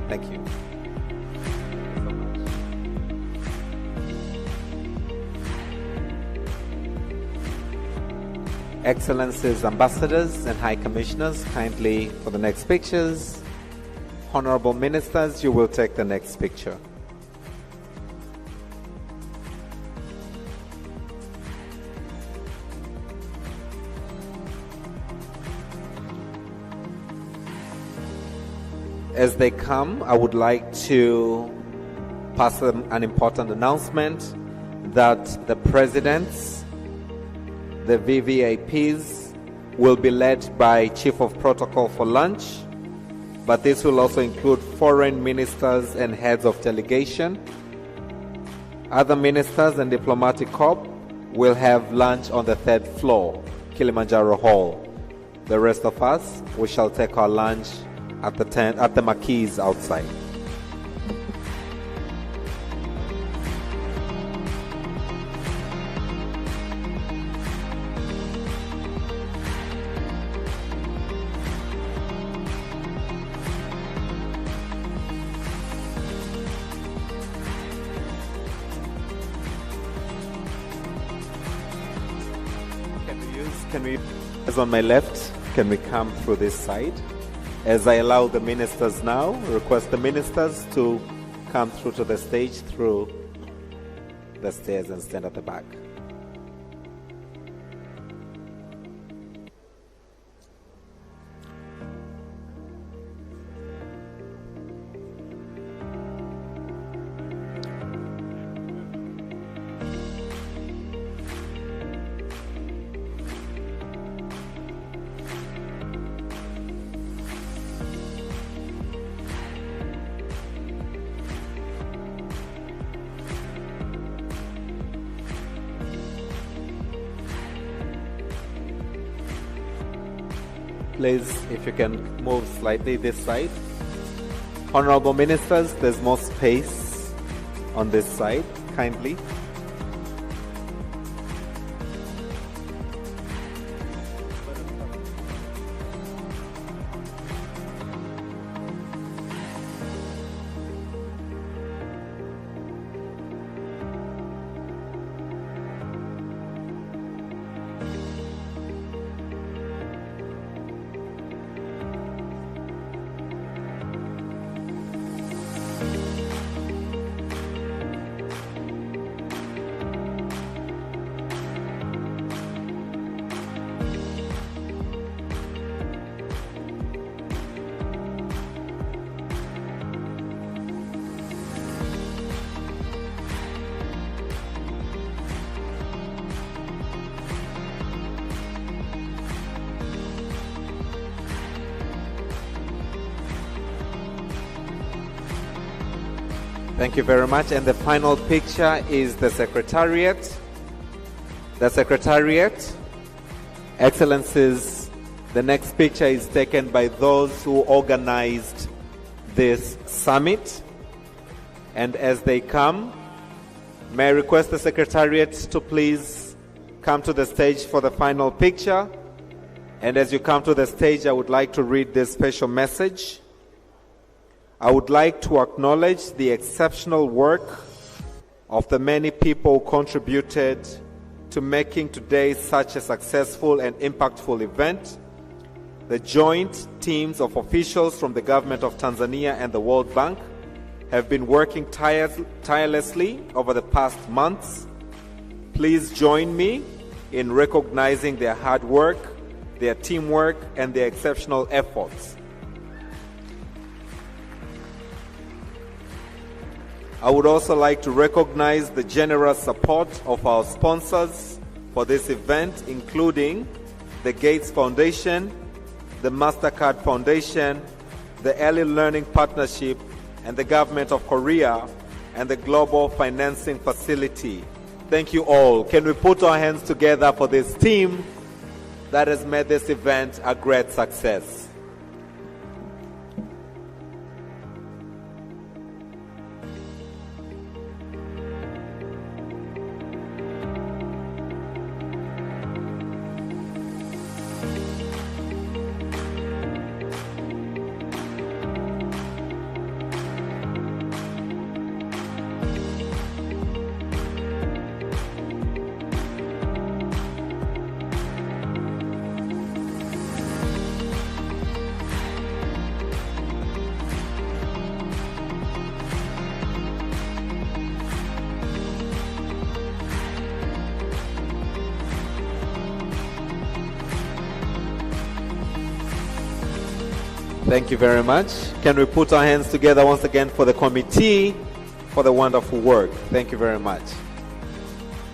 Thank you. Excellencies, Ambassadors and High Commissioners, kindly for the next pictures. Honorable Ministers, you will take the next picture. As they come, I would like to pass them an important announcement that the presidents, the VVIPs, will be led by Chief of Protocol for lunch, but this will also include foreign ministers and heads of delegation. Other ministers and diplomatic corps will have lunch on the 3rd floor, Kilimanjaro Hall. The rest of us, we shall take our lunch at the tent, at the marquees outside. Can we, as on my left, can we come through this side? As I allow the ministers now, request the ministers to come through to the stage through the stairs and stand at the back. Please, if you can move slightly this side. Honorable Ministers, there's more space on this side, kindly. Thank you very much. And the final picture is the Secretariat. The Secretariat. Excellencies, the next picture is taken by those who organized this summit. And as they come, may I request the Secretariat to please come to the stage for the final picture. And as you come to the stage, I would like to read this special message. I would like to acknowledge the exceptional work of the many people who contributed to making today such a successful and impactful event. The joint teams of officials from the government of Tanzania and the World Bank have been working tirelessly over the past months. Please join me in recognizing their hard work, their teamwork, and their exceptional efforts. I would also like to recognize the generous support of our sponsors for this event, including the Gates Foundation, the MasterCard Foundation, the Early Learning Partnership, and the Government of Korea, and the Global Financing Facility. Thank you all. Can we put our hands together for this team that has made this event a great success? Thank you very much. Can we put our hands together once again for the committee for the wonderful work? Thank you very much.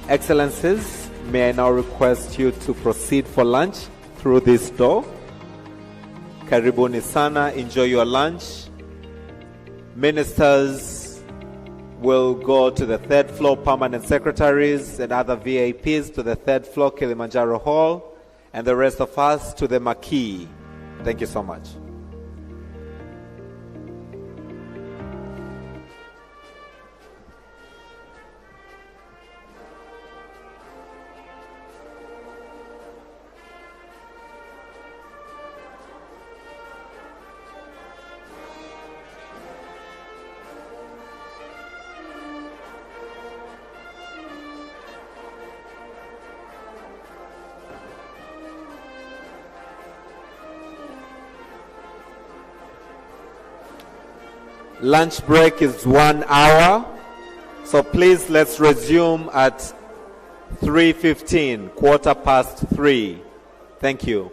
Excellencies, may I now request you to proceed for lunch through this door. Karibuni sana, enjoy your lunch. Ministers will go to the third floor, permanent secretaries and other VIPs to the third floor, Kilimanjaro Hall, and the rest of us to the marquee. Thank you so much. Lunch break is 1 hour, so please let's resume at 3:15, 3:15. Thank you.